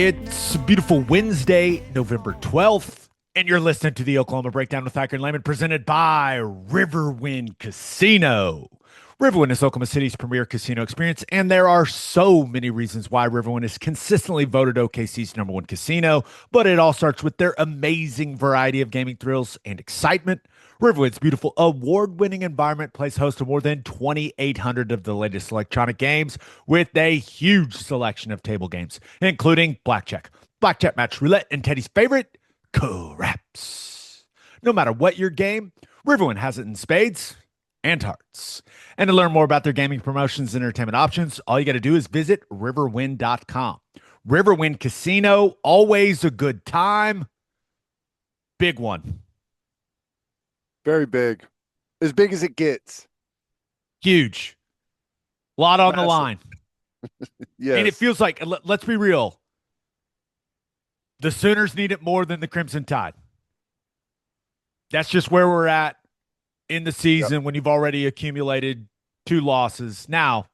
It's a beautiful Wednesday, November 12th, and you're listening to the Oklahoma Breakdown with Ikard and Lehman, presented by Riverwind Casino. Riverwind is Oklahoma City's premier casino experience, and there are so many reasons why Riverwind is consistently voted OKC's #1 casino, but it all starts with their amazing variety of gaming thrills and excitement. Riverwind's beautiful award-winning environment plays host to more than 2,800 of the latest electronic games with a huge selection of table games, including blackjack, match roulette, and Teddy's favorite, craps. No matter what your game, Riverwind has it in spades and hearts. And to learn more about their gaming promotions and entertainment options, all you got to do is visit riverwind.com. Riverwind Casino, always a good time. Big one. Very big. As big as it gets. Huge. A lot on the line. Yes. And it feels like, let's be real, the Sooners need it more than the Crimson Tide. That's just where we're at in the season when you've already accumulated 2 losses. Now,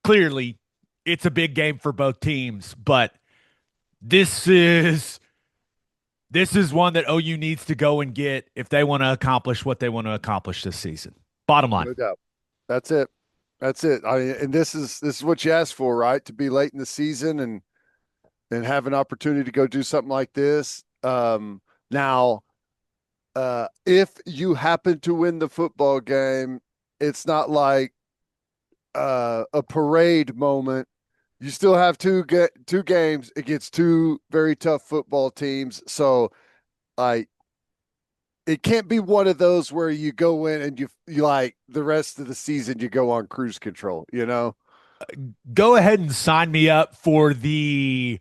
clearly, it's a big game for both teams, but this is one that OU needs to go and get if they want to accomplish what they want to accomplish this season. Bottom line. No doubt. That's it. And this is what you asked for, right? To be late in the season and have an opportunity to go do something like this. Now, if you happen to win the football game, it's not like a parade moment. You still have two games against 2 very tough football teams. So, it can't be one of those where you go in and you like the rest of the season you go on cruise control, you know? Go ahead and sign me up for the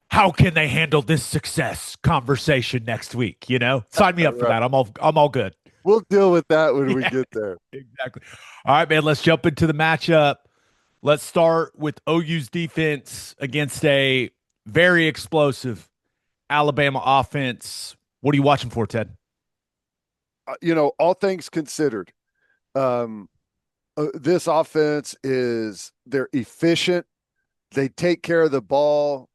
how can they handle this success conversation next week, you know? Sign me up for that. I'm all good. We'll deal with that when we get there. Exactly. All right, man, let's jump into the matchup. Let's start with OU's defense against a very explosive Alabama offense. What are you watching for, Ted? All things considered, this offense they're efficient. They take care of the ball.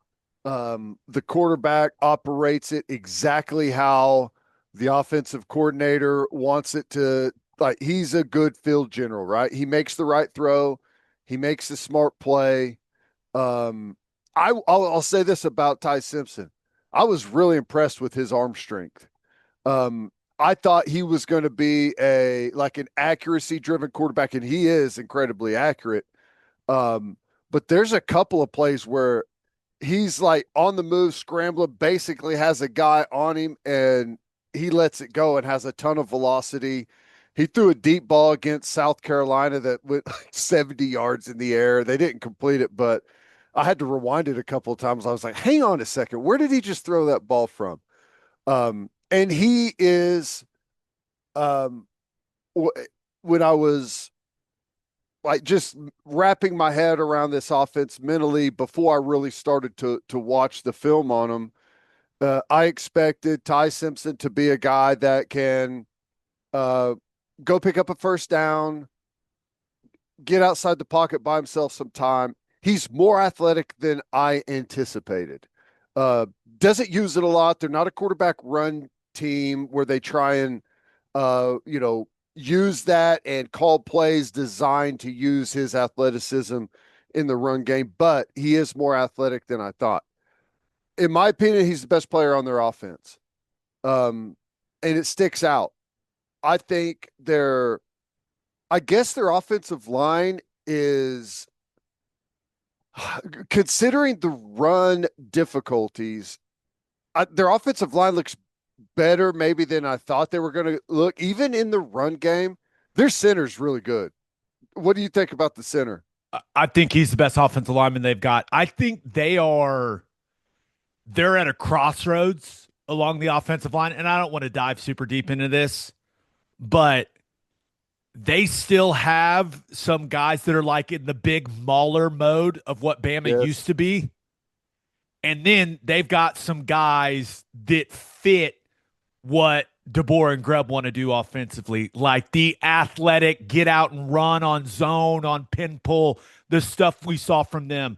The quarterback operates it exactly how the offensive coordinator wants it to. Like, he's a good field general, right? He makes the right throw. He makes the smart play. I'll say this about Ty Simpson. I was really impressed with his arm strength. I thought he was going to be an accuracy-driven quarterback, and he is incredibly accurate. But there's a couple of plays where he's like on the move, scrambling, basically has a guy on him, and he lets it go and has a ton of velocity. He threw a deep ball against South Carolina that went like 70 yards in the air. They didn't complete it, but I had to rewind it a couple of times. I was like, hang on a second. Where did he just throw that ball from? And he is, when I was like just wrapping my head around this offense mentally before I really started to watch the film on him, I expected Ty Simpson to be a guy that can go pick up a first down, get outside the pocket, buy himself some time. He's more athletic than I anticipated. Doesn't use it a lot. They're not a quarterback run team where they try and, use that and call plays designed to use his athleticism in the run game, but he is more athletic than I thought. In my opinion, he's the best player on their offense. And it sticks out. I think their offensive line is, considering the run difficulties, their offensive line looks better maybe than I thought they were going to look. Even in the run game, their center's really good. What do you think about the center? I think he's the best offensive lineman they've got. I think they're at a crossroads along the offensive line, and I don't want to dive super deep into this, but they still have some guys that are like in the big mauler mode of what Bama used to be. And then they've got some guys that fit what DeBoer and Grubb want to do offensively, like the athletic, get out and run on zone, on pin pull, the stuff we saw from them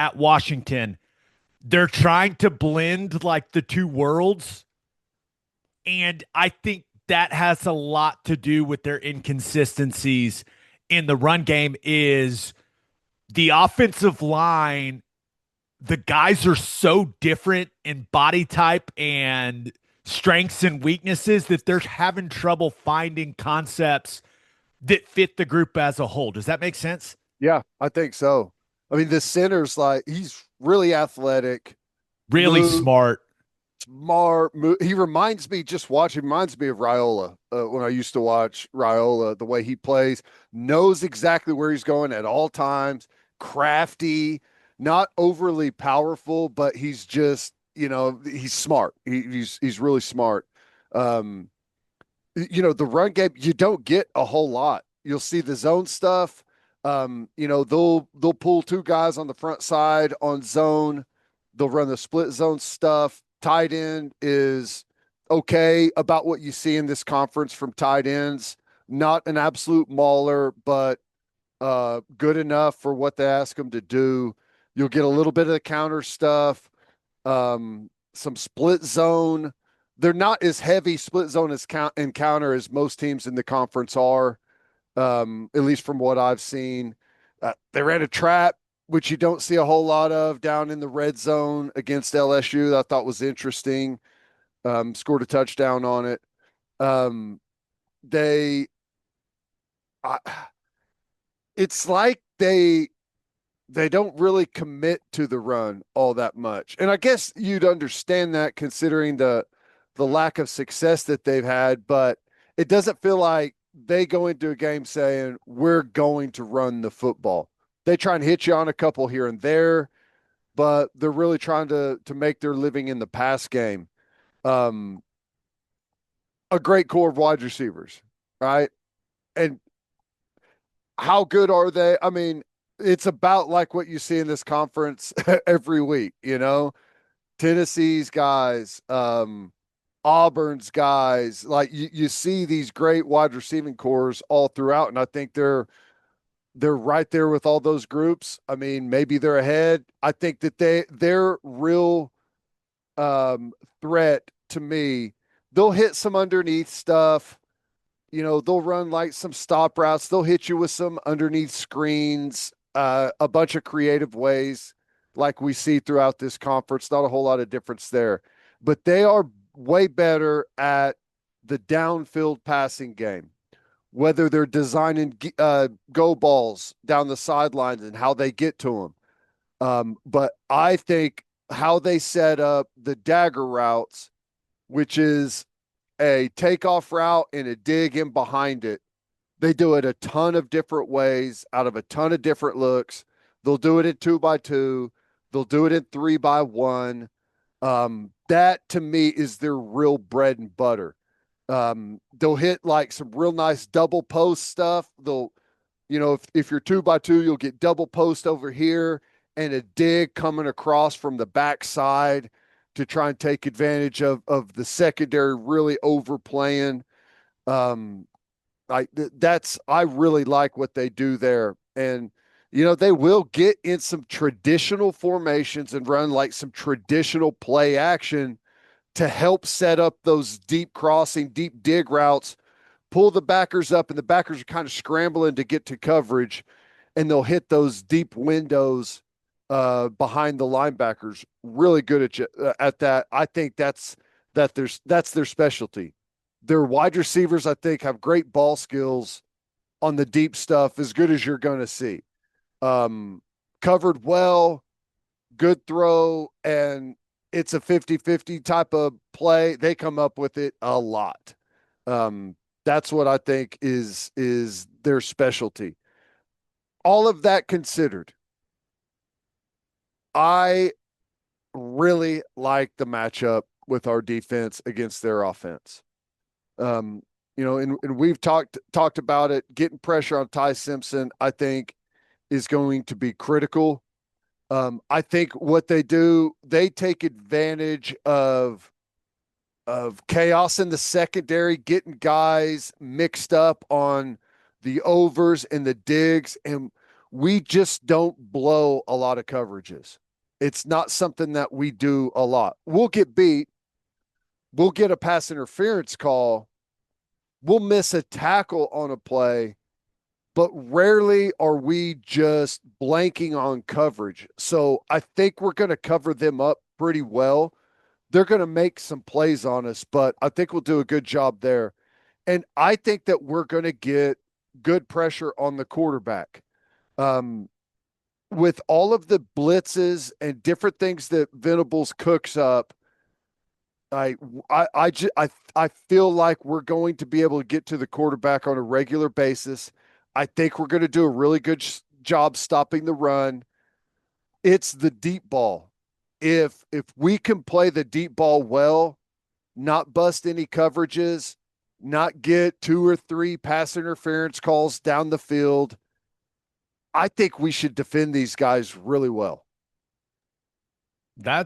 at Washington, they're trying to blend like the two worlds. And I think that has a lot to do with their inconsistencies in the run game is the offensive line. The guys are so different in body type and strengths and weaknesses that they're having trouble finding concepts that fit the group as a whole. Does that make sense? Yeah, I think so. I mean, the center's like he's really athletic, Really move, smart. smart. He reminds me just watching reminds me of Raiola when I used to watch Raiola. The way he plays, knows exactly where he's going at all times. Crafty, not overly powerful, but he's just he's smart. He's really smart. Um, the run game you don't get a whole lot. You'll see the zone stuff. They'll pull two guys on the front side on zone. They'll run the split zone stuff. Tight end is okay about what you see in this conference from tight ends. Not an absolute mauler, but good enough for what they ask them to do. You'll get a little bit of the counter stuff, some split zone. They're not as heavy split zone as and counter as most teams in the conference are, at least from what I've seen. They ran a trap, which you don't see a whole lot of down in the red zone against LSU. That I thought was interesting. Scored a touchdown on it. They, I, it's like they don't really commit to the run all that much. And I guess you'd understand that considering the lack of success that they've had, but it doesn't feel like they go into a game saying we're going to run the football. They try and hit you on a couple here and there, but they're really trying to make their living in the pass game. A great core of wide receivers, right? And how good are they? I mean, it's about like what you see in this conference every week, Tennessee's guys, Auburn's guys, like you see these great wide receiving cores all throughout, and I think they're right there with all those groups. I mean, maybe they're ahead. I think that their real threat to me, they'll hit some underneath stuff. They'll run like some stop routes. They'll hit you with some underneath screens, a bunch of creative ways like we see throughout this conference. Not a whole lot of difference there, but they are way better at the downfield passing game, whether they're designing go balls down the sidelines and how they get to them. But I think how they set up the dagger routes, which is a takeoff route and a dig in behind it, they do it a ton of different ways out of a ton of different looks. They'll do it in 2x2. They'll do it in 3x1. That to me is their real bread and butter. They'll hit like some real nice double post stuff. They'll, if you're 2x2, you'll get double post over here and a dig coming across from the backside to try and take advantage of the secondary really overplaying. I really like what they do there. And they will get in some traditional formations and run like some traditional play action to help set up those deep crossing, deep dig routes, pull the backers up, and the backers are kind of scrambling to get to coverage, and they'll hit those deep windows behind the linebackers. Really good at that. I think that's their specialty. Their wide receivers, I think, have great ball skills on the deep stuff, as good as you're going to see. Covered well, good throw, and it's a 50-50 type of play. They come up with it a lot. That's what I think is their specialty. All of that considered, I really like the matchup with our defense against their offense. And we've talked about it. Getting pressure on Ty Simpson, I think, is going to be critical. I think what they do, they take advantage of chaos in the secondary, getting guys mixed up on the overs and the digs. And we just don't blow a lot of coverages. It's not something that we do a lot. We'll get beat. We'll get a pass interference call. We'll miss a tackle on a play, but rarely are we just blanking on coverage. So I think we're going to cover them up pretty well. They're going to make some plays on us, but I think we'll do a good job there. And I think that we're going to get good pressure on the quarterback. With all of the blitzes and different things that Venables cooks up, I feel like we're going to be able to get to the quarterback on a regular basis. I think we're going to do a really good job stopping the run. It's the deep ball. If we can play the deep ball well, not bust any coverages, not get 2 or 3 pass interference calls down the field, I think we should defend these guys really well. I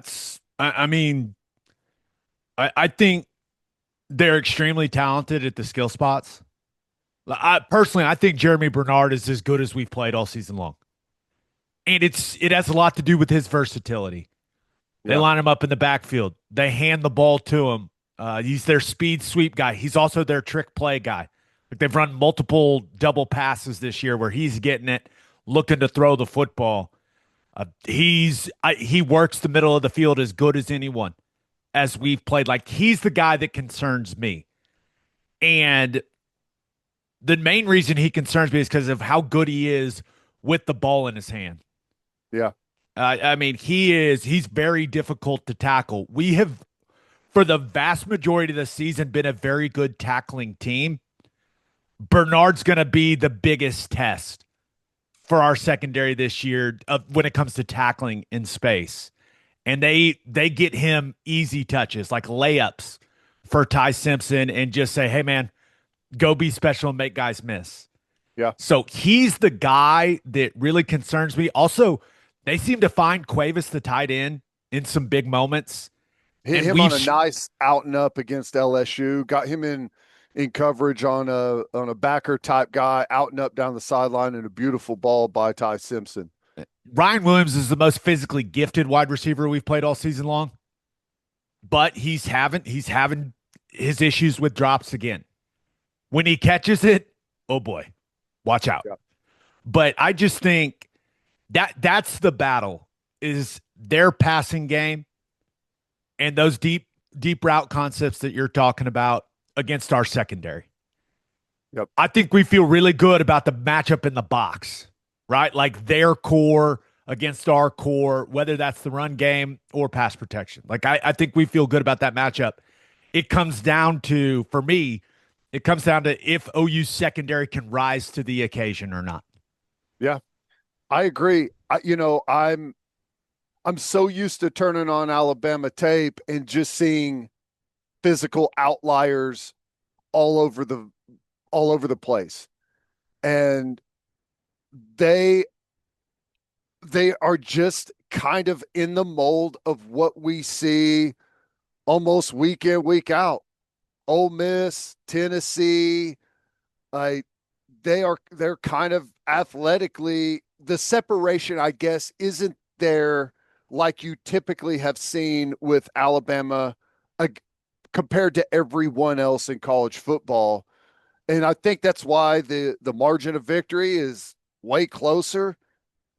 think they're extremely talented at the skill spots. I think Jeremy Bernard is as good as we've played all season long. And it has a lot to do with his versatility. They line him up in the backfield. They hand the ball to him. He's their speed sweep guy. He's also their trick play guy. Like they've run multiple double passes this year where he's getting it, looking to throw the football. He works the middle of the field as good as anyone as we've played. Like he's the guy that concerns me. And the main reason he concerns me is because of how good he is with the ball in his hand. Yeah. He's very difficult to tackle. We have, for the vast majority of the season, been a very good tackling team. Bernard's going to be the biggest test for our secondary this year when it comes to tackling in space. And they get him easy touches, like layups for Ty Simpson, and just say, hey, man, go be special and make guys miss. Yeah. So he's the guy that really concerns me. Also, they seem to find Cuevas the tight end in some big moments. Hit him on a nice out and up against LSU. Got him in coverage on a backer type guy, out and up down the sideline, and a beautiful ball by Ty Simpson. Ryan Williams is the most physically gifted wide receiver we've played all season long, but he's having his issues with drops again. When he catches it, oh boy, watch out. Yeah. But I just think that's the battle, is their passing game and those deep route concepts that you're talking about against our secondary. Yep. I think we feel really good about the matchup in the box, right? Like their core against our core, whether that's the run game or pass protection. Like I think we feel good about that matchup. It comes down to, for me, if OU's secondary can rise to the occasion or not. Yeah, I agree. I'm so used to turning on Alabama tape and just seeing physical outliers all over the place. And they are just kind of in the mold of what we see almost week in, week out. Ole Miss, Tennessee, they're kind of athletically, the separation, I guess, isn't there like you typically have seen with Alabama compared to everyone else in college football. And I think that's why the margin of victory is way closer.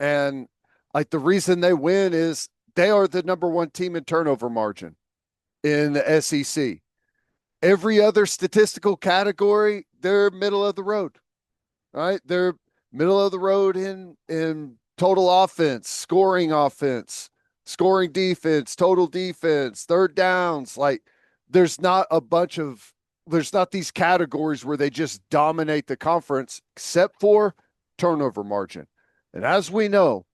And like the reason they win is they are the number 1 team in turnover margin in the SEC. Every other statistical category, they're middle of the road, right? They're middle of the road in total offense, scoring defense, total defense, third downs. Like there's not these categories where they just dominate the conference except for turnover margin. And as we know,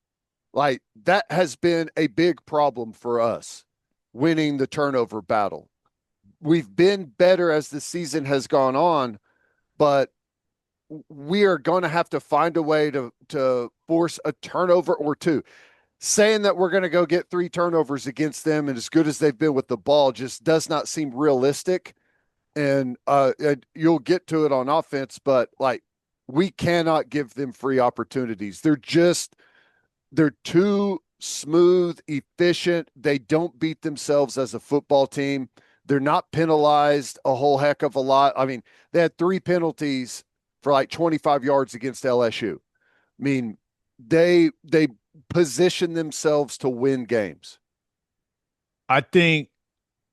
like that has been a big problem for us, winning the turnover battle. We've been better as the season has gone on, but we are going to have to find a way to force a turnover or two. Saying that we're going to go get 3 turnovers against them, and as good as they've been with the ball, just does not seem realistic. And you'll get to it on offense, but like we cannot give them free opportunities. They're too smooth, efficient. They don't beat themselves as a football team. They're not penalized a whole heck of a lot. I mean, they had 3 penalties for like 25 yards against LSU. I mean, they position themselves to win games. I think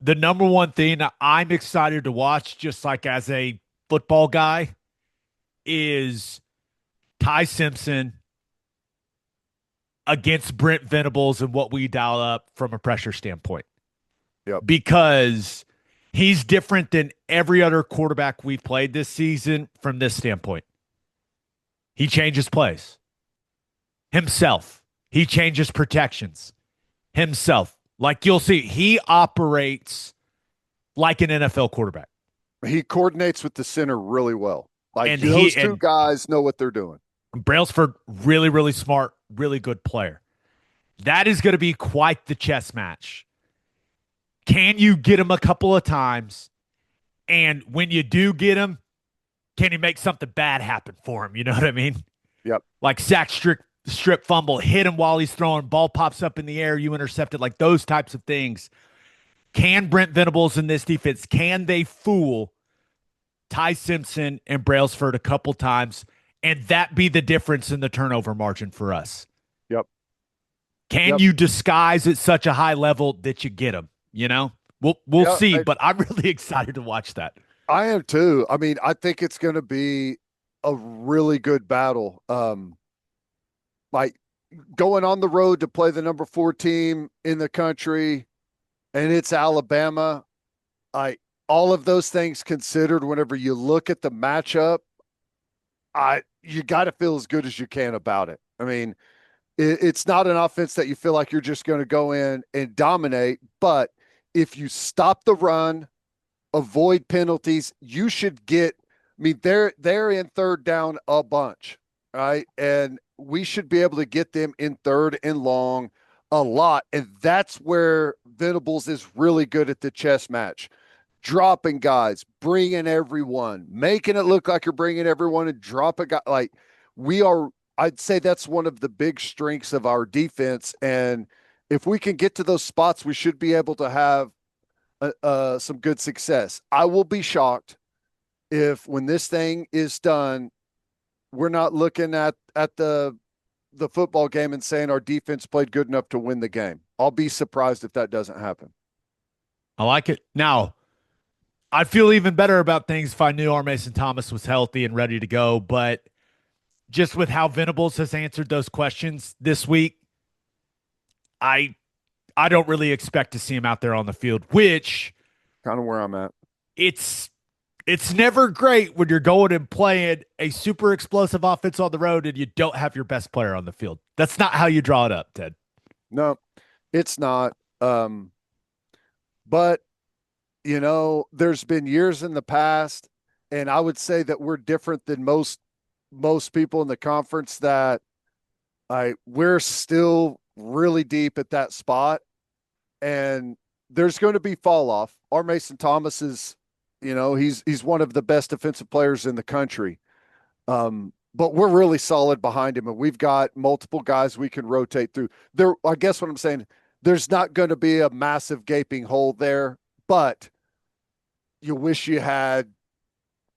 the number one thing I'm excited to watch, just like as a football guy, is Ty Simpson against Brent Venables and what we dial up from a pressure standpoint. Yep. Because he's different than every other quarterback we've played this season from this standpoint. He changes plays himself. He changes protections himself. Like you'll see, he operates like an NFL quarterback. He coordinates with the center really well. Like And those two guys know what they're doing. Brailsford, really, really smart, really good player. That is going to be quite the chess match. Can you get him a couple of times? And when you do get him, can you make something bad happen for him? You know what I mean? Yep. Like sack, strip fumble, hit him while he's throwing, ball pops up in the air, you intercept it, like those types of things. Can Brent Venables in this defense, can they fool Ty Simpson and Brailsford a couple times, and that be the difference in the turnover margin for us? Yep. Can you disguise at such a high level that you get them? You know, we'll see, but I'm really excited to watch that. I am too. I mean, I think it's going to be a really good battle. Like going on the road to play the number 4 team in the country, and it's Alabama. All of those things considered, whenever you look at the matchup, you got to feel as good as you can about it. I mean, it's not an offense that you feel like you're just going to go in and dominate, but if you stop the run, avoid penalties, you should get. I mean, they're in third down a bunch, right? And we should be able to get them in third and long a lot, and that's where Venables is really good at the chess match. Dropping guys, bringing everyone, making it look like you're bringing everyone, and drop a guy. Like I'd say that's one of the big strengths of our defense. And if we can get to those spots, we should be able to have some good success. I will be shocked if, when this thing is done, we're not looking at the football game and saying our defense played good enough to win the game. I'll be surprised if that doesn't happen. I like it. Now, I'd feel even better about things if I knew our Mason Thomas was healthy and ready to go, but just with how Venables has answered those questions this week, I don't really expect to see him out there on the field, which kind of where I'm at. It's never great when you're going and playing a super explosive offense on the road and you don't have your best player on the field. That's not how you draw it up, Ted. No, it's not. But you know, there's been years in the past, and I would say that we're different than most people in the conference, that we're still really deep at that spot, and there's going to be fall off. Our Mason Thomas is, you know, he's one of the best defensive players in the country. But we're really solid behind him, and we've got multiple guys we can rotate through. There, I guess what I'm saying, there's not going to be a massive gaping hole there, but you wish you had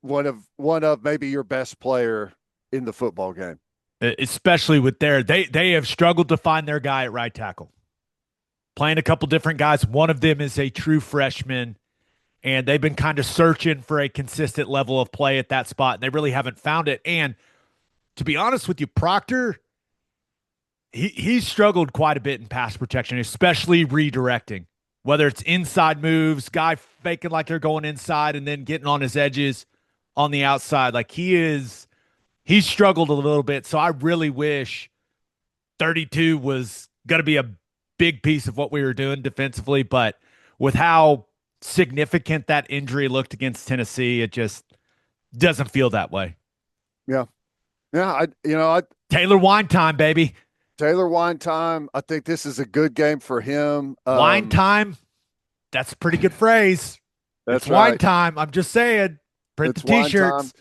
one of maybe your best player in the football game. Especially with they have struggled to find their guy at right tackle. Playing a couple different guys. One of them is a true freshman, and they've been kind of searching for a consistent level of play at that spot, and they really haven't found it. And to be honest with you, Proctor, he's struggled quite a bit in pass protection, especially redirecting. Whether it's inside moves, guy faking like they're going inside and then getting on his edges on the outside. Like he's struggled a little bit. So I really wish 32 was going to be a big piece of what we were doing defensively. But with how significant that injury looked against Tennessee, it just doesn't feel that way. Yeah. Yeah. Taylor Wine time, baby. Taylor Wine time. I think this is a good game for him. Wine time. That's a pretty good phrase. That's it's right. wine time. I'm just saying. Print the t-shirts.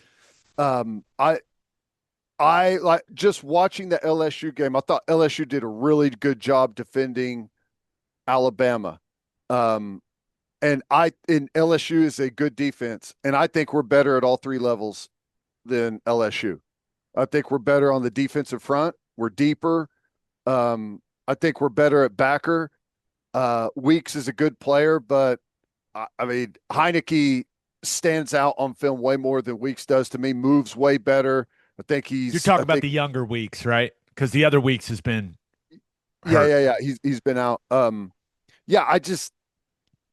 I like just watching the LSU game. I thought LSU did a really good job defending Alabama. Um, and LSU is a good defense, and I think we're better at all three levels than LSU. I think we're better on the defensive front. We're deeper. I think we're better at backer. Weeks is a good player, but I mean Heineke stands out on film way more than Weeks does to me. Moves way better. I think You're he's. talking I about think the younger weeks, right? Because the other weeks has been yeah, hurt. yeah, yeah. He's been out. Yeah.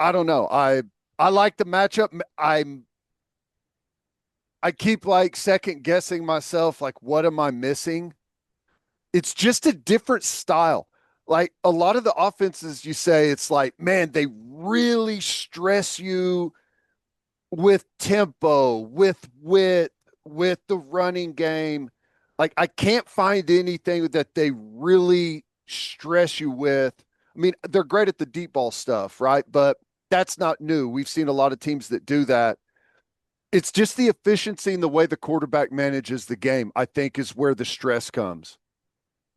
I don't know. I like the matchup. I keep like second guessing myself. Like, what am I missing? It's just a different style. Like a lot of the offenses, you say it's like, man, they really stress you with tempo, with wit, with the running game. Like I can't find anything that they really stress you with. I mean, they're great at the deep ball stuff, right? But that's not new. We've seen a lot of teams that do that. It's just the efficiency and the way the quarterback manages the game, I think, is where the stress comes.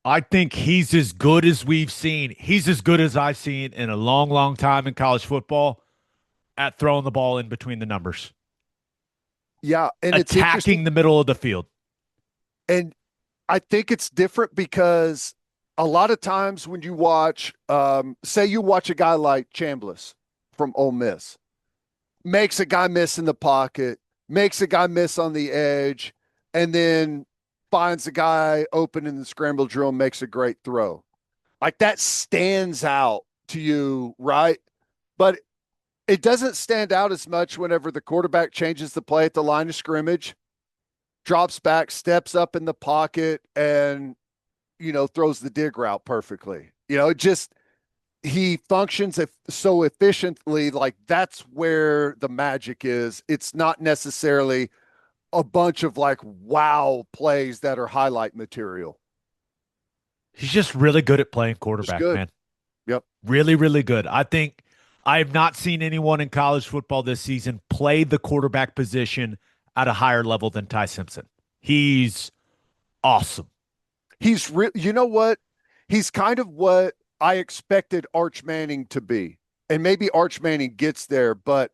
I think he's as good as we've seen. He's as good as I've seen in a long, long time in college football at throwing the ball in between the numbers, Yeah, and it's interesting. attacking the middle of the field. And I think it's different because a lot of times when you watch, say you watch a guy like Chambliss from Ole Miss, makes a guy miss in the pocket, makes a guy miss on the edge, and then finds a guy open in the scramble drill and makes a great throw. Like that stands out to you, right? But it doesn't stand out as much whenever the quarterback changes the play at the line of scrimmage, drops back, steps up in the pocket, and throws the dig route perfectly. It just he functions so efficiently. Like that's where the magic is. It's not necessarily a bunch of like wow plays that are highlight material. He's just really good at playing Just quarterback, good. man. Yep. Really, really good. I think I have not seen anyone in college football this season play the quarterback position at a higher level than Ty Simpson. He's awesome. You know what? He's kind of what I expected Arch Manning to be. And maybe Arch Manning gets there, but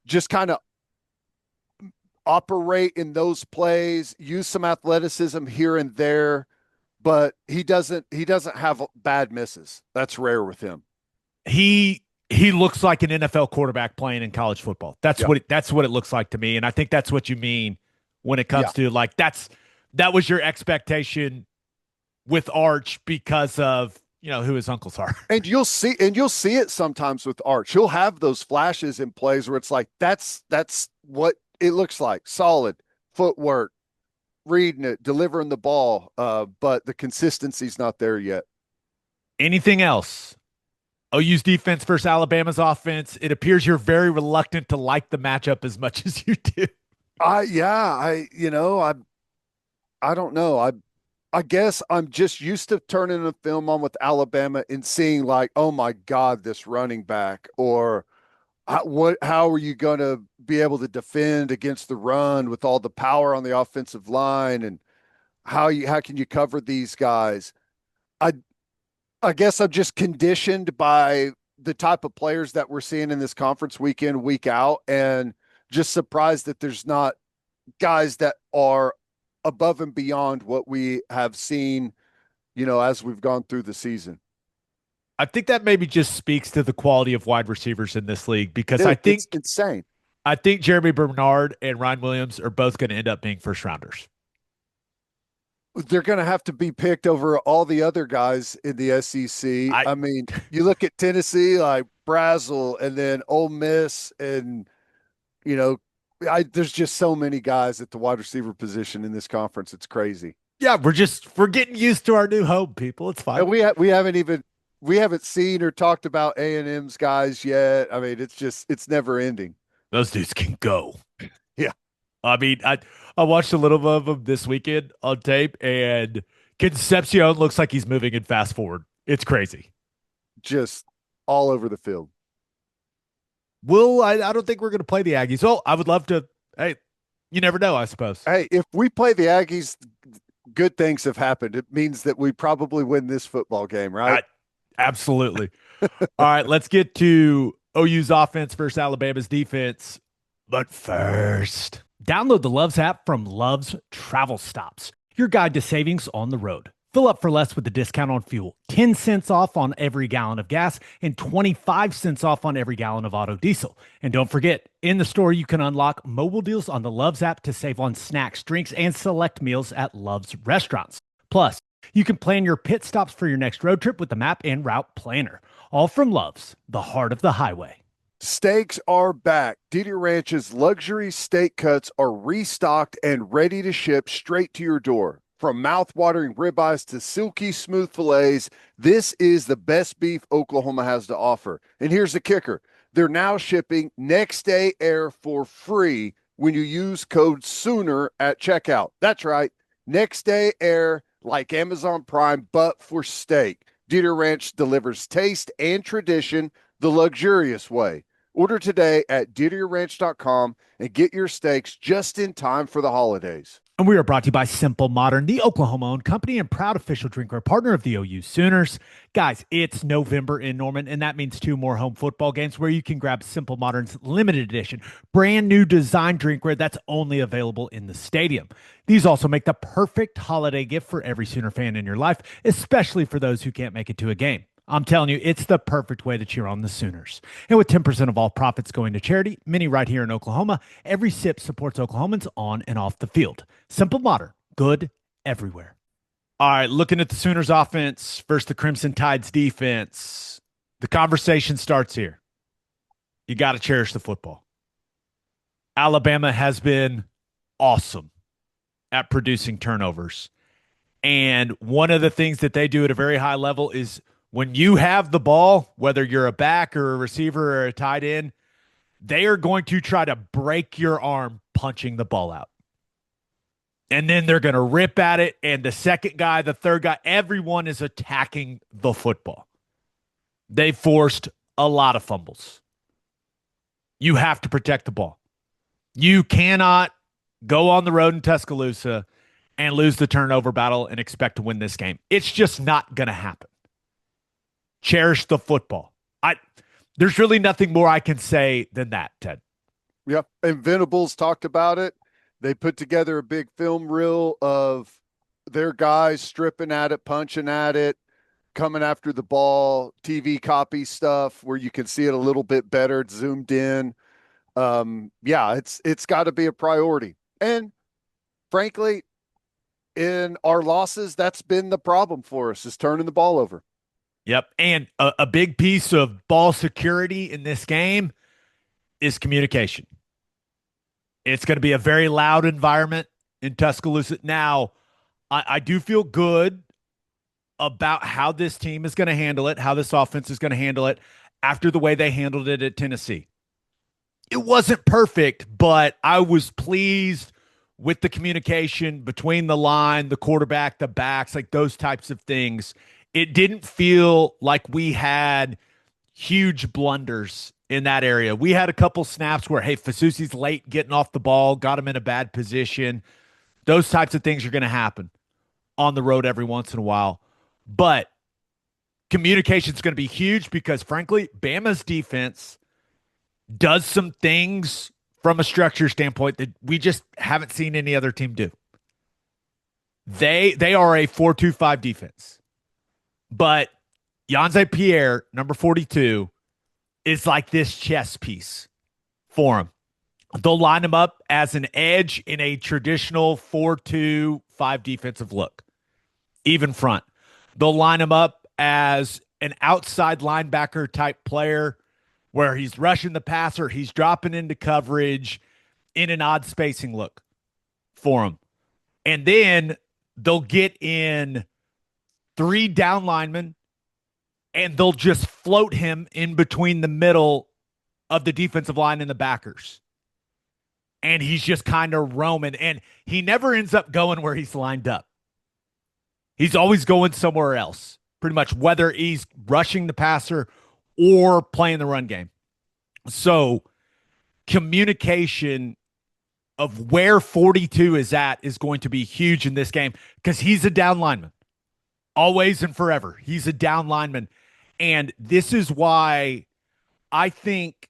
just kind of operate in those plays, use some athleticism here and there, but he doesn't have bad misses. That's rare with him. He looks like an NFL quarterback playing in college football. Yeah. That's what it looks like to me, and I think that's what you mean when it Yeah. comes to like that was your expectation with Arch because of who his uncles are. And you'll see it sometimes with Arch. He'll have those flashes in plays where it's like that's what it looks like. Solid footwork, reading it, delivering the ball. But the consistency's not there yet. Anything else? OU's defense versus Alabama's offense. It appears you're very reluctant to like the matchup as much as you do. I don't know. I guess I'm just used to turning the film on with Alabama and seeing like, oh my God, this running back, or how are you going to be able to defend against the run with all the power on the offensive line, and how can you cover these guys? I I guess I'm just conditioned by the type of players that we're seeing in this conference week in, week out, and just surprised that there's not guys that are above and beyond what we have seen, as we've gone through the season. I think that maybe just speaks to the quality of wide receivers in this league because I Dude, it's think insane. I think Jeremy Bernard and Ryan Williams are both going to end up being first rounders. They're going to have to be picked over all the other guys in the SEC. I I mean, you look at Tennessee, like Brazel, and then Ole Miss, and you know, there's just so many guys at the wide receiver position in this conference. It's crazy. Yeah, we're getting used to our new home, people. It's fine. And we haven't seen or talked about A&M's guys yet. I mean, it's never ending. Those dudes can go. Yeah. I mean, I watched a little bit of him this weekend on tape, and Concepcion looks like he's moving in fast forward. It's crazy. Just all over the field. I don't think we're going to play the Aggies. Oh, I would love to. Hey, you never know, I suppose. Hey, if we play the Aggies, good things have happened. It means that we probably win this football game, right? Absolutely. All right, let's get to OU's offense versus Alabama's defense. But first, download the Loves app from Love's Travel Stops, your guide to savings on the road. Fill up for less with the discount on fuel, 10 cents off on every gallon of gas, and 25 cents off on every gallon of auto diesel. And don't forget, in the store, you can unlock mobile deals on the Loves app to save on snacks, drinks, and select meals at Love's restaurants. Plus, you can plan your pit stops for your next road trip with the map and route planner. All from Love's, the heart of the highway. Steaks are back. Didi Ranch's luxury steak cuts are restocked and ready to ship straight to your door. From mouth-watering ribeyes to silky smooth fillets, this is the best beef Oklahoma has to offer. And here's the kicker. They're now shipping next day air for free when you use code SOONER at checkout. That's right. Next day air like Amazon Prime, but for steak. Didi Ranch delivers taste and tradition the luxurious way. Order today at DidierRanch.com and get your steaks just in time for the holidays. And we are brought to you by Simple Modern, the Oklahoma-owned company and proud official drinkware partner of the OU Sooners. Guys, it's November in Norman, and that means 2 more home football games where you can grab Simple Modern's limited edition, brand new design drinkware that's only available in the stadium. These also make the perfect holiday gift for every Sooner fan in your life, especially for those who can't make it to a game. I'm telling you, it's the perfect way to cheer on the Sooners. And with 10% of all profits going to charity, many right here in Oklahoma, every sip supports Oklahomans on and off the field. Simple Modern, good everywhere. All right, looking at the Sooners offense versus the Crimson Tide's defense, the conversation starts here. You got to cherish the football. Alabama has been awesome at producing turnovers. And one of the things that they do at a very high level is when you have the ball, whether you're a back or a receiver or a tight end, they are going to try to break your arm punching the ball out. And then they're going to rip at it. And the second guy, the third guy, everyone is attacking the football. They forced a lot of fumbles. You have to protect the ball. You cannot go on the road in Tuscaloosa and lose the turnover battle and expect to win this game. It's just not going to happen. Cherish the football. There's really nothing more I can say than that, Ted. Yep. And Venables talked about it. They put together a big film reel of their guys stripping at it, punching at it, coming after the ball, TV copy stuff where you can see it a little bit better. It's zoomed in. It's got to be a priority. And frankly, in our losses, that's been the problem for us, is turning the ball over. Yep. And a big piece of ball security in this game is communication. It's going to be a very loud environment in Tuscaloosa. Now, I do feel good about how this team is going to handle it, how this offense is going to handle it after the way they handled it at Tennessee. It wasn't perfect, but I was pleased with the communication between the line, the quarterback, the backs, like those types of things. It didn't feel like we had huge blunders in that area. We had a couple snaps where, hey, Fasusi's late getting off the ball, got him in a bad position. Those types of things are going to happen on the road every once in a while. But communication is going to be huge because, frankly, Bama's defense does some things from a structure standpoint that we just haven't seen any other team do. They are a 4-2-5 defense. But Yanze Pierre, number 42, is like this chess piece for him. They'll line him up as an edge in a traditional 4-2-5 defensive look, even front. They'll line him up as an outside linebacker type player where he's rushing the passer, he's dropping into coverage in an odd spacing look for him. And then they'll get in 3 down linemen, and they'll just float him in between the middle of the defensive line and the backers. And he's just kind of roaming, and he never ends up going where he's lined up. He's always going somewhere else, pretty much, whether he's rushing the passer or playing the run game. So communication of where 42 is at is going to be huge in this game because he's a down lineman. Always and forever. He's a down lineman. And this is why I think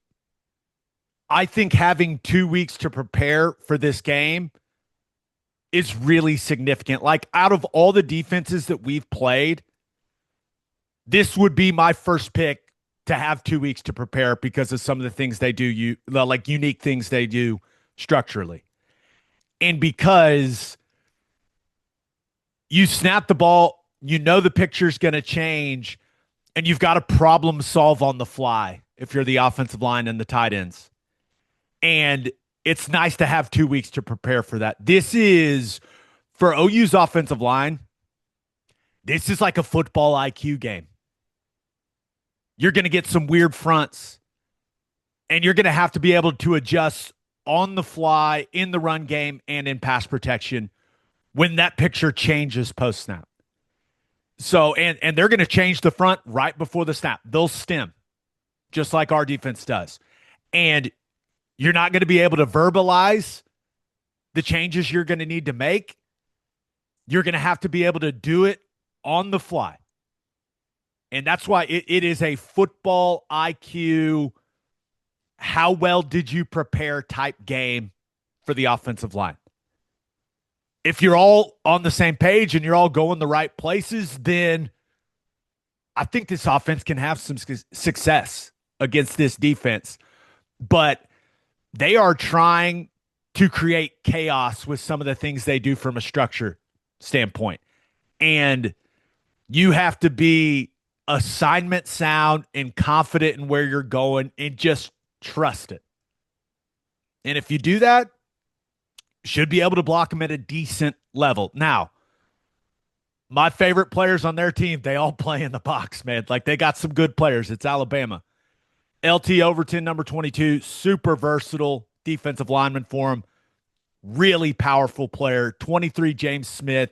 I think having 2 weeks to prepare for this game is really significant. Like out of all the defenses that we've played, this would be my first pick to have 2 weeks to prepare because of some of the things they do, like unique things they do structurally. And because you snap the ball, you know the picture's going to change, and you've got to problem solve on the fly if you're the offensive line and the tight ends. And it's nice to have 2 weeks to prepare for that. This is, for OU's offensive line, this is like a football IQ game. You're going to get some weird fronts, and you're going to have to be able to adjust on the fly in the run game and in pass protection when that picture changes post snap. So, and they're going to change the front right before the snap. They'll stem, just like our defense does. And you're not going to be able to verbalize the changes you're going to need to make. You're going to have to be able to do it on the fly. And that's why it is a football IQ, how well did you prepare type game for the offensive line. If you're all on the same page and you're all going the right places, then I think this offense can have some success against this defense. But they are trying to create chaos with some of the things they do from a structure standpoint. And you have to be assignment sound and confident in where you're going and just trust it. And if you do that, should be able to block them at a decent level. Now, my favorite players on their team, they all play in the box, man. Like, they got some good players. It's Alabama. LT Overton, number 22, super versatile defensive lineman for him. Really powerful player. 23, James Smith.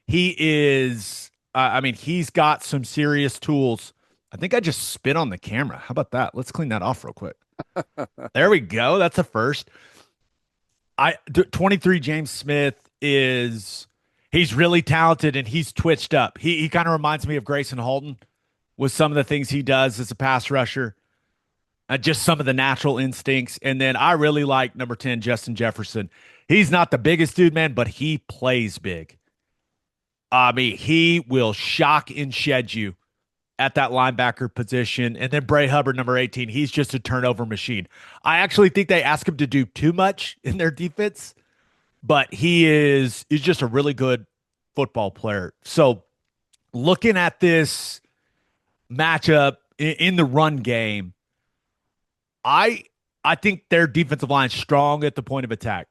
He is, he's got some serious tools. I think I just spit on the camera. How about that? Let's clean that off real quick. There we go. That's a first. 23 James Smith he's really talented and he's twitched up. He kind of reminds me of Grayson Holden with some of the things he does as a pass rusher. Just some of the natural instincts. And then I really like number 10, Justin Jefferson. He's not the biggest dude, man, but he plays big. He will shock and shed you at that linebacker position. And then Bray Hubbard, number 18, he's just a turnover machine. I actually think they ask him to do too much in their defense, but he's just a really good football player. So looking at this matchup in the run game, I think their defensive line is strong at the point of attack.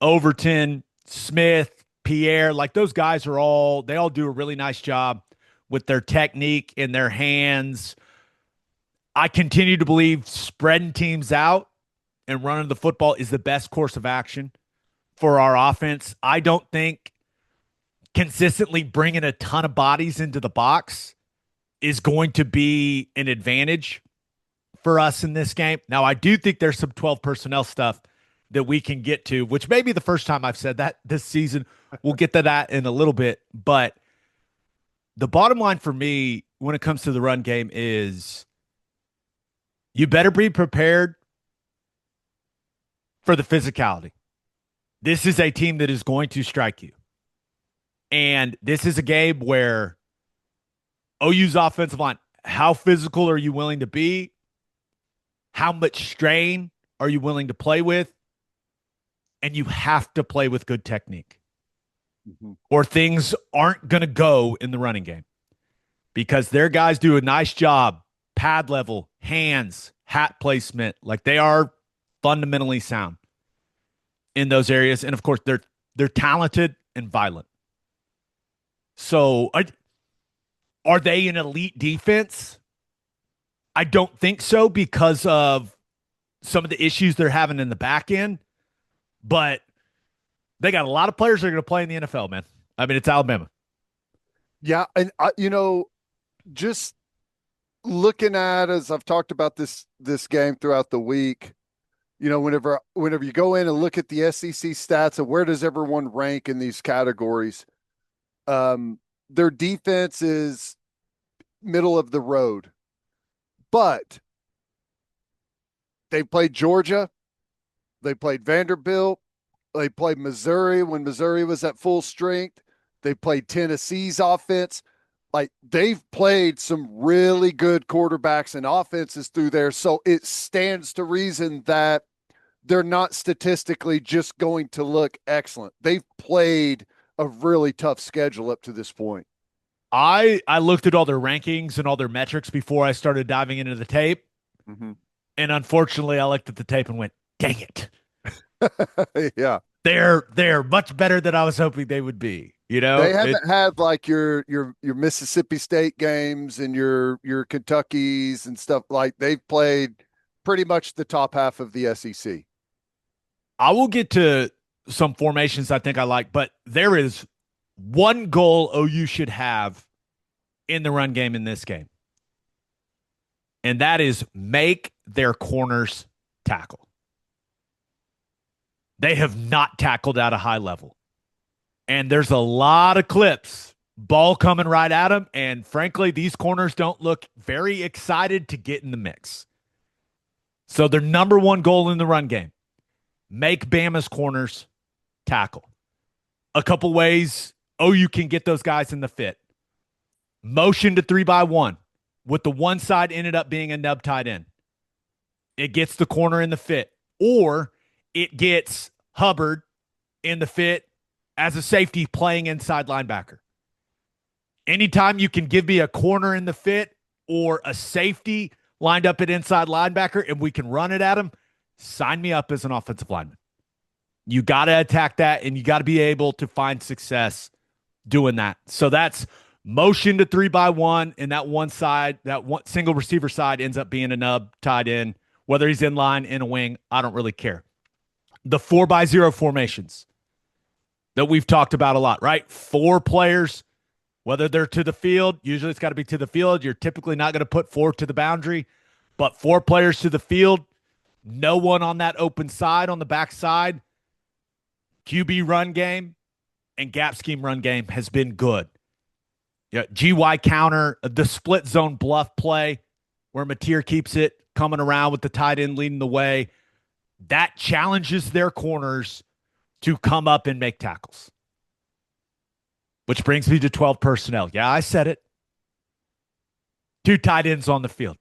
Overton, Smith, Pierre, like those guys they all do a really nice job with their technique in their hands. I continue to believe spreading teams out and running the football is the best course of action for our offense. I don't think consistently bringing a ton of bodies into the box is going to be an advantage for us in this game. Now, I do think there's some 12 personnel stuff that we can get to, which may be the first time I've said that this season. We'll get to that in a little bit. But the bottom line for me when it comes to the run game is you better be prepared for the physicality. This is a team that is going to strike you. And this is a game where OU's offensive line, how physical are you willing to be? How much strain are you willing to play with? And you have to play with good technique. Mm-hmm. Or things aren't going to go in the running game because their guys do a nice job, pad level, hands, hat placement. Like they are fundamentally sound in those areas. And of course, they're talented and violent. So are they an elite defense? I don't think so because of some of the issues they're having in the back end. But they got a lot of players that are going to play in the NFL, man. It's Alabama. Yeah, and just looking at, as I've talked about this game throughout the week, Whenever you go in and look at the SEC stats and where does everyone rank in these categories, their defense is middle of the road, but they played Georgia, they played Vanderbilt, they played Missouri when Missouri was at full strength. They played Tennessee's offense. Like they've played some really good quarterbacks and offenses through there. So it stands to reason that they're not statistically just going to look excellent. They've played a really tough schedule up to this point. I looked at all their rankings and all their metrics before I started diving into the tape. Mm-hmm. And unfortunately, I looked at the tape and went, dang it. Yeah. They're much better than I was hoping they would be. They haven't had like your Mississippi State games and your Kentuckies and stuff. Like they've played pretty much the top half of the SEC. I will get to some formations I think I like, but there is one goal OU should have in the run game in this game, and that is make their corners tackle. They have not tackled at a high level. And there's a lot of clips, ball coming right at them. And frankly, these corners don't look very excited to get in the mix. So their number one goal in the run game, make Bama's corners tackle. A couple ways OU can get those guys in the fit. Motion to 3-by-1 with the one side ended up being a nub tight end. It gets the corner in the fit. Or it gets Hubbard in the fit as a safety playing inside linebacker. Anytime you can give me a corner in the fit or a safety lined up at inside linebacker and we can run it at him, sign me up as an offensive lineman. You got to attack that, and you got to be able to find success doing that. So that's motion to 3-by-1, and that one side, that one single receiver side ends up being a nub tied in. Whether he's in line, in a wing, I don't really care. The 4-by-0 formations that we've talked about a lot, right? 4 players, whether they're to the field, usually it's got to be to the field. You're typically not going to put 4 to the boundary, but 4 players to the field, no one on that open side, on the back side. QB run game and gap scheme run game has been good. Yeah, GY counter, the split zone bluff play where Mateer keeps it coming around with the tight end leading the way. That challenges their corners to come up and make tackles. Which brings me to 12 personnel. Yeah, I said it. 2 tight ends on the field.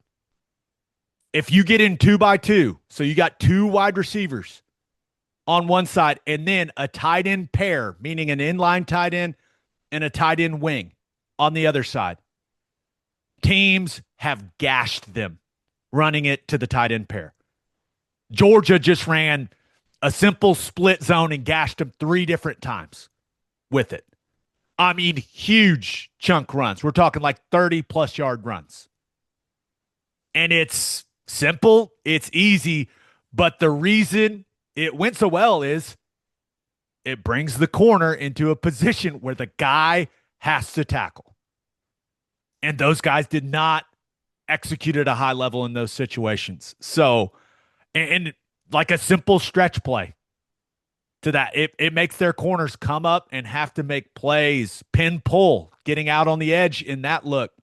If you get in 2-by-2, so you got 2 wide receivers on one side and then a tight end pair, meaning an inline tight end and a tight end wing on the other side, teams have gashed them running it to the tight end pair. Georgia just ran a simple split zone and gashed them 3 different times with it. I mean, huge chunk runs. We're talking like 30-plus yard runs. And it's simple, it's easy, but the reason it went so well is it brings the corner into a position where the guy has to tackle. And those guys did not execute at a high level in those situations. So, and like a simple stretch play to that, it makes their corners come up and have to make plays, pin pull, getting out on the edge in that look.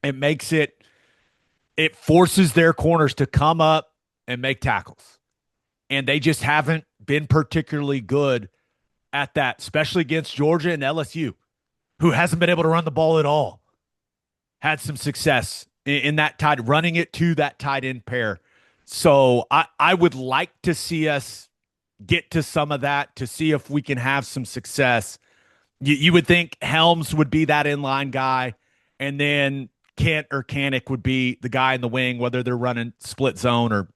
It forces their corners to come up and make tackles. And they just haven't been particularly good at that, especially against Georgia and LSU, who hasn't been able to run the ball at all. Had some success in that tight, running it to that tight end pair. So I would like to see us get to some of that to see if we can have some success. You would think Helms would be that inline guy, and then Kent or Kanik would be the guy in the wing, whether they're running split zone or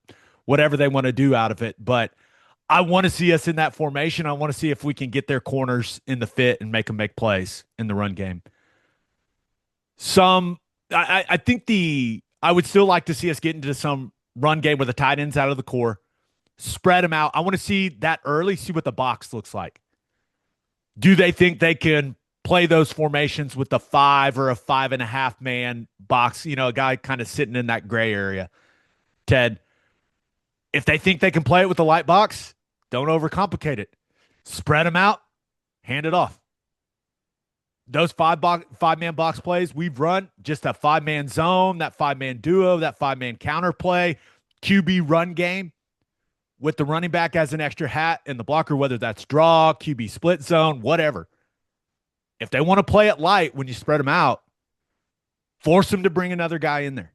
whatever they want to do out of it. But I want to see us in that formation. I want to see if we can get their corners in the fit and make them make plays in the run game. I think I would still like to see us get into some run game where the tight ends out of the core, spread them out. I want to see that early, see what the box looks like. Do they think they can play those formations with a 5 or a 5.5 man box? A guy kind of sitting in that gray area. Ted, If they think they can play it with the light box, don't overcomplicate it. Spread them out, hand it off. Those five-man box plays we've run, just a five-man zone, that five-man duo, that five-man counterplay, QB run game with the running back as an extra hat and the blocker, whether that's draw, QB split zone, whatever. If they want to play it light when you spread them out, force them to bring another guy in there.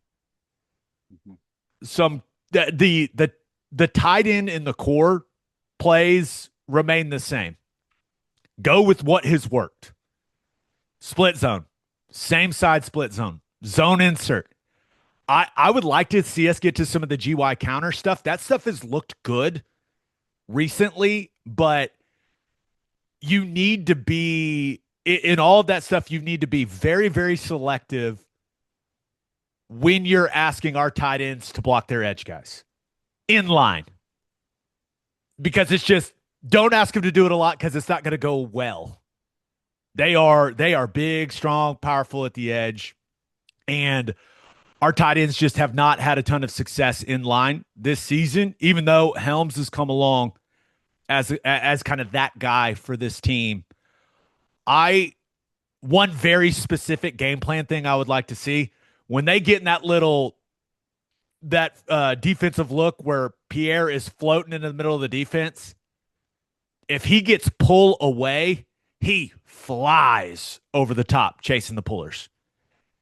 Some the tight end in the core plays remain the same. Go with what has worked. Split zone, same side split zone, zone insert. I would like to see us get to some of the GY counter stuff. That stuff has looked good recently, but you need to be in all of that stuff. You need to be very, very selective when you're asking our tight ends to block their edge guys in line, because it's just, don't ask them to do it a lot because it's not going to go well. They are big, strong, powerful at the edge, and our tight ends just have not had a ton of success in line this season, even though Helms has come along as kind of that guy for this team. One very specific game plan thing I would like to see, when they get in that defensive look where Pierre is floating in the middle of the defense, if he gets pull away, he flies over the top chasing the pullers.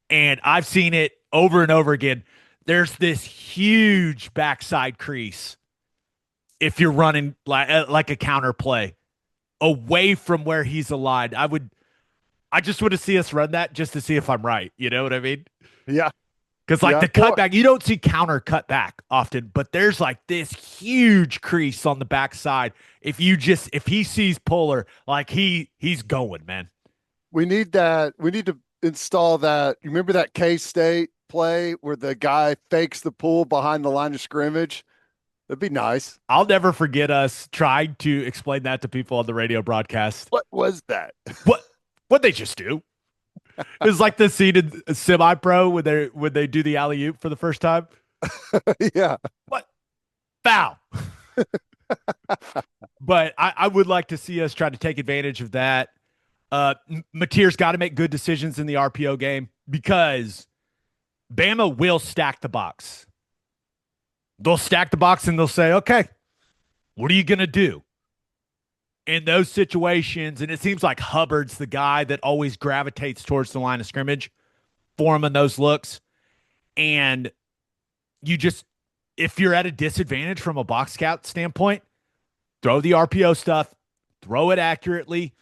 And I've seen it over and over again. There's this huge backside crease if you're running like a counter play away from where he's aligned. I just want to see us run that just to see if I'm right. You know what I mean? Yeah. Because the cutback, you don't see counter cutback often, but there's like this huge crease on the backside. If he sees puller, like he's going, man. We need that. We need to install that. You remember that K-State play where the guy fakes the pull behind the line of scrimmage? That'd be nice. I'll never forget us trying to explain that to people on the radio broadcast. What was that? What they just do? It was like the scene in Semi-Pro when they do the alley-oop for the first time. Yeah. What? Foul. But I would like to see us try to take advantage of that. Mateer's got to make good decisions in the RPO game, because Bama will stack the box. They'll stack the box and they'll say, okay, what are you going to do in those situations? And it seems like Hubbard's the guy that always gravitates towards the line of scrimmage for him in those looks. And if you're at a disadvantage from a box scout standpoint, throw the RPO stuff, throw it accurately.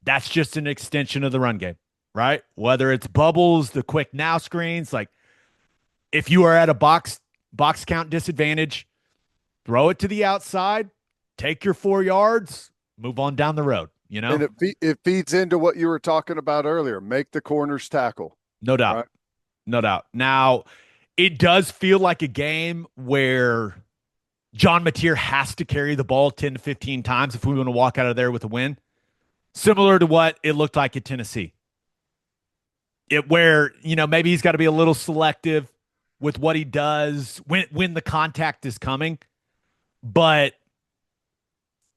That's just an extension of the run game, right? Whether it's bubbles, the quick now screens, like if you are at a box count disadvantage, throw it to the outside, take your 4 yards, move on down the road, you know? And it feeds into what you were talking about earlier. Make the corners tackle. No doubt. Right? No doubt. Now, it does feel like a game where John Mateer has to carry the ball 10 to 15 times if we want to walk out of there with a win. Similar to what it looked like at Tennessee. Where, maybe he's got to be a little selective with what he does when the contact is coming. But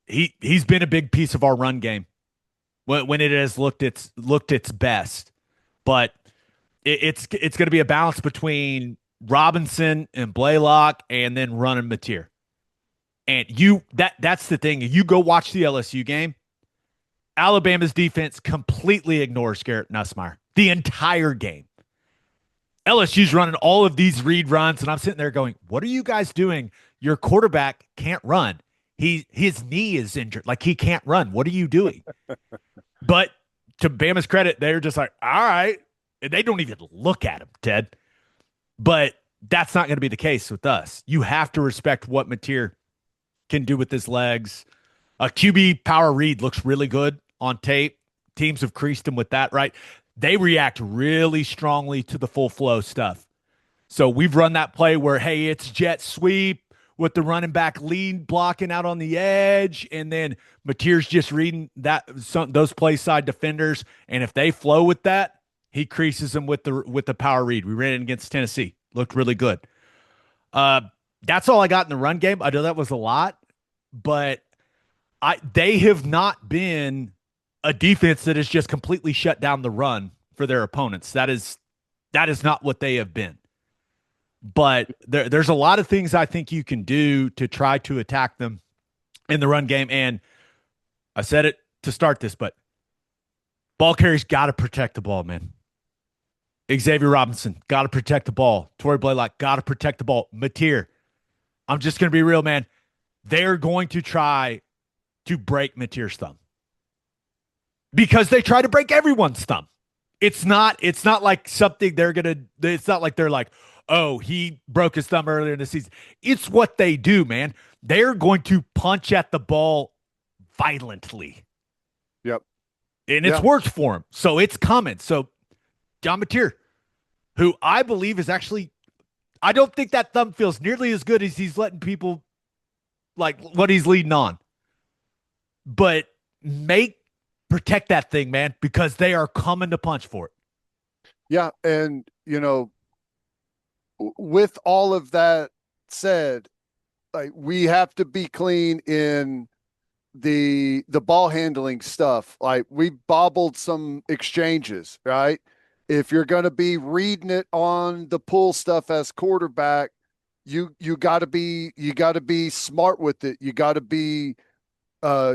he's been a big piece of our run game when it has looked its best. But it's going to be a balance between Robinson and Blaylock and then running Mateer. And that's the thing. You go watch the LSU game. Alabama's defense completely ignores Garrett Nussmeier the entire game. LSU's running all of these read runs, and I'm sitting there going, what are you guys doing? Your quarterback can't run. His knee is injured. Like, he can't run. What are you doing? But to Bama's credit, they're just like, all right. And they don't even look at him, Ted. But that's not going to be the case with us. You have to respect what Mateer can do with his legs. A QB power read looks really good on tape. Teams have creased him with that, right? They react really strongly to the full flow stuff. So we've run that play where, hey, it's jet sweep with the running back lead blocking out on the edge, and then Mateer's just reading those play side defenders, and if they flow with that, he creases them with the power read. We ran it against Tennessee. Looked really good. That's all I got in the run game. I know that was a lot, but they have not been a defense that has just completely shut down the run for their opponents. That is not what they have been. But there's a lot of things I think you can do to try to attack them in the run game. And I said it to start this, but ball carriers got to protect the ball, man. Xavier Robinson, got to protect the ball. Torrey Blaylock, got to protect the ball. Mateer, I'm just going to be real, man. They're going to try to break Mateer's thumb because they try to break everyone's thumb. It's not like something it's not like they're like, oh, he broke his thumb earlier in the season. It's what they do, man. They're going to punch at the ball violently. Yep. And it's worked for him. So it's coming. So John Mateer, who I believe is actually, I don't think that thumb feels nearly as good as he's letting people like what he's leading on. But protect that thing, man, because they are coming to punch for it. Yeah. And, with all of that said, like we have to be clean in the ball handling stuff. Like we bobbled some exchanges, right? If you're going to be reading it on the pull stuff as quarterback, you got to be smart with it. You got to be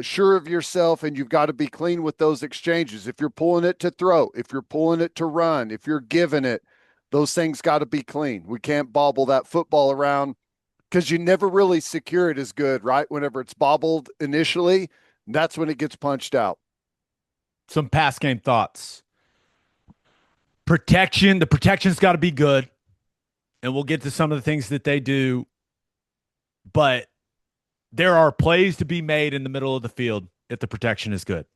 sure of yourself, and you've got to be clean with those exchanges. If you're pulling it to throw, if you're pulling it to run, if you're giving it, those things got to be clean. We can't bobble that football around because you never really secure it as good, right? Whenever it's bobbled initially, that's when it gets punched out. Some pass game thoughts. Protection. The protection's got to be good. And we'll get to some of the things that they do. But there are plays to be made in the middle of the field if the protection is good.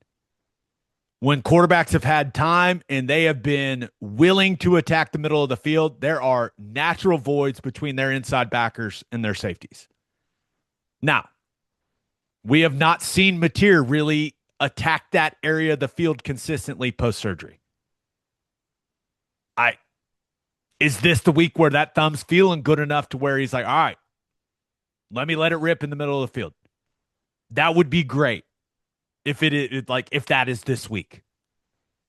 When quarterbacks have had time and they have been willing to attack the middle of the field, there are natural voids between their inside backers and their safeties. Now, we have not seen Mateer really attack that area of the field consistently post-surgery. Is this the week where that thumb's feeling good enough to where he's like, all right, let me let it rip in the middle of the field? That would be great if if that is this week,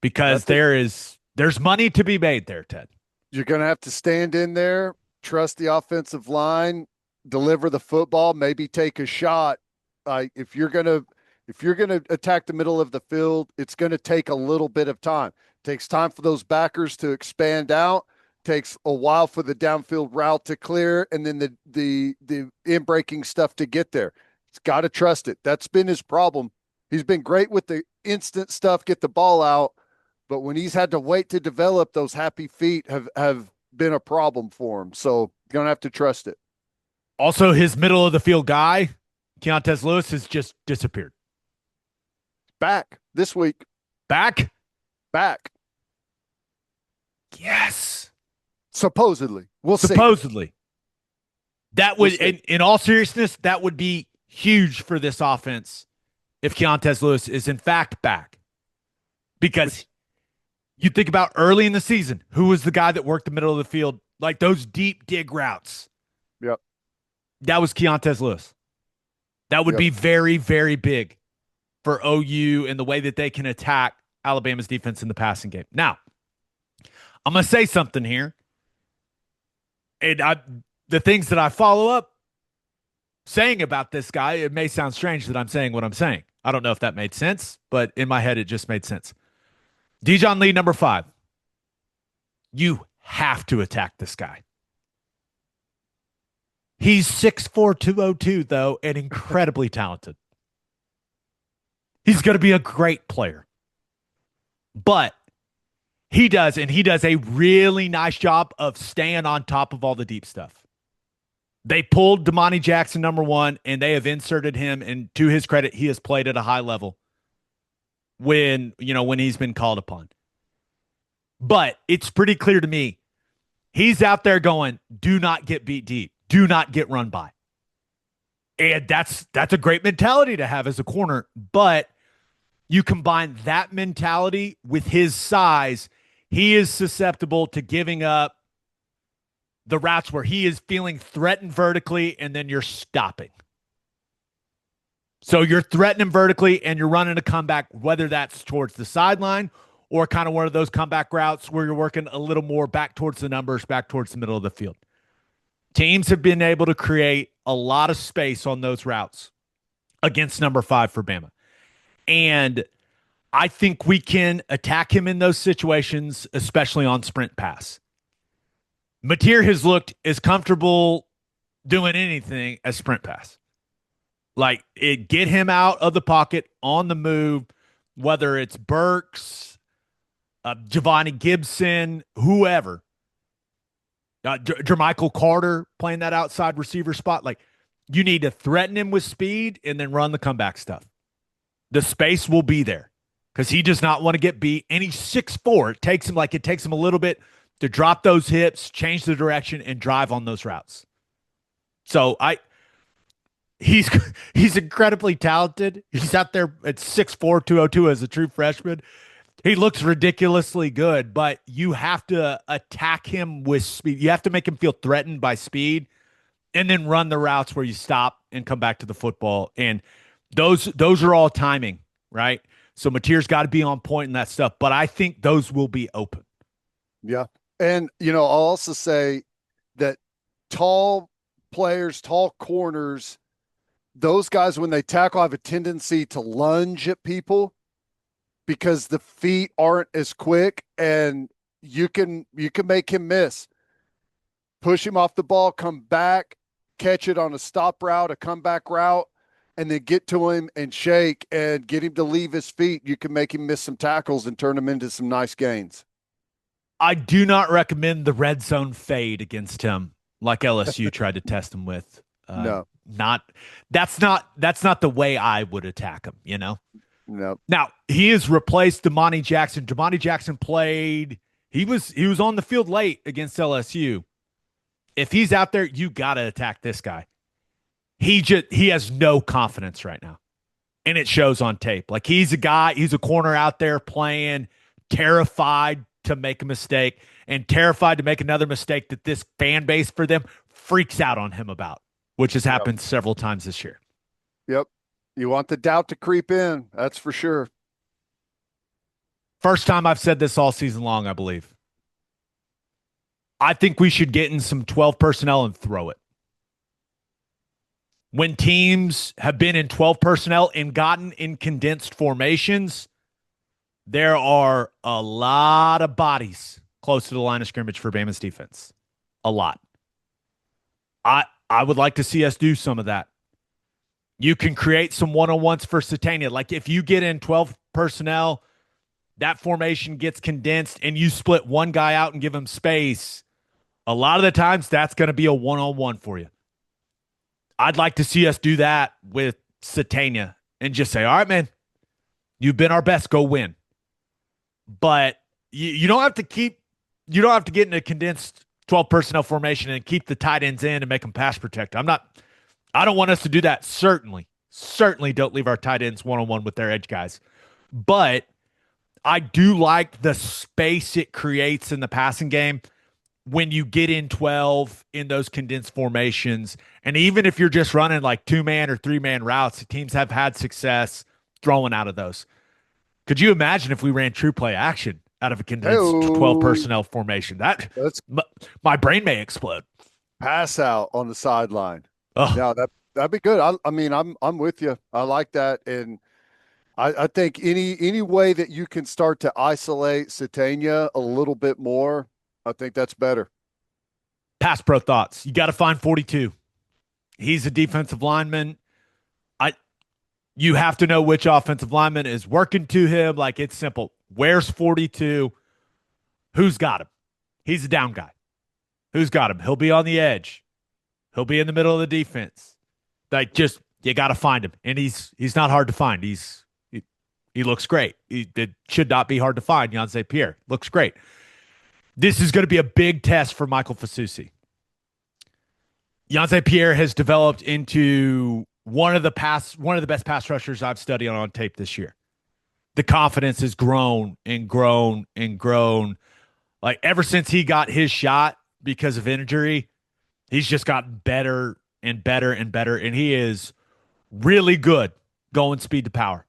because there's money to be made there, Ted. You're going to have to stand in there, trust the offensive line, deliver the football, maybe take a shot. If you're going to attack the middle of the field, it's going to take a little bit of time. It takes time for those backers to expand out. Takes a while for the downfield route to clear, and then the in-breaking stuff to get there. It's got to trust it. That's been his problem. He's been great with the instant stuff, get the ball out, but when he's had to wait to develop, those happy feet have been a problem for him. So you're going to have to trust it. Also, his middle of the field guy, Keontez Lewis, has just disappeared. Back this week. Back. Yes. Supposedly. We'll see. That would, in all seriousness, that would be huge for this offense if Keontez Lewis is in fact back. Because you think about early in the season, who was the guy that worked the middle of the field, like those deep dig routes? Yep. That was Keontez Lewis. That would be very, very big for OU and the way that they can attack Alabama's defense in the passing game. Now, I'm going to say something here. And the things that I follow up saying about this guy, it may sound strange that I'm saying what I'm saying. I don't know if that made sense, but in my head, it just made sense. Dijon Lee, number 5. You have to attack this guy. He's 6'4", 202, though, and incredibly talented. He's going to be a great player. But he does a really nice job of staying on top of all the deep stuff. They pulled Damani Jackson, number 1, and they have inserted him, and to his credit, he has played at a high level when he's been called upon. But it's pretty clear to me, he's out there going, do not get beat deep. Do not get run by. And that's a great mentality to have as a corner, but you combine that mentality with his size, he is susceptible to giving up the routes where he is feeling threatened vertically and then you're stopping. So you're threatening vertically and you're running a comeback, whether that's towards the sideline or kind of one of those comeback routes where you're working a little more back towards the numbers, back towards the middle of the field. Teams have been able to create a lot of space on those routes against number 5 for Bama. And I think we can attack him in those situations, especially on sprint pass. Mateer has looked as comfortable doing anything as sprint pass. Like, get him out of the pocket on the move, whether it's Burks, Giovanni Gibson, whoever. Jermichael Carter playing that outside receiver spot. Like, you need to threaten him with speed and then run the comeback stuff. The space will be there because he does not want to get beat. And he's 6'4". It takes him a little bit to drop those hips, change the direction, and drive on those routes. So he's incredibly talented. He's out there at 6'4", 202 as a true freshman. He looks ridiculously good, but you have to attack him with speed. You have to make him feel threatened by speed and then run the routes where you stop and come back to the football. And those are all timing, right? So Mateer's got to be on point in that stuff, but I think those will be open. Yeah. And, I'll also say that tall players, tall corners, those guys, when they tackle, have a tendency to lunge at people because the feet aren't as quick, and you can make him miss. Push him off the ball, come back, catch it on a stop route, a comeback route, and then get to him and shake and get him to leave his feet. You can make him miss some tackles and turn him into some nice gains. I do not recommend the red zone fade against him like LSU tried to test him with. No. That's not the way I would attack him, No. Now, he has replaced Damani Jackson. Damani Jackson played, he was on the field late against LSU. If he's out there, you got to attack this guy. He has no confidence right now. And it shows on tape. Like, he's a corner out there playing, terrified to make a mistake and terrified to make another mistake that this fan base for them freaks out on him about, which has happened several times this year. Yep. You want the doubt to creep in. That's for sure. First time I've said this all season long, I believe. I think we should get in some 12 personnel and throw it. When teams have been in 12 personnel and gotten in condensed formations, there are a lot of bodies close to the line of scrimmage for Bama's defense. A lot. I would like to see us do some of that. You can create some one-on-ones for Satania. Like, if you get in 12 personnel, that formation gets condensed and you split one guy out and give him space, a lot of the times that's going to be a one-on-one for you. I'd like to see us do that with Satania and just say, all right, man, you've been our best, go win. But you don't have to get in a condensed 12 personnel formation and keep the tight ends in and make them pass protect. I don't want us to do that. Certainly don't leave our tight ends one-on-one with their edge guys. But I do like the space it creates in the passing game when you get in 12 in those condensed formations. And even if you're just running like 2-man or 3-man routes, teams have had success throwing out of those. Could you imagine if we ran true play action out of a condensed 12 personnel formation? My brain may explode. Pass out on the sideline. Oh. Yeah, that'd be good. I'm with you. I like that, and I think any way that you can start to isolate Satania a little bit more, I think that's better. Pass pro thoughts. You got to find 42. He's a defensive lineman. You have to know which offensive lineman is working to him. Like, it's simple. Where's 42? Who's got him? He's a down guy. Who's got him? He'll be on the edge. He'll be in the middle of the defense. Like, just, you got to find him. And he's not hard to find. He looks great. It should not be hard to find. Yonsei Pierre looks great. This is going to be a big test for Michael Fasusi. Yonsei Pierre has developed into one of the best pass rushers I've studied on tape this year. The confidence has grown and grown and grown. Like, ever since he got his shot because of injury. He's just gotten better and better and better, and he is really good going speed to power.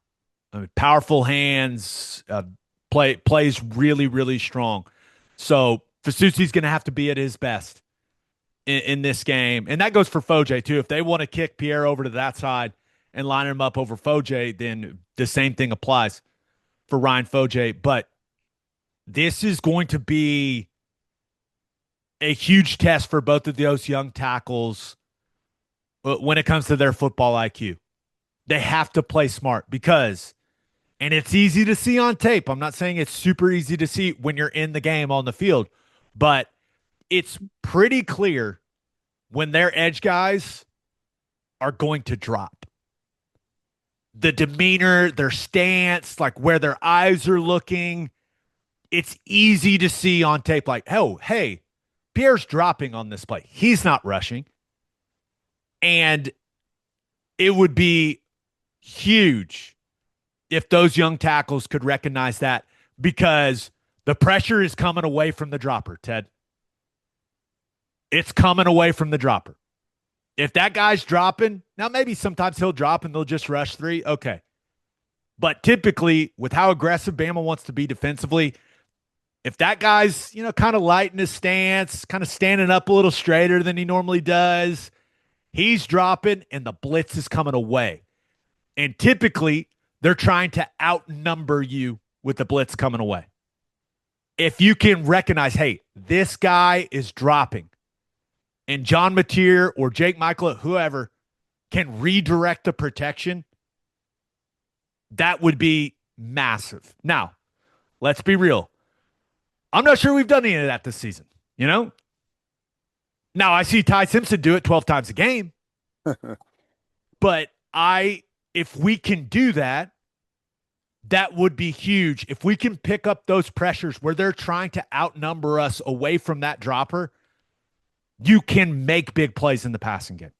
I mean, powerful hands, plays really, really strong. So Fasusi's going to have to be at his best in this game. And that goes for Foje, too. If they want to kick Pierre over to that side and line him up over Foje, then the same thing applies for Ryan Foje. But this is going to be a huge test for both of those young tackles when it comes to their football IQ. They have to play smart because, and it's easy to see on tape. I'm not saying it's super easy to see when you're in the game on the field, but it's pretty clear when their edge guys are going to drop. The demeanor, their stance, like where their eyes are looking, it's easy to see on tape like, oh, hey, Pierre's dropping on this play. He's not rushing. And it would be huge if those young tackles could recognize that because the pressure is coming away from the dropper, Ted. It's coming away from the dropper. If that guy's dropping, now maybe sometimes he'll drop and they'll just rush three. Okay. But typically, with how aggressive Bama wants to be defensively, if that guy's, kind of light in his stance, kind of standing up a little straighter than he normally does, he's dropping and the blitz is coming away. And typically, they're trying to outnumber you with the blitz coming away. If you can recognize, hey, this guy is dropping, and John Mateer or Jake Michael, whoever, can redirect the protection, that would be massive. Now, let's be real. I'm not sure we've done any of that this season, Now, I see Ty Simpson do it 12 times a game. But if we can do that, that would be huge. If we can pick up those pressures where they're trying to outnumber us away from that dropper, you can make big plays in the passing game.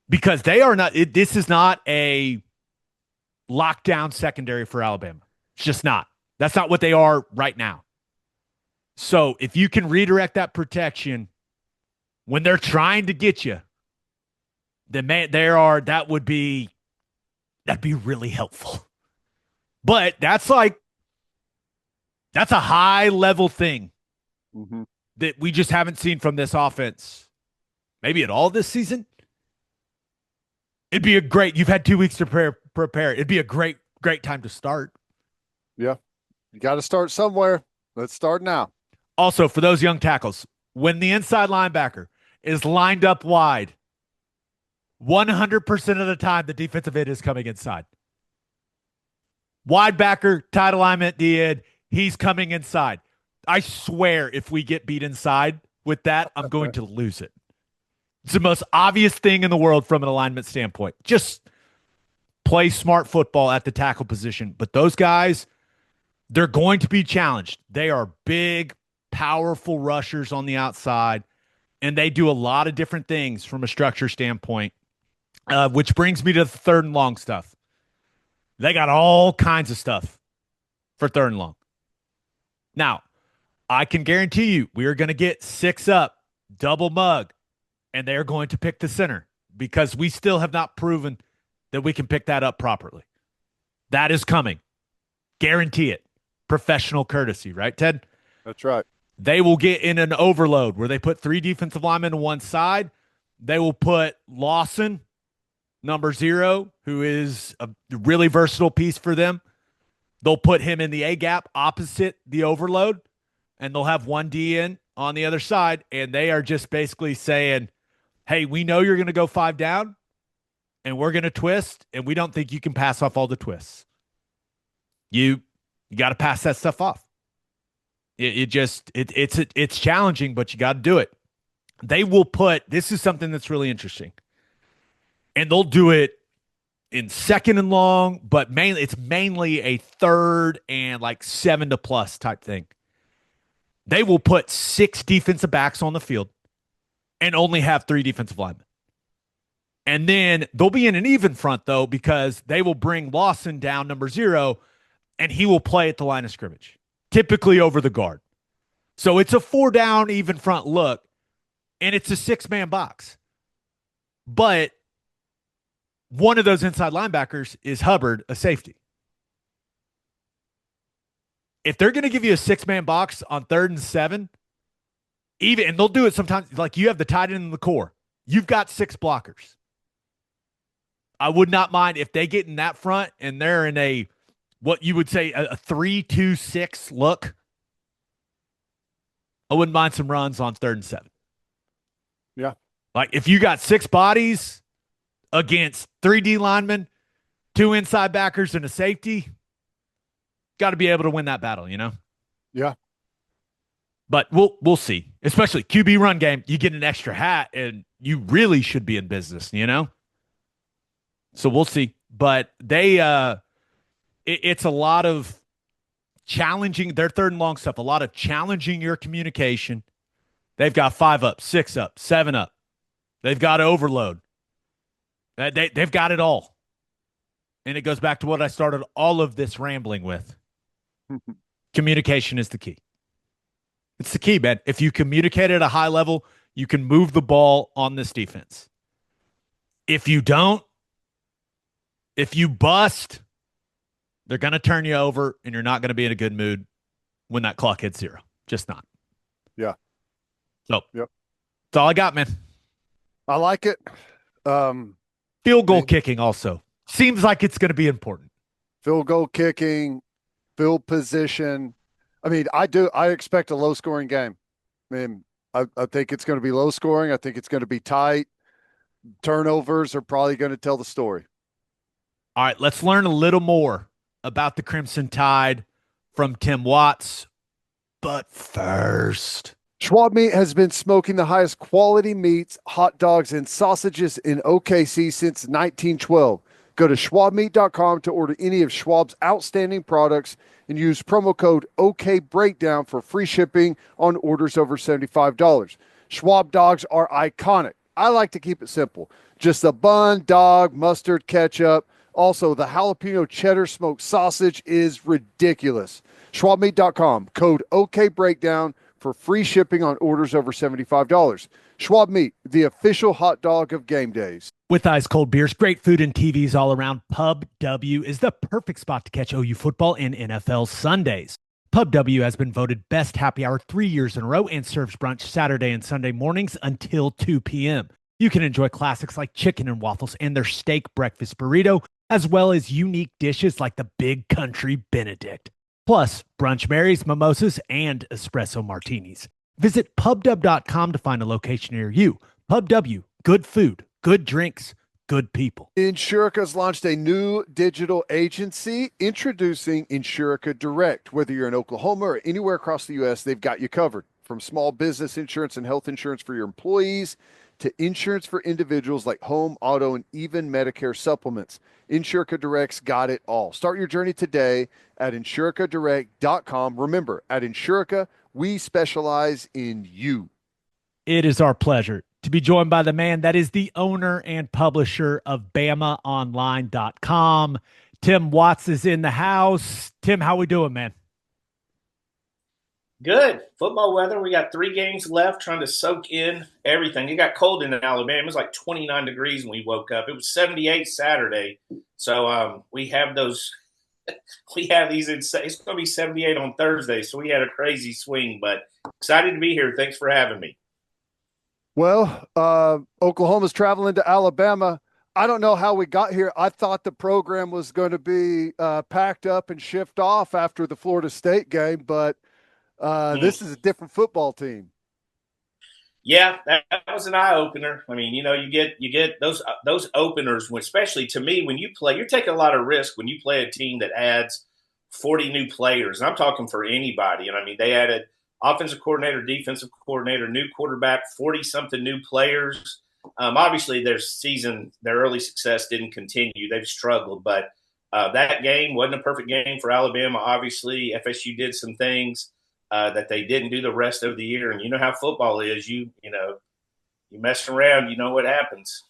Because they are not, this is not a lockdown secondary for Alabama. It's just not. That's not what they are right now. So if you can redirect that protection when they're trying to get you, then that'd be really helpful. But that's a high level thing that we just haven't seen from this offense, maybe at all this season. You've had 2 weeks to prepare. It'd be a great time to start. Yeah. You got to start somewhere. Let's start now. Also, for those young tackles, when the inside linebacker is lined up wide, 100% of the time, the defensive end is coming inside. Wide backer, tight alignment, the end, he's coming inside. I swear if we get beat inside with that, I'm going to lose it. It's the most obvious thing in the world from an alignment standpoint. Just play smart football at the tackle position. But those guys, they're going to be challenged. They are big, powerful rushers on the outside, and they do a lot of different things from a structure standpoint, which brings me to the third and long stuff. They got all kinds of stuff for third and long. Now, I can guarantee you we are going to get 6 up, double mug, and they are going to pick the center because we still have not proven that we can pick that up properly. That is coming. Guarantee it. Professional courtesy, right, Ted? That's right. They will get in an overload where they put 3 defensive linemen on one side. They will put Lawson, number 0, who is a really versatile piece for them. They'll put him in the A gap opposite the overload, and they'll have 1 D in on the other side, and they are just basically saying, hey, we know you're going to go 5 down, and we're going to twist, and we don't think you can pass off all the twists. You got to pass that stuff off. It's challenging, but you got to do it. They will this is something that's really interesting, and they'll do it in second and long, but it's mainly a third and like 7 to plus type thing. They will put 6 defensive backs on the field and only have 3 defensive linemen. And then they'll be in an even front, though, because they will bring Lawson down, number 0, and he will play at the line of scrimmage, typically over the guard. So it's a 4-down, even front look, and it's a 6-man box. But one of those inside linebackers is Hubbard, a safety. If they're going to give you a 6-man box on 3rd and 7, and they'll do it sometimes, like you have the tight end in the core, you've got 6 blockers. I would not mind if they get in that front and they're in a, what you would say, a 3-2-6 look. I wouldn't mind some runs on 3rd and 7. Yeah. Like if you got 6 bodies against 3 D linemen, 2 inside backers, and a safety, got to be able to win that battle, Yeah. But we'll see. Especially QB run game, you get an extra hat, and you really should be in business, So we'll see. But it's a lot of challenging their 3rd and long stuff, a lot of challenging your communication. They've got 5 up, 6 up, 7 up. They've got overload. They've got it all. And it goes back to what I started all of this rambling with. Communication is the key. It's the key, man. If you communicate at a high level, you can move the ball on this defense. If you don't, if you bust, they're going to turn you over, and you're not going to be in a good mood when that clock hits 0. Just not. Yeah. So, yep. That's all I got, man. I like it. Field goal kicking also. Seems like it's going to be important. Field goal kicking, field position. I mean, I expect a low-scoring game. I mean, I think it's going to be low-scoring. I think it's going to be tight. Turnovers are probably going to tell the story. All right, let's learn a little more about the Crimson Tide from Tim Watts. But first, Schwab Meat has been smoking the highest quality meats, hot dogs, and sausages in OKC since 1912. Go to schwabmeat.com to order any of Schwab's outstanding products and use promo code OKBreakdown for free shipping on orders over $75. Schwab dogs are iconic. I like to keep it simple. Just a bun, dog, mustard, ketchup. Also, the jalapeno cheddar smoked sausage is ridiculous. schwabmeat.com, code OKBreakdown for free shipping on orders over $75. Schwab Meat, the official hot dog of game days. With ice cold beers, great food, and TVs all around, Pub W is the perfect spot to catch OU football and NFL Sundays. Pub W has been voted best happy hour 3 years in a row and serves brunch Saturday and Sunday mornings until 2 p.m. You can enjoy classics like chicken and waffles and their steak breakfast burrito, as well as unique dishes like the Big Country Benedict. Plus, brunch marries, mimosas, and espresso martinis. Visit pubdub.com to find a location near you. Pub W, good food, good drinks, good people. Insurica's launched a new digital agency introducing Insurica Direct. Whether you're in Oklahoma or anywhere across the U.S., they've got you covered. From small business insurance and health insurance for your employees to insurance for individuals like home, auto, and even Medicare supplements. Insurica Direct's got it all. Start your journey today at insuricadirect.com. Remember, at Insurica, we specialize in you. It is our pleasure to be joined by the man that is the owner and publisher of BamaOnLine.com. Tim Watts is in the house. Tim, how we doing, man? Good. Football weather. We got 3 games left, trying to soak in everything. It got cold in Alabama. It was like 29 degrees when we woke up. It was 78 Saturday. So we have those – we have these – it's going to be 78 on Thursday, so we had a crazy swing. But excited to be here. Thanks for having me. Well, Oklahoma's traveling to Alabama. I don't know how we got here. I thought the program was going to be packed up and shipped off after the Florida State game, but this is a different football team. Yeah, that was an eye opener. I mean, you get those openers, especially to me when you play. You're taking a lot of risk when you play a team that adds 40 new players. And I'm talking for anybody. And I mean, they added offensive coordinator, defensive coordinator, new quarterback, 40-something new players. Obviously, their early success didn't continue. They've struggled, but that game wasn't a perfect game for Alabama. Obviously, FSU did some things that they didn't do the rest of the year. And you know how football is. You mess around, you know what happens.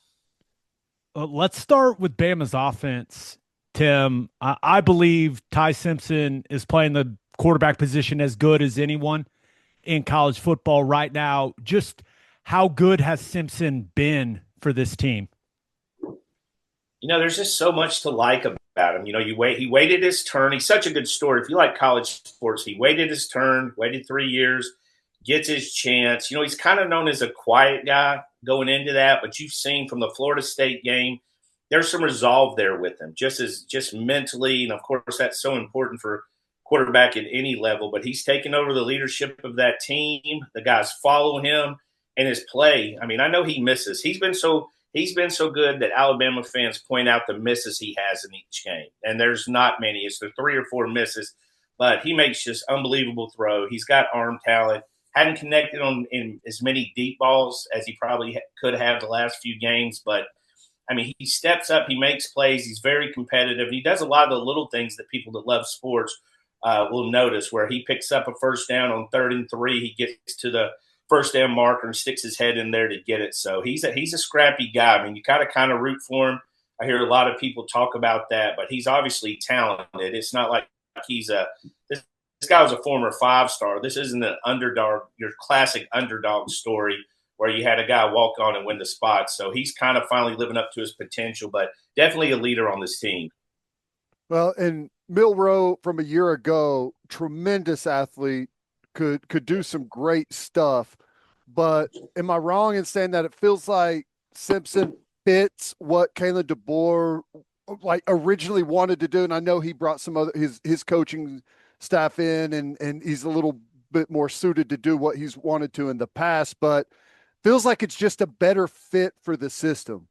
Let's start with Bama's offense, Tim. I believe Ty Simpson is playing the quarterback position as good as anyone in college football right now. Just how good has Simpson been for this team? There's just so much to like about him. He waited his turn. He's such a good story. If you like college sports, he waited his turn, waited 3 years, gets his chance. He's kind of known as a quiet guy going into that, but you've seen from the Florida State game, there's some resolve there with him, just mentally. And of course, that's so important for quarterback at any level, but he's taken over the leadership of that team. The guys follow him and his play. I mean, I know he misses. He's been so good that Alabama fans point out the misses he has in each game. And there's not many. It's the 3 or 4 misses, but he makes just unbelievable throw. He's got arm talent. Hadn't connected in as many deep balls as he probably could have the last few games, but I mean, he steps up, he makes plays, he's very competitive. He does a lot of the little things that people that love sports will notice, where he picks up a first down on 3rd and 3. He gets to the first down marker and sticks his head in there to get it. So he's a scrappy guy. I mean, you got to kind of root for him. I hear a lot of people talk about that, but he's obviously talented. It's not like he's this guy was a former 5-star. This isn't an underdog, your classic underdog story where you had a guy walk on and win the spot. So he's kind of finally living up to his potential, but definitely a leader on this team. Well, and Milroe from a year ago, tremendous athlete, could do some great stuff. But am I wrong in saying that it feels like Simpson fits what Kalen DeBoer originally wanted to do? And I know he brought some other his coaching staff in, and he's a little bit more suited to do what he's wanted to in the past, but feels like it's just a better fit for the system.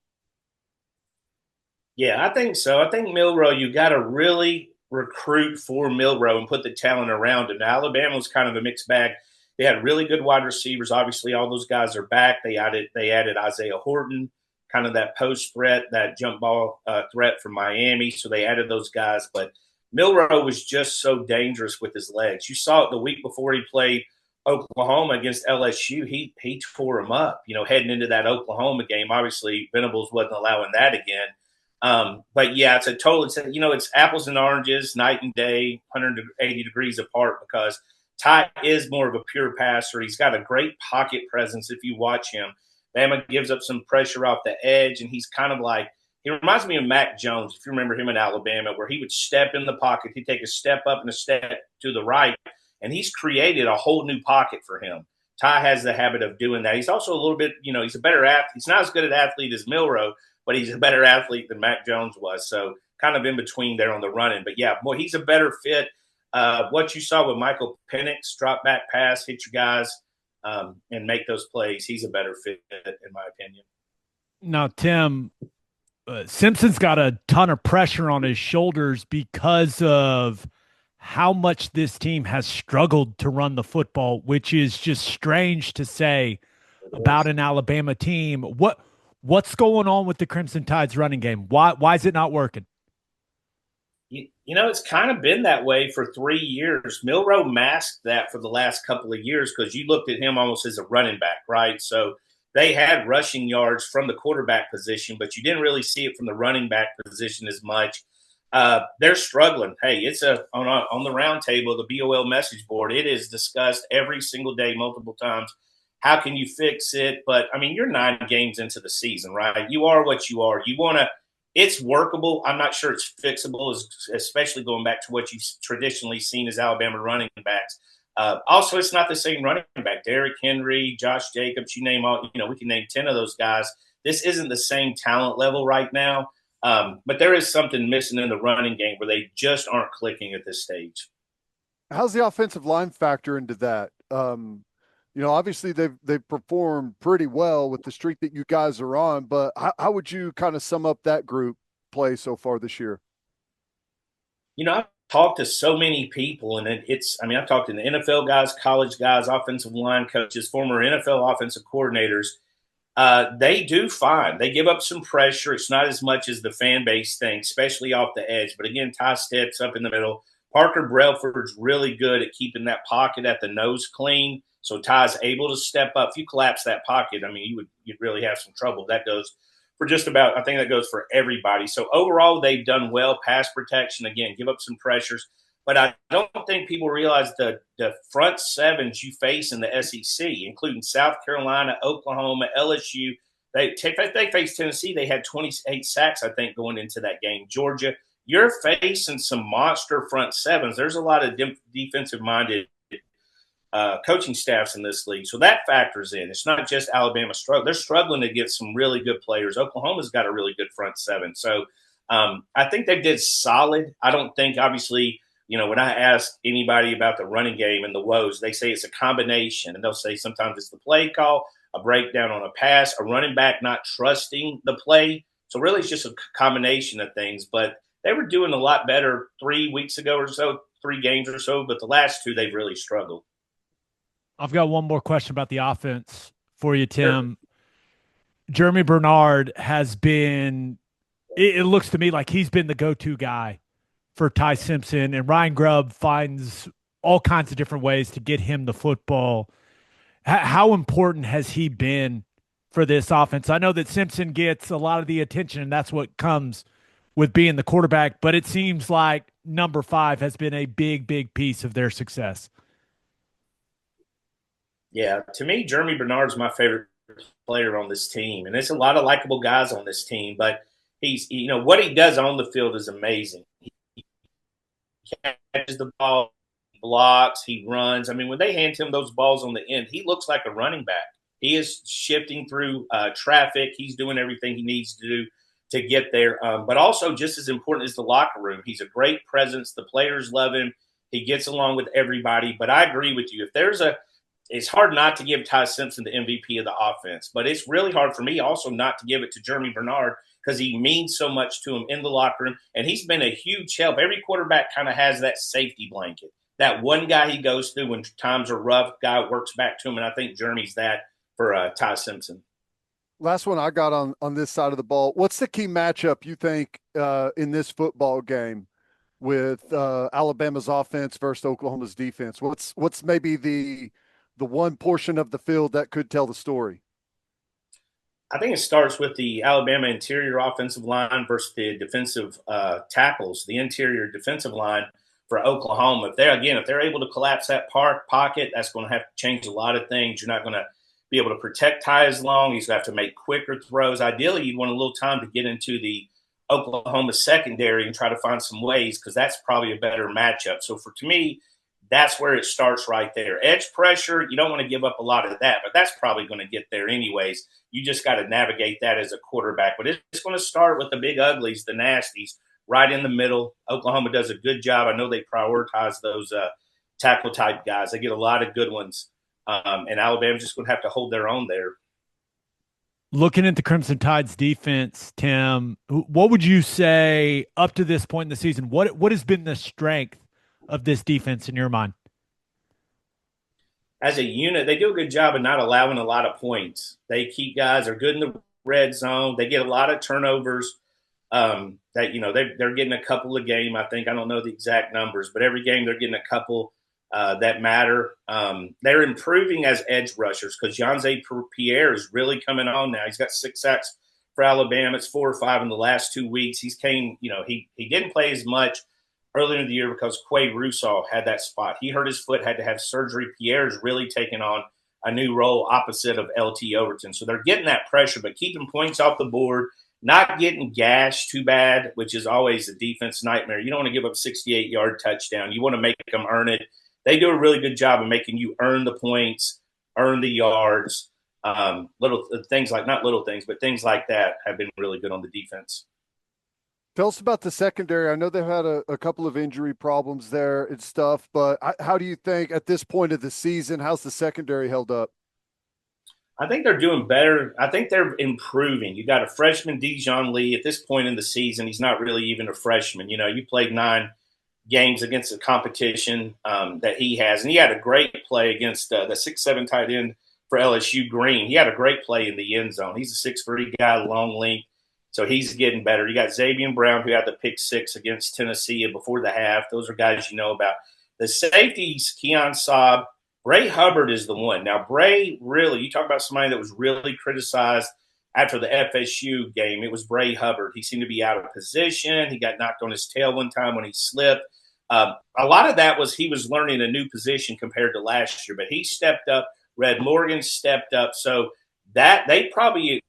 Yeah, I think so. I think Milroe, you got to really recruit for Milroe and put the talent around him. Now, Alabama was kind of a mixed bag. They had really good wide receivers. Obviously, all those guys are back. They added Isaiah Horton, kind of that post threat, that jump ball threat from Miami. So they added those guys. But Milroe was just so dangerous with his legs. You saw it the week before he played Oklahoma against LSU. He tore him up, heading into that Oklahoma game. Obviously, Venables wasn't allowing that again. But yeah, it's apples and oranges, night and day, 180 degrees apart, because Ty is more of a pure passer. He's got a great pocket presence. If you watch him, Bama gives up some pressure off the edge, and he's kind of like, he reminds me of Mac Jones, if you remember him in Alabama, where he would step in the pocket. He'd take a step up and a step to the right, and he's created a whole new pocket for him. Ty has the habit of doing that. He's also a little bit, he's a better athlete. He's not as good an athlete as Milroe, but he's a better athlete than Mac Jones was. So kind of in between there on the running. But yeah, boy, he's a better fit. What you saw with Michael Penix, drop back pass, hit your guys, and make those plays, he's a better fit, in my opinion. Now, Tim, Simpson's got a ton of pressure on his shoulders because of how much this team has struggled to run the football, which is just strange to say about an Alabama team. What's going on with the Crimson Tide's running game? Why is it not working? It's kind of been that way for 3 years. Milroe masked that for the last couple of years because you looked at him almost as a running back, right? So they had rushing yards from the quarterback position, but you didn't really see it from the running back position as much. They're struggling. Hey, it's on the round table, the BOL message board. It is discussed every single day, multiple times. How can you fix it? But, I mean, you're 9 games into the season, right? You are what you are. You want to – it's workable. I'm not sure it's fixable, especially going back to what you've traditionally seen as Alabama running backs. Also, it's not the same running back. Derrick Henry, Josh Jacobs, you name all – we can name 10 of those guys. This isn't the same talent level right now. But there is something missing in the running game where they just aren't clicking at this stage. How's the offensive line factor into that? Obviously they've performed pretty well with the streak that you guys are on, but how would you kind of sum up that group play so far this year? I've talked to so many people, and I've talked to the NFL guys, college guys, offensive line coaches, former NFL offensive coordinators. They do fine. They give up some pressure. It's not as much as the fan base thinks, especially off the edge. But again, Ty steps up in the middle. Parker Brelford's really good at keeping that pocket at the nose clean. So Ty's able to step up. If you collapse that pocket, you'd really have some trouble. That goes for I think that goes for everybody. So overall, they've done well. Pass protection, again, give up some pressures. But I don't think people realize the front sevens you face in the SEC, including South Carolina, Oklahoma, LSU. They faced Tennessee. They had 28 sacks, I think, going into that game. Georgia, you're facing some monster front sevens. There's a lot of defensive-minded coaching staffs in this league. So that factors in. It's not just Alabama struggle. They're struggling to get some really good players. Oklahoma's got a really good front seven. So I think they did solid. I don't think, obviously, when I ask anybody about the running game and the woes, they say it's a combination. And they'll say sometimes it's the play call, a breakdown on a pass, a running back not trusting the play. So really it's just a combination of things. But they were doing a lot better 3 weeks ago or so, 3 games or so. But the last 2, they've really struggled. I've got one more question about the offense for you, Tim. Sure. Jeremy Bernard has been – it looks to me like he's been the go-to guy for Ty Simpson, and Ryan Grubb finds all kinds of different ways to get him the football. How important has he been for this offense? I know that Simpson gets a lot of the attention, and that's what comes with being the quarterback, but it seems like number 5 has been a big, big piece of their success. Yeah, to me, Jeremy Bernard's my favorite player on this team. And there's a lot of likable guys on this team, but he's, what he does on the field is amazing. He catches the ball, he blocks, he runs. I mean, when they hand him those balls on the end, he looks like a running back. He is shifting through traffic. He's doing everything he needs to do to get there. But also just as important is the locker room. He's a great presence. The players love him. He gets along with everybody. But I agree with you. It's hard not to give Ty Simpson the MVP of the offense, but it's really hard for me also not to give it to Jeremy Bernard because he means so much to him in the locker room, and he's been a huge help. Every quarterback kind of has that safety blanket, that one guy he goes through when times are rough, guy works back to him, and I think Jeremy's that for Ty Simpson. Last one I got on this side of the ball. What's the key matchup you think in this football game with Alabama's offense versus Oklahoma's defense? What's maybe the one portion of the field that could tell the story? I think it starts with the Alabama interior offensive line versus the defensive tackles, the interior defensive line for Oklahoma. If they're able to collapse that pocket, that's going to have to change a lot of things. You're not going to be able to protect Ty as long. He's going to have to make quicker throws. Ideally, you'd want a little time to get into the Oklahoma secondary and try to find some ways because that's probably a better matchup. So to me, that's where it starts right there. Edge pressure, you don't want to give up a lot of that, but that's probably going to get there anyways. You just got to navigate that as a quarterback. But it's going to start with the big uglies, the nasties, right in the middle. Oklahoma does a good job. I know they prioritize those tackle-type guys. They get a lot of good ones, and Alabama's just going to have to hold their own there. Looking at the Crimson Tide's defense, Tim, what would you say up to this point in the season? What has been the strength of this defense in your mind? As a unit, they do a good job of not allowing a lot of points. They keep guys are good in the red zone. They get a lot of turnovers. They're getting a couple a game. I think I don't know the exact numbers, but every game they're getting a couple that matter. They're improving as edge rushers because Janze Pierre is really coming on now. He's got 6 sacks for Alabama. It's 4 or 5 in the last 2 weeks. He didn't play as much earlier in the year because Quay Russaw had that spot. He hurt his foot, had to have surgery. Pierre's really taken on a new role opposite of LT Overton. So they're getting that pressure, but keeping points off the board, not getting gashed too bad, which is always a defense nightmare. You don't want to give up a 68-yard touchdown. You want to make them earn it. They do a really good job of making you earn the points, earn the yards. Little things like, not little things, but things like that have been really good on the defense. Tell us about the secondary. I know they've had a couple of injury problems there and stuff, but how do you think at this point of the season, how's the secondary held up? I think they're doing better. I think they're improving. You got a freshman, Dijon Lee. At this point in the season, he's not really even a freshman. You played 9 games against the competition that he has, and he had a great play against the 6'7" tight end for LSU, Green. He had a great play in the end zone. He's a 6'3" guy, long length. So he's getting better. You got Xavier Brown, who had the pick 6 against Tennessee before the half. Those are guys you know about. The safeties, Keon Saab, Bray Hubbard is the one. Now, Bray really, you talk about somebody that was really criticized after the FSU game. It was Bray Hubbard. He seemed to be out of position. He got knocked on his tail one time when he slipped. A lot of that was he was learning a new position compared to last year, but he stepped up. Red Morgan stepped up. So that they probably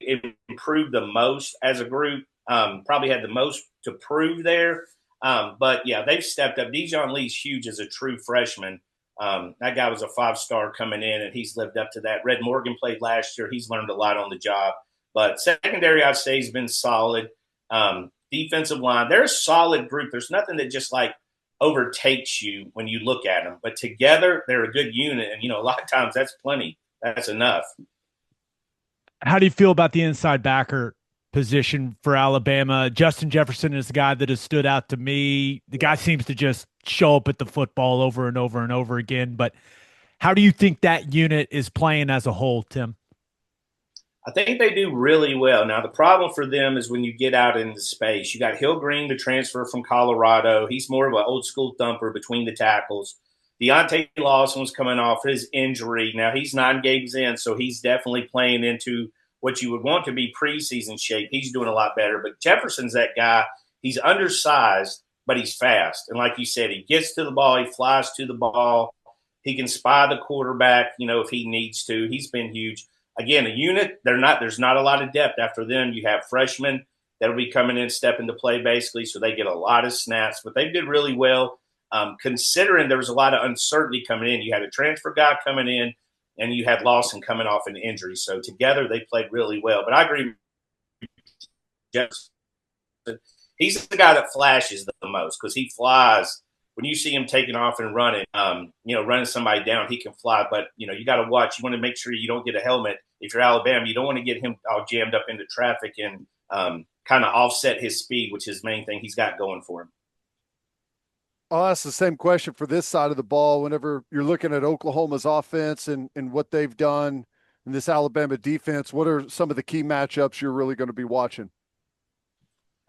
improved the most as a group, probably had the most to prove there. But, yeah, they've stepped up. Dijon Lee's huge as a true freshman. That guy was a 5-star coming in, and he's lived up to that. Red Morgan played last year. He's learned a lot on the job. But secondary, I'd say, has been solid. Defensive line, they're a solid group. There's nothing that just, like, overtakes you when you look at them. But together, they're a good unit. And, a lot of times that's plenty. That's enough. How do you feel about the inside backer position for Alabama? Justin Jefferson is the guy that has stood out to me. The guy seems to just show up at the football over and over and over again. But how do you think that unit is playing as a whole, Tim? I think they do really well. Now, the problem for them is when you get out into space. You got Hill Green, the transfer from Colorado. He's more of an old-school thumper between the tackles. Deontay Lawson's coming off his injury. Now, he's 9 games in, so he's definitely playing into what you would want to be preseason shape. He's doing a lot better. But Jefferson's that guy. He's undersized, but he's fast. And like you said, he gets to the ball. He flies to the ball. He can spy the quarterback, if he needs to. He's been huge. Again, a unit, there's not a lot of depth after them. You have freshmen that'll be coming in, step into play basically, so they get a lot of snaps. But they did really well, considering there was a lot of uncertainty coming in. You had a transfer guy coming in, and you had Lawson coming off an injury. So together they played really well. But I agree with Jefferson. He's the guy that flashes the most because he flies. When you see him taking off and running, running somebody down, he can fly. But, you got to watch. You want to make sure you don't get a helmet. If you're Alabama, you don't want to get him all jammed up into traffic and kind of offset his speed, which is the main thing he's got going for him. I'll ask the same question for this side of the ball. Whenever you're looking at Oklahoma's offense and what they've done in this Alabama defense, what are some of the key matchups you're really going to be watching?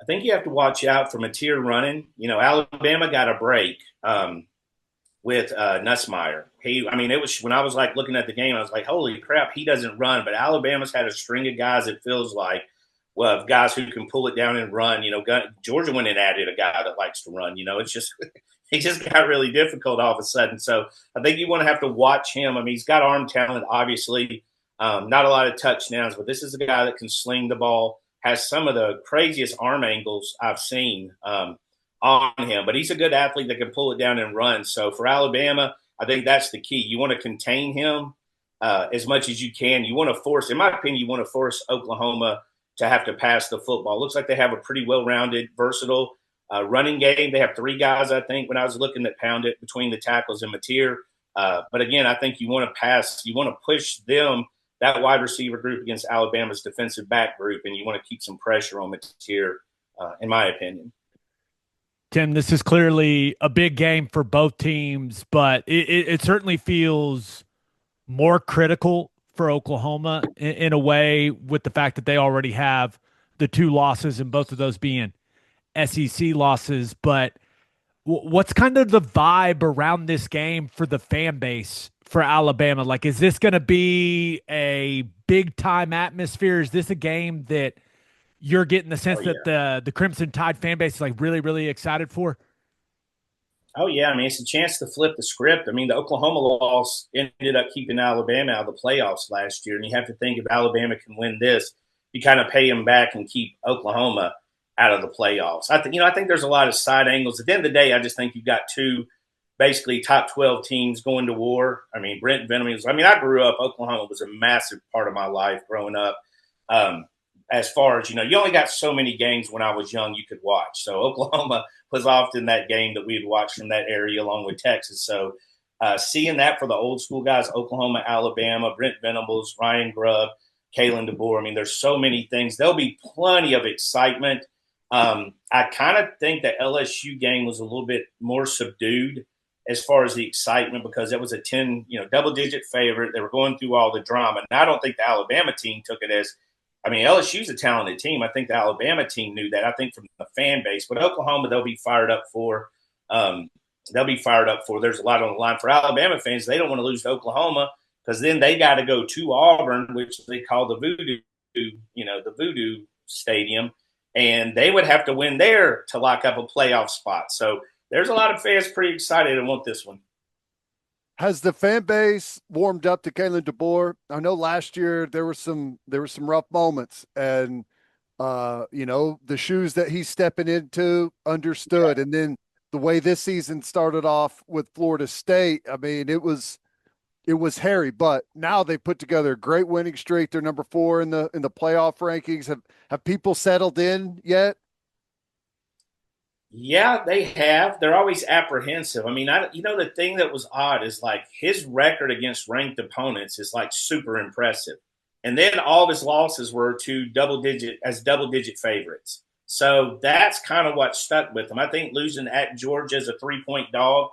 I think you have to watch out for Mateer running. Alabama got a break with Nussmeier. It was when I was like looking at the game, I was like, holy crap, he doesn't run. But Alabama's had a string of guys, it feels like, of guys who can pull it down and run. Georgia went and added a guy that likes to run. It's just he just got really difficult all of a sudden. So I think you want to have to watch him. He's got arm talent, obviously, not a lot of touchdowns, but this is a guy that can sling the ball. Has some of the craziest arm angles I've seen on him. But he's a good athlete that can pull it down and run. So for Alabama, I think that's the key. You want to contain him as much as you can. You want to force – in my opinion, you want to force Oklahoma to have to pass the football. It looks like they have a pretty well-rounded, versatile running game. They have 3 guys, I think, when I was looking that pound it between the tackles and Mateer. But, again, I think you want to pass – you want to push them – that wide receiver group against Alabama's defensive back group, and you want to keep some pressure on Mateer, in my opinion. Tim, this is clearly a big game for both teams, but it certainly feels more critical for Oklahoma in a way with the fact that they already have the 2 losses and both of those being SEC losses. But what's kind of the vibe around this game for the fan base for Alabama? Like, is this going to be a big-time atmosphere? Is this a game that you're getting the sense that the Crimson Tide fan base is, like, really, really excited for? Oh, yeah. It's a chance to flip the script. The Oklahoma loss ended up keeping Alabama out of the playoffs last year, and you have to think if Alabama can win this, you kind of pay them back and keep Oklahoma out of the playoffs. I think there's a lot of side angles. At the end of the day, I just think you've got 2 basically top 12 teams going to war. Brent Venom I grew up, Oklahoma was a massive part of my life growing up. As far as, you only got so many games when I was young you could watch. So Oklahoma was often that game that we'd watch from that area along with Texas. So seeing that for the old school guys, Oklahoma, Alabama, Brent Venables, Ryan Grubb, Kalen DeBoer, there's so many things. There'll be plenty of excitement. I kind of think the LSU game was a little bit more subdued as far as the excitement because it was a 10, double-digit favorite. They were going through all the drama. And I don't think the Alabama team took it as LSU's a talented team. I think the Alabama team knew that, I think, from the fan base. But Oklahoma, they'll be fired up for. There's a lot on the line for Alabama fans. They don't want to lose to Oklahoma because then they got to go to Auburn, which they call the Voodoo Stadium. And they would have to win there to lock up a playoff spot. So there's a lot of fans pretty excited and want this one. Has the fan base warmed up to Kalen DeBoer? I know last year there were some rough moments, and the shoes that he's stepping into, understood. Yeah. And then the way this season started off with Florida State, I mean, it was hairy, but now they put together a great winning streak. They're number 4 in the playoff rankings. Have people settled in yet? Yeah, they have. They're always apprehensive. I mean, the thing that was odd is like his record against ranked opponents is like super impressive. And then all of his losses were to double digit favorites. So that's kind of what stuck with him. I think losing at Georgia as a 3-point dog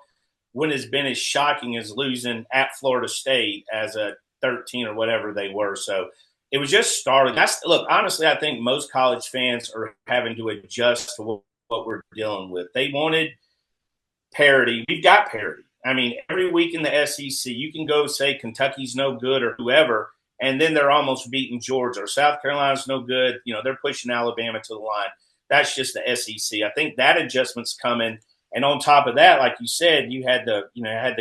wouldn't have been as shocking as losing at Florida State as a 13 or whatever they were. So it was just startling. Look, honestly, I think most college fans are having to adjust to what we're dealing with. They wanted parity. We've got parity. I mean, every week in the SEC, you can go say Kentucky's no good or whoever, and then they're almost beating Georgia, or South Carolina's no good. They're pushing Alabama to the line. That's just the SEC. I think that adjustment's coming. And on top of that, like you said, you had the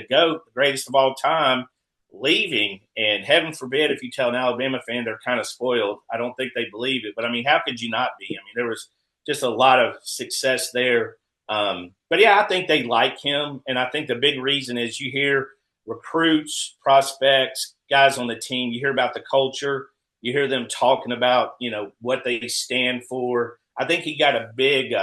GOAT, the greatest of all time, leaving. And heaven forbid if you tell an Alabama fan they're kind of spoiled. I don't think they believe it. But, I mean, how could you not be? I mean, there was just a lot of success there. But, yeah, I think they like him. And I think the big reason is you hear recruits, prospects, guys on the team, you hear about the culture. You hear them talking about, what they stand for. I think he got a big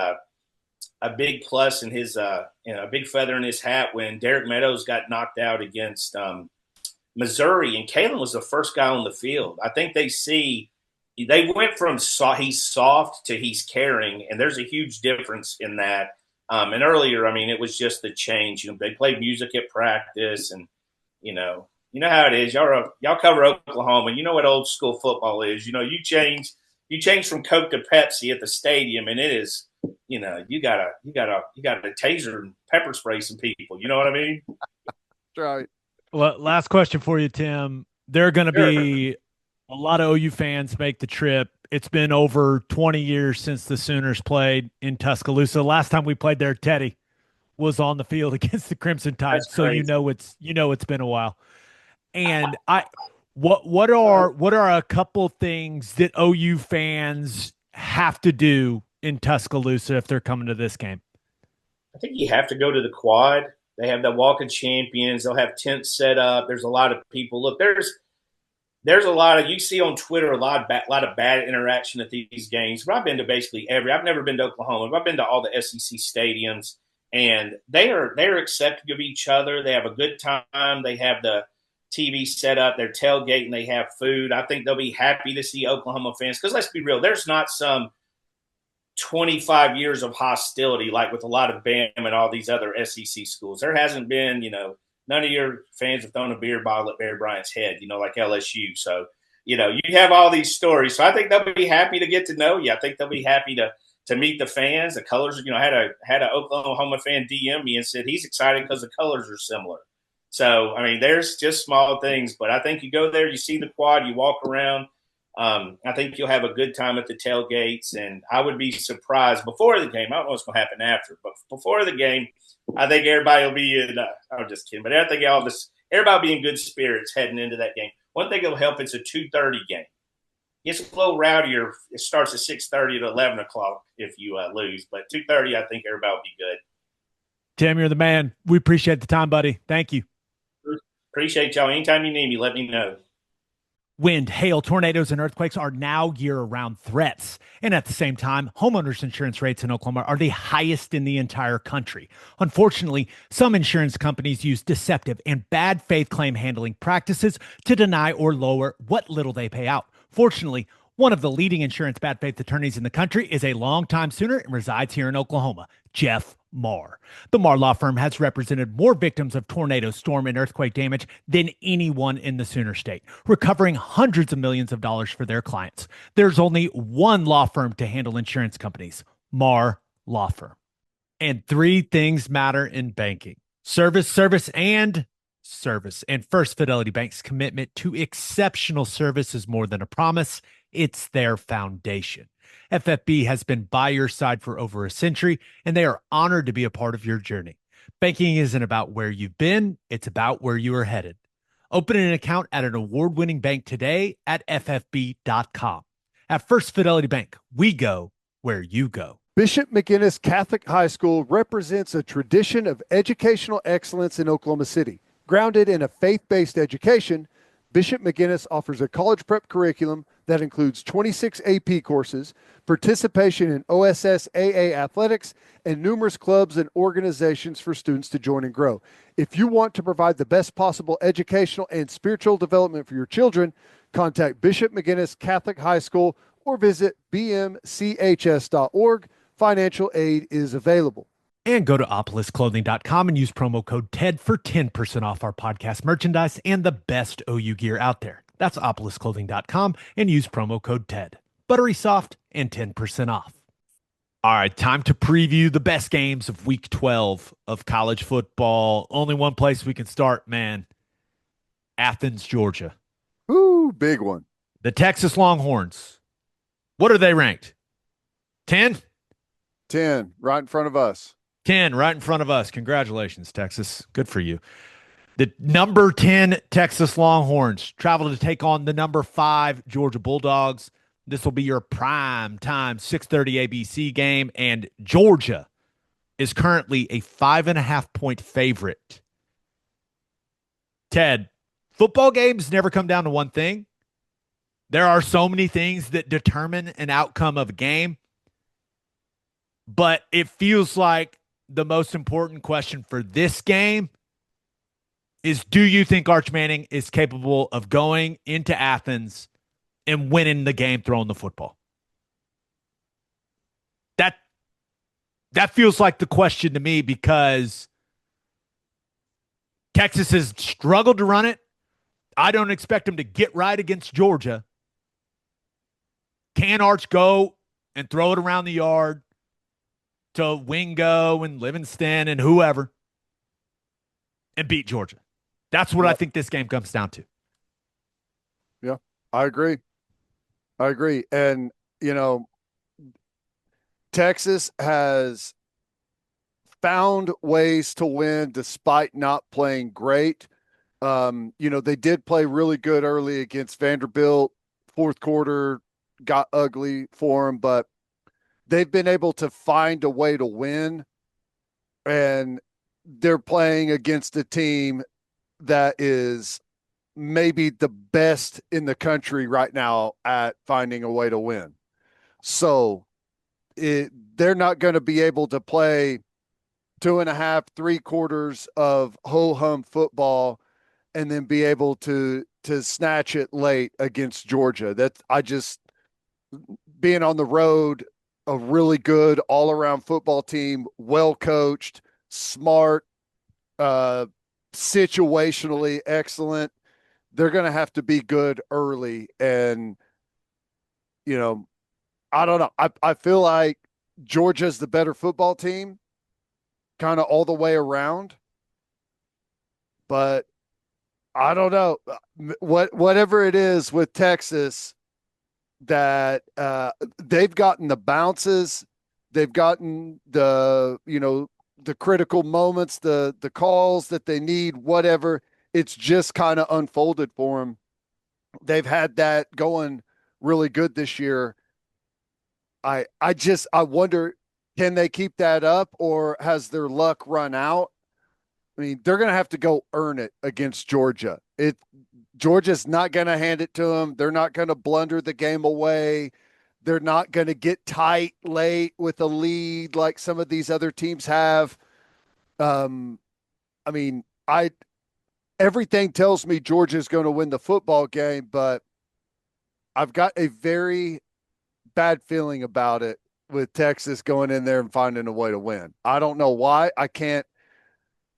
plus in his, a big feather in his hat when Derek Meadows got knocked out against Missouri, and Kalen was the first guy on the field. I think they went from he's soft to he's caring, and there's a huge difference in that. And earlier, I mean, it was just the change. They played music at practice, and you know how it is. Y'all cover Oklahoma, and you know what old school football is. You change from Coke to Pepsi at the stadium, and it is. You gotta taser and pepper spray some people. You know what I mean? That's right. Well, last question for you, Tim. There are going to be a lot of OU fans make the trip. It's been over 20 years since the Sooners played in Tuscaloosa. Last time we played there, Teddy was on the field against the Crimson Tide. So it's been a while. And what are a couple things that OU fans have to do in Tuscaloosa if they're coming to this game? I think you have to go to the Quad. They have the Walk of Champions. They'll have tents set up. There's a lot of people. Look, there's a lot of, you see on Twitter a lot of bad interaction at these games. But I've been to basically I've never been to Oklahoma, but I've been to all the SEC stadiums, and they're accepting of each other. They have a good time. They have the TV set up. They're tailgating. They have food. I think they'll be happy to see Oklahoma fans because let's be real, there's not some 25 years of hostility like with a lot of Bama and all these other SEC schools. There hasn't been, none of your fans have thrown a beer bottle at Barry Bryant's head, like LSU. So, you have all these stories. So I think they'll be happy to get to know you. I think they'll be happy to meet the fans. The colors, had an Oklahoma fan DM me and said he's excited because the colors are similar. So, I mean, there's just small things, but I think you go there, you see the Quad, you walk around. I think you'll have a good time at the tailgates, and I would be surprised before the game. I don't know what's going to happen after, but before the game, I think everybody will be in. I'm just kidding, but I think everybody will be in good spirits heading into that game. One thing that'll help: it's a 2:30 game. It's a little rowdier. It starts at 6:30 to 11 o'clock if you lose, but 2:30, I think everybody will be good. Tim, you're the man. We appreciate the time, buddy. Thank you. Appreciate y'all. Anytime you need me, let me know. Wind, hail, tornadoes, and earthquakes are now year-round threats. And at the same time, homeowners insurance rates in Oklahoma are the highest in the entire country. Unfortunately, some insurance companies use deceptive and bad faith claim handling practices to deny or lower what little they pay out. Fortunately, one of the leading insurance bad faith attorneys in the country is a longtime Sooner and resides here in Oklahoma, Jeff Marr. The Marr Law Firm has represented more victims of tornado, storm, and earthquake damage than anyone in the Sooner State, recovering hundreds of millions of dollars for their clients. There's only one law firm to handle insurance companies, Marr Law Firm. And three things matter in banking: service, service, and service. And First Fidelity Bank's commitment to exceptional service is more than a promise. It's their foundation. FFB has been by your side for over a century, and they are honored to be a part of your journey. Banking isn't about where you've been, it's about where you are headed. Open an account at an award-winning bank today at ffb.com. At First Fidelity Bank, we go where you go. Bishop McGuinness Catholic High School represents a tradition of educational excellence in Oklahoma City. Grounded in a faith-based education, Bishop McGuinness offers a college prep curriculum that includes 26 AP courses, participation in OSSAA athletics, and numerous clubs and organizations for students to join and grow. If you want to provide the best possible educational and spiritual development for your children, contact Bishop McGuinness Catholic High School or visit bmchs.org. Financial aid is available. And go to opolisclothing.com and use promo code TED for 10% off our podcast merchandise and the best OU gear out there. That's opolisclothing.com and use promo code TED. Buttery soft and 10% off. All right, time to preview the best games of week 12 of college football. Only one place we can start, man. Athens, Georgia. Ooh, big one. The Texas Longhorns. What are they ranked? 10? 10, right in front of us. 10 right in front of us. Congratulations, Texas. Good for you. The number 10 Texas Longhorns travel to take on the number 5 Georgia Bulldogs. This will be your prime time 6:30 ABC game, and Georgia is currently a 5.5-point favorite. Ted, football games never come down to one thing. There are so many things that determine an outcome of a game, but it feels like the most important question for this game is, do you think Arch Manning is capable of going into Athens and winning the game throwing the football? That feels like the question to me, because Texas has struggled to run it. I don't expect him to get right against Georgia. Can Arch go and throw it around the yard to Wingo and Livingston and whoever and beat Georgia? That's what I think this game comes down to. Yeah, I agree. And, Texas has found ways to win despite not playing great. They did play really good early against Vanderbilt. Fourth quarter got ugly for them, but they've been able to find a way to win, and they're playing against a team that is maybe the best in the country right now at finding a way to win. So they're not going to be able to play 2.5, 3 quarters of ho-hum football and then be able to snatch it late against Georgia. Being on the road, a really good all-around football team, well-coached, smart, situationally excellent. They're going to have to be good early. And, I don't know. I feel like Georgia's the better football team, kind of all the way around. But I don't know. Whatever it is with Texas, that they've gotten the bounces, they've gotten the critical moments, the calls that they need, whatever. It's just kind of unfolded for them. They've had that going really good this year. I wonder, can they keep that up, or has their luck run out? I mean, they're going to have to go earn it against Georgia. Georgia's not going to hand it to them. They're not going to blunder the game away. They're not going to get tight late with a lead like some of these other teams have. Everything tells me Georgia's going to win the football game, but I've got a very bad feeling about it with Texas going in there and finding a way to win. I don't know why. I can't.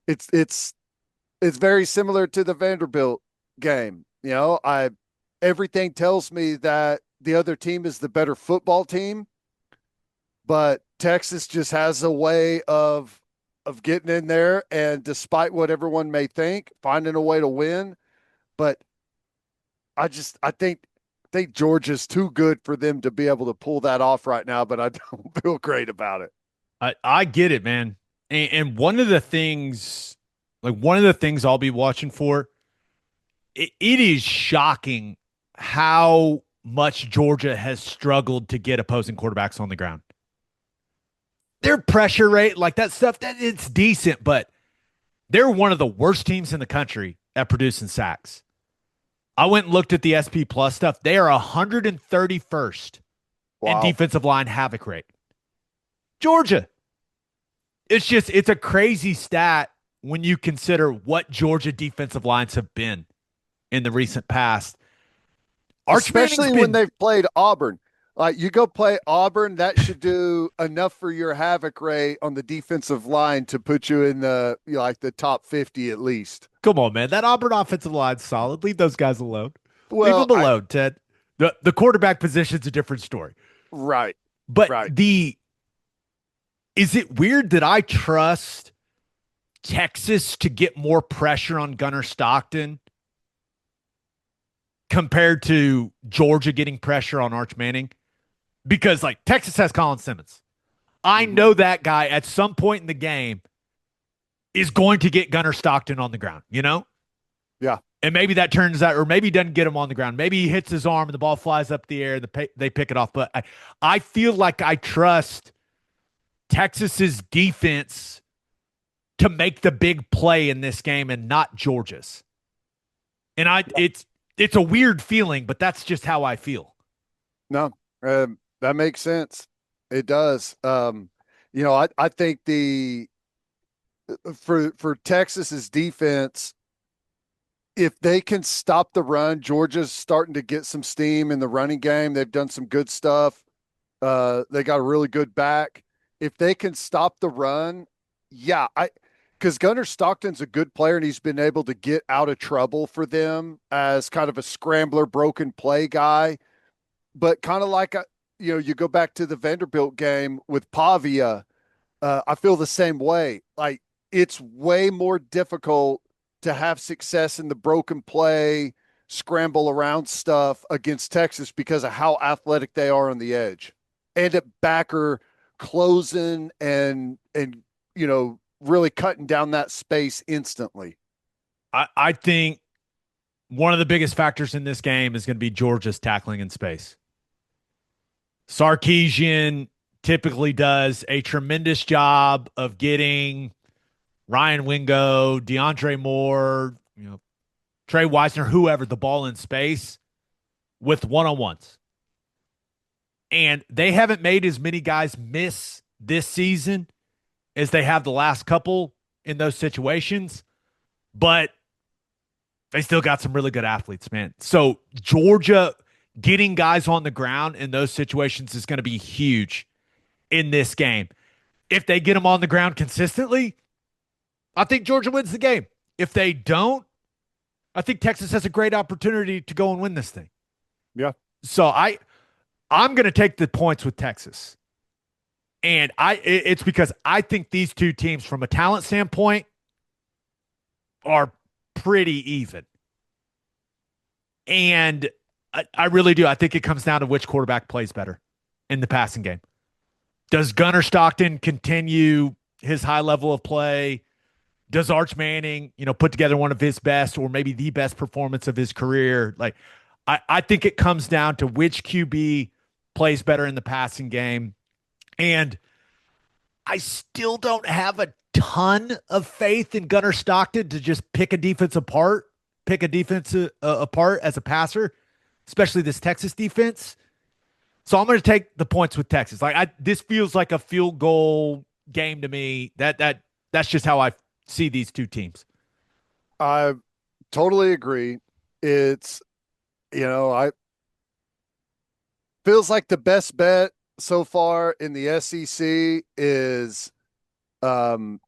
It's very similar to the Vanderbilt game. Everything tells me that the other team is the better football team, but Texas just has a way of getting in there, and despite what everyone may think, finding a way to win. But I think think Georgia's too good for them to be able to pull that off right now, but I don't feel great about it. I get it, man. And one of the things, I'll be watching for, it is shocking how much Georgia has struggled to get opposing quarterbacks on the ground. Their pressure rate, like that stuff, that it's decent, but they're one of the worst teams in the country at producing sacks. I went and looked at the SP Plus stuff. They are 131st in defensive line havoc rate. Georgia. It's a crazy stat when you consider what Georgia defensive lines have been in the recent past. Especially when they've played Auburn. Like, you go play Auburn, that should do enough for your havoc rate on the defensive line to put you in the the top 50 at least. Come on, man. That Auburn offensive line's solid. Leave those guys alone. Well, leave them alone, Ted. The quarterback position's a different story. Right. But is it weird that I trust Texas to get more pressure on Gunnar Stockton compared to Georgia getting pressure on Arch Manning? Because, like, Texas has Colin Simmons. I know that guy at some point in the game is going to get Gunnar Stockton on the ground, you know? Yeah. And maybe that turns out, or maybe he doesn't get him on the ground. Maybe he hits his arm and the ball flies up the air and they pick it off. But I feel like I trust Texas's defense to make the big play in this game and not Georgia's. And it's a weird feeling, but that's just how I feel. No, that makes sense. It does. I think for Texas's defense, if they can stop the run, Georgia's starting to get some steam in the running game. They've done some good stuff. They got a really good back. If they can stop the run, because Gunnar Stockton's a good player and he's been able to get out of trouble for them as kind of a scrambler, broken play guy. But kind of like, you go back to the Vanderbilt game with Pavia, I feel the same way. Like, it's way more difficult to have success in the broken play, scramble around stuff against Texas because of how athletic they are on the edge. And at backer closing and really cutting down that space instantly. I think one of the biggest factors in this game is going to be Georgia's tackling in space. Sarkisian typically does a tremendous job of getting Ryan Wingo, DeAndre Moore, Trey Wisner, whoever, the ball in space with one-on-ones. And they haven't made as many guys miss this season as they have the last couple in those situations, but they still got some really good athletes, man. So Georgia getting guys on the ground in those situations is going to be huge in this game. If they get them on the ground consistently, I think Georgia wins the game. If they don't, I think Texas has a great opportunity to go and win this thing. Yeah. So I'm going to take the points with Texas. And it's because I think these two teams, from a talent standpoint, are pretty even. And I really do. I think it comes down to which quarterback plays better in the passing game. Does Gunnar Stockton continue his high level of play? Does Arch Manning, put together one of his best or maybe the best performance of his career? Like, I think it comes down to which QB plays better in the passing game. And I still don't have a ton of faith in Gunnar Stockton to just pick a defense apart as a passer, especially this Texas defense. So I'm going to take the points with Texas. This feels like a field goal game to me. That's just how I see these two teams. I totally agree. It's, I feels like the best bet so far in the SEC is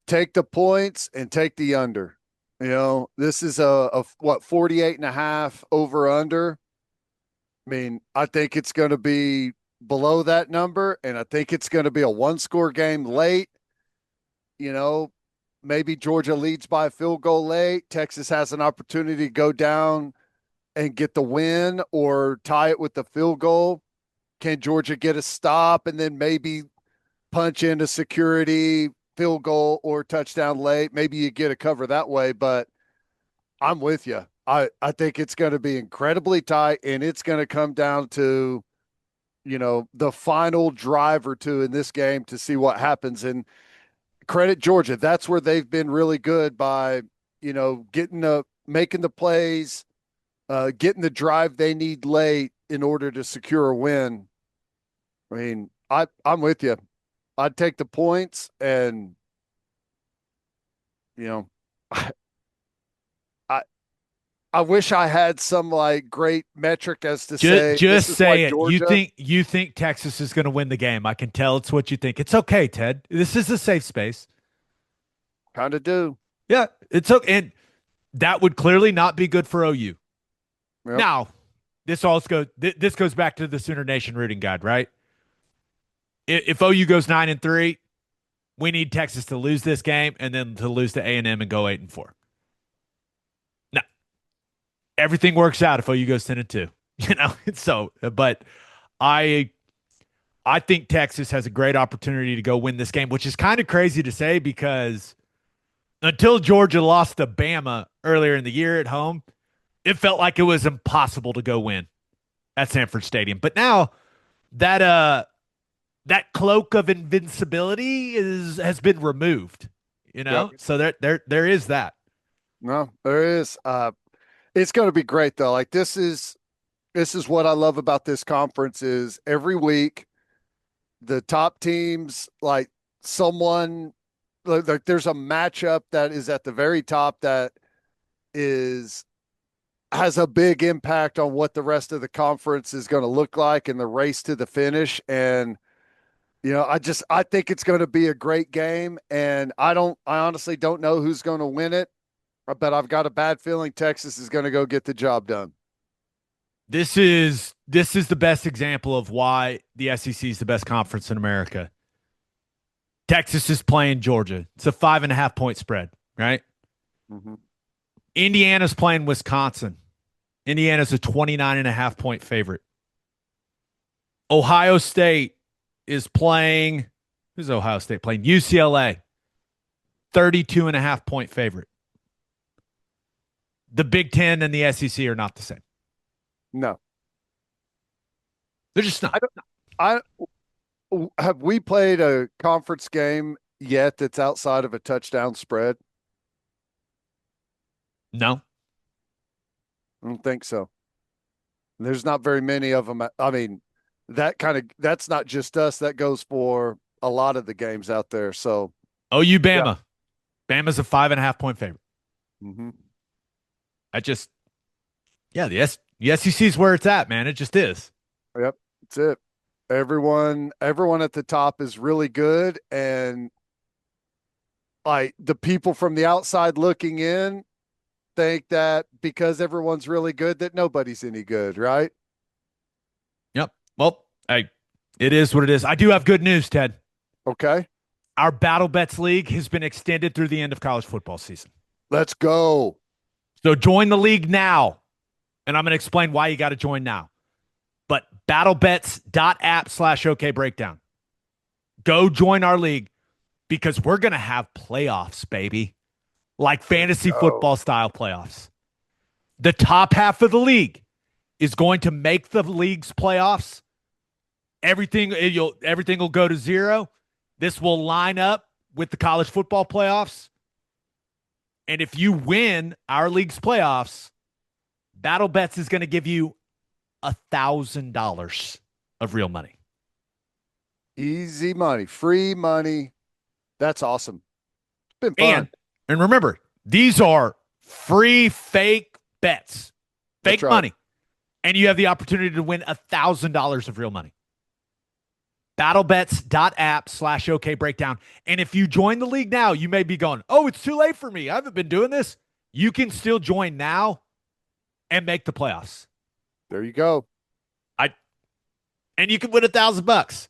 take the points and take the under. This is a 48.5 over under. I mean, I think it's going to be below that number, and I think it's going to be a one-score game late. Maybe Georgia leads by a field goal late. Texas has an opportunity to go down and get the win or tie it with the field goal? Can Georgia get a stop and then maybe punch into security, field goal or touchdown late? Maybe you get a cover that way, but I'm with you. I think it's going to be incredibly tight, and it's going to come down to, the final drive or two in this game to see what happens. And credit Georgia. That's where they've been really good by, making the plays, getting the drive they need late in order to secure a win. I mean, I'm with you. I'd take the points, and I wish I had some great metric as to say. Just say it. Georgia, You think Texas is going to win the game? I can tell it's what you think. It's okay, Ted. This is a safe space. kind of do. Yeah, it's okay, and that would clearly not be good for OU. Yep. Now, this goes back to the Sooner Nation rooting guide, right? If OU goes 9-3, we need Texas to lose this game and then to lose to A&M and go 8-4. No, everything works out if OU goes 10-2. So, but I think Texas has a great opportunity to go win this game, which is kind of crazy to say because until Georgia lost to Bama earlier in the year at home, it felt like it was impossible to go win at Sanford Stadium. But now that cloak of invincibility has been removed, Yep. So there is that. No, there is. It's going to be great though. This is what I love about this conference is every week the top teams, someone there's a matchup that is at the very top that has a big impact on what the rest of the conference is going to look like in the race to the finish. And I think it's going to be a great game, and I honestly don't know who's going to win it, but I've got a bad feeling Texas is going to go get the job done. This is the best example of why the SEC is the best conference in America. Texas is playing Georgia. It's a 5.5-point spread, right? Mm-hmm. Indiana's playing Wisconsin. Indiana's a 29.5-point favorite. Ohio State is playing. Who's Ohio State playing? UCLA. 32.5-point favorite. The Big Ten and the SEC are not the same. No. They're just not. Have we played a conference game yet that's outside of a touchdown spread? No. I don't think so. There's not very many of them. I mean, that's not just us. That goes for a lot of the games out there. So OU Bama. Yeah. Bama's a 5.5-point favorite. Mm-hmm. The SEC is where it's at, man. It just is. Yep. That's it. Everyone at the top is really good. And the people from the outside looking in think that because everyone's really good, that nobody's any good, right? Yep. Well, it is what it is. I do have good news, Ted. Okay. Our Battle Bets League has been extended through the end of college football season. Let's go. So join the league now. And I'm going to explain why you got to join now. But battlebets.app/OKBreakdown. Go join our league because we're going to have playoffs, baby. Like fantasy football style playoffs. The top half of the league is going to make the league's playoffs. Everything will go to zero. This will line up with the college football playoffs. And if you win our league's playoffs, Battle Bets is going to give you $1,000 of real money. Easy money, free money. That's awesome. It's been fun. And remember, these are free fake bets, fake money. And you have the opportunity to win $1,000 of real money. battlebets.app/OKBreakdown. And if you join the league now, you may be going, oh, it's too late for me. I haven't been doing this. You can still join now and make the playoffs. There you go. And you can win $1,000.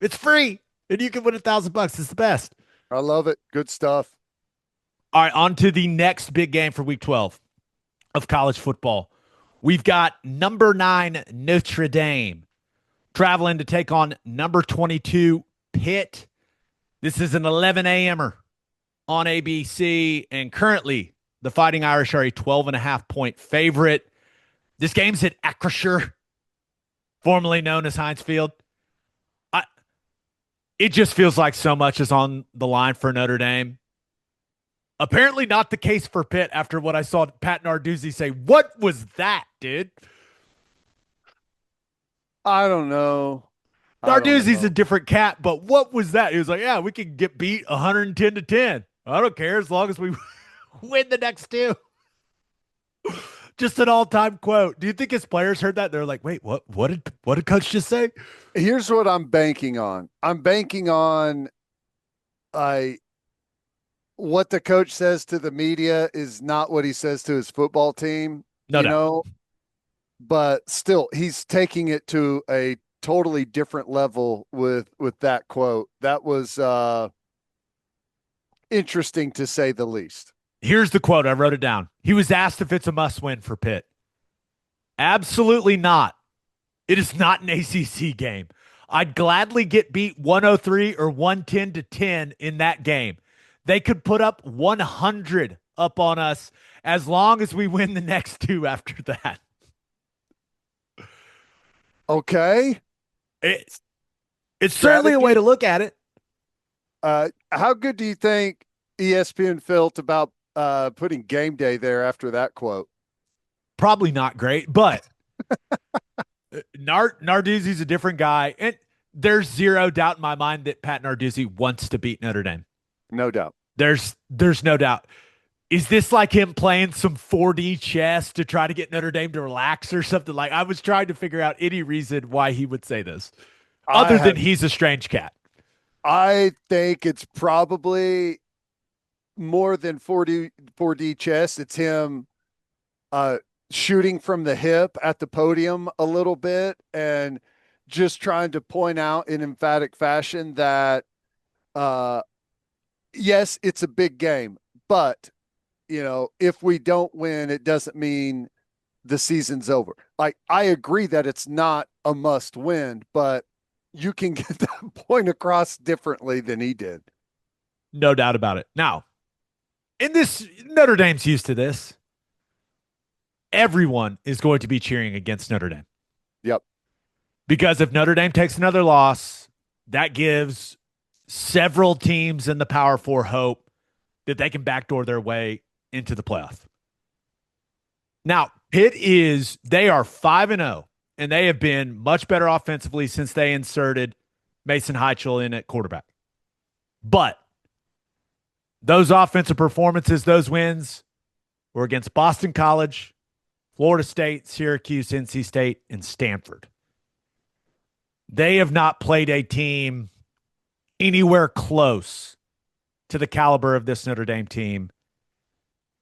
It's free. And you can win $1,000. It's the best. I love it. Good stuff. All right, on to the next big game for week 12 of college football. We've got number 9 Notre Dame traveling to take on number 22 Pitt. This is an 11 a.m.er on ABC, and currently the Fighting Irish are a 12.5-point favorite. This game's at Acrisure, formerly known as Heinz Field. It just feels like so much is on the line for Notre Dame. Apparently not the case for Pitt after what I saw Pat Narduzzi say. What was that, dude? I don't know. Narduzzi's a different cat, but what was that? He was like, yeah, we can get beat 110-10. I don't care as long as we win the next two. Just an all-time quote. Do you think his players heard that? They're like, wait, what did coach just say? Here's what I'm banking on. I'm banking on what the coach says to the media is not what he says to his football team. No. But still, he's taking it to a totally different level with that quote. That was interesting to say the least. Here's the quote. I wrote it down. He was asked if it's a must-win for Pitt. Absolutely not. It is not an ACC game. I'd gladly get beat 103 or 110-10 in that game. They could put up 100 up on us as long as we win the next two after that. Okay. It's certainly a way to look at it. How good do you think ESPN felt about putting game day there after that quote? Probably not great, but Narduzzi's a different guy, and there's zero doubt in my mind that Pat Narduzzi wants to beat Notre Dame. No doubt. There's no doubt. Is this like him playing some 4D chess to try to get Notre Dame to relax or something? Like, I was trying to figure out any reason why he would say this, other than he's a strange cat. I think it's probably more than 4D chess. It's him shooting from the hip at the podium a little bit and just trying to point out in emphatic fashion that, yes, it's a big game, but if we don't win, it doesn't mean the season's over. Like, I agree that it's not a must win, but you can get that point across differently than he did. No doubt about it. Now, in this, Notre Dame's used to this. Everyone is going to be cheering against Notre Dame. Yep. Because if Notre Dame takes another loss, that gives several teams in the Power Four hope that they can backdoor their way into the playoff. Now, Pitt they are 5-0, and they have been much better offensively since they inserted Mason Heichel in at quarterback. But those offensive performances, those wins, were against Boston College, Florida State, Syracuse, NC State, and Stanford. They have not played a team anywhere close to the caliber of this Notre Dame team.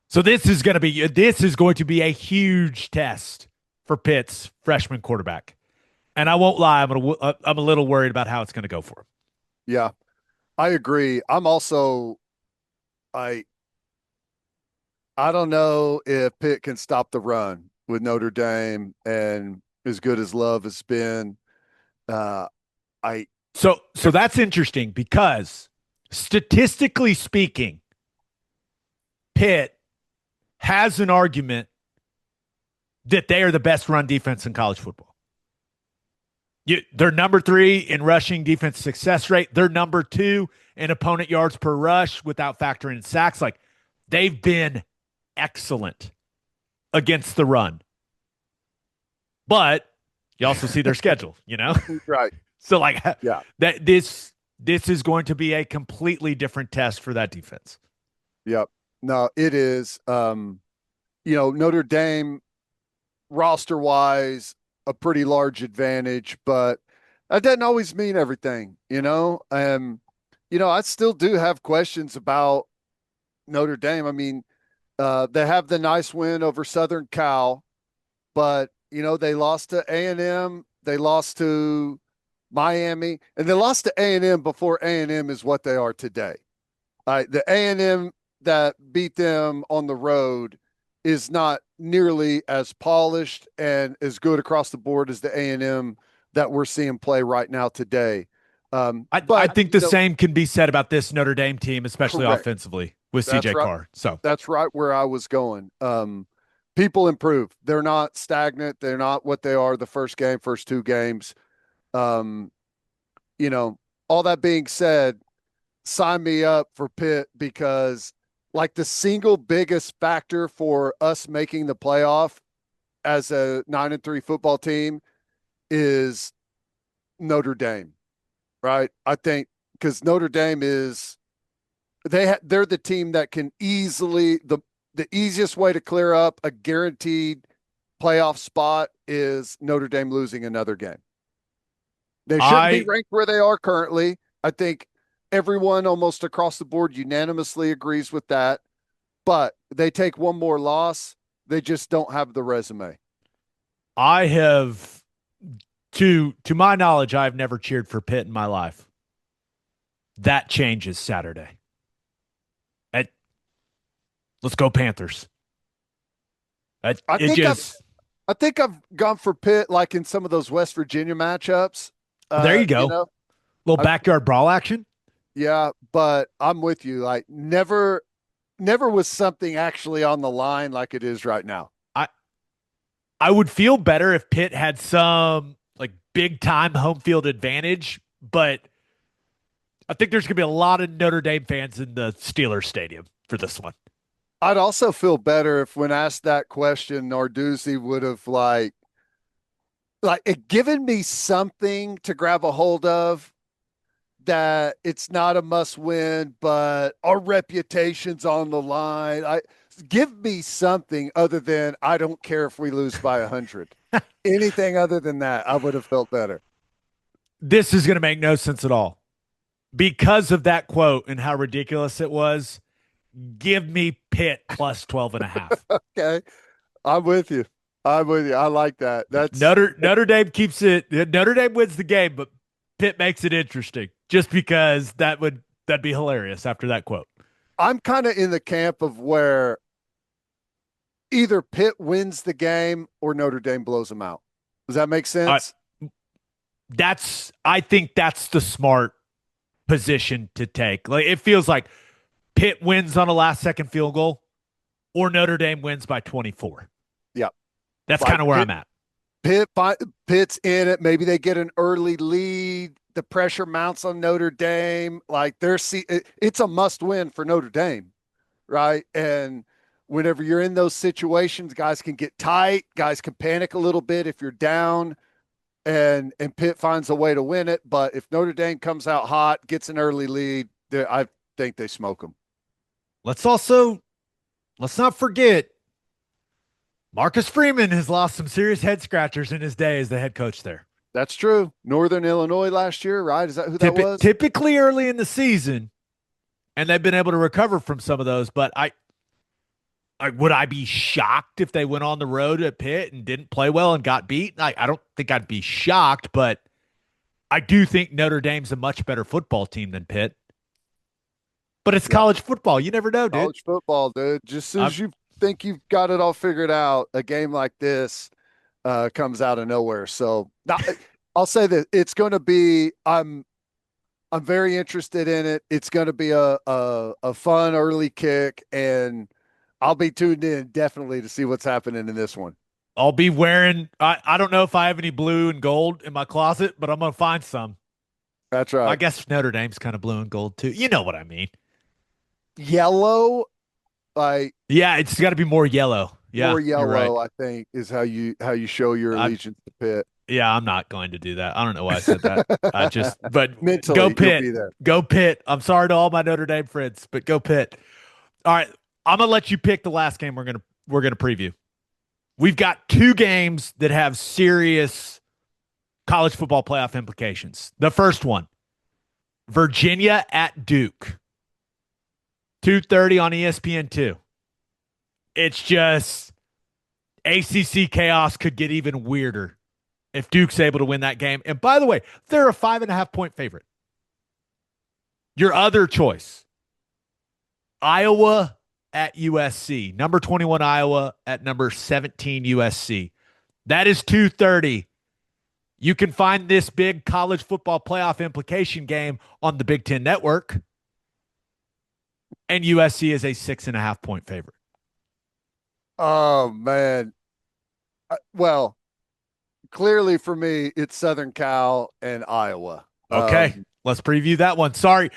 So this is going to be a huge test for Pitt's freshman quarterback. And I won't lie, I'm a little worried about how it's going to go for him. Yeah, I agree. I'm also I don't know if Pitt can stop the run with Notre Dame, and as good as Love has been. So that's interesting because statistically speaking, Pitt has an argument that they are the best run defense in college football. They're number 3 in rushing defense success rate. They're number 2 in opponent yards per rush without factoring in sacks. Like, they've been excellent against the run. But you also see their schedule, Right. So, like, yeah, that this is going to be a completely different test for that defense. Yep. No, it is. Notre Dame roster-wise, a pretty large advantage, but that doesn't always mean everything, I still do have questions about Notre Dame. I mean, they have the nice win over Southern Cal, but, they lost to A&M, they lost to Miami, and they lost to A&M before A&M is what they are today. The A&M that beat them on the road is not nearly as polished and as good across the board as the A&M that we're seeing play right now today. I think the same can be said about this Notre Dame team, especially correct. offensively with That's CJ right. Carr. So That's right where I was going. People improve. They're not stagnant. They're not what they are the first two games. All that being said, sign me up for Pitt, because like the single biggest factor for us making the playoff as a 9-3 football team is Notre Dame, right? I think because Notre Dame is they're the team that can easily the easiest way to clear up a guaranteed playoff spot is Notre Dame losing another game. They shouldn't be ranked where they are currently. I think everyone almost across the board unanimously agrees with that. But they take one more loss, they just don't have the resume. I have, to my knowledge, I've never cheered for Pitt in my life. That changes Saturday. Let's go Panthers. I think I've gone for Pitt like in some of those West Virginia matchups. There you go. Little backyard brawl action. Yeah, but I'm with you. Like never was something actually on the line like it is right now. I would feel better if Pitt had some like big time home field advantage, but I think there's going to be a lot of Notre Dame fans in the Steelers Stadium for this one. I'd also feel better if when asked that question, Narduzzi would have like given me something to grab a hold of, that it's not a must win, but our reputation's on the line. Give me something other than I don't care if we lose by 100. Anything other than that, I would have felt better. This is going to make no sense at all. Because of that quote and how ridiculous it was, give me Pitt plus 12.5. Okay. I'm with you. I like that. That's Notre Dame keeps it. Notre Dame wins the game, but Pitt makes it interesting just because that'd be hilarious after that quote. I'm kind of in the camp of where either Pitt wins the game or Notre Dame blows them out. Does that make sense? I think that's the smart position to take. Like it feels like Pitt wins on a last second field goal or Notre Dame wins by 24. Yeah. That's kind of where I'm at. Pitt's in it. Maybe they get an early lead. The pressure mounts on Notre Dame. Like it's a must win for Notre Dame, right? And whenever you're in those situations, guys can get tight. Guys can panic a little bit if you're down, and Pitt finds a way to win it. But if Notre Dame comes out hot, gets an early lead, I think they smoke them. Let's not forget, Marcus Freeman has lost some serious head scratchers in his day as the head coach there. That's true. Northern Illinois last year, right? Is that who that was? Typically early in the season, and they've been able to recover from some of those. But would I be shocked if they went on the road at Pitt and didn't play well and got beat? I don't think I'd be shocked, but I do think Notre Dame's a much better football team than Pitt. But it's college football. You never know, dude. College football, dude. Just as soon as you think you've got it all figured out, a game like this comes out of nowhere. So I'll say that it's going to be. I'm very interested in it. It's going to be a fun early kick, and I'll be tuned in definitely to see what's happening in this one. I'll be wearing. I don't know if I have any blue and gold in my closet, but I'm going to find some. That's right. I guess Notre Dame's kind of blue and gold too. You know what I mean? Yellow, yeah, it's got to be more yellow. Yeah, more yellow. Right. I think is how you show your allegiance to Pitt. Yeah, I'm not going to do that. I don't know why I said that. But mentally, go Pitt. Go Pitt. I'm sorry to all my Notre Dame friends, but go Pitt. All right, I'm gonna let you pick the last game we're gonna preview. We've got two games that have serious college football playoff implications. The first one, Virginia at Duke. 2:30 on ESPN2. It's just ACC chaos could get even weirder if Duke's able to win that game. And by the way, they're a 5.5-point favorite. Your other choice, Iowa at USC. Number 21 Iowa at number 17 USC. That is 2:30. You can find this big college football playoff implication game on the Big Ten Network. And USC is a 6.5 point favorite. Oh, man. Well, clearly for me, it's Southern Cal and Iowa. Okay, let's preview that one. Sorry,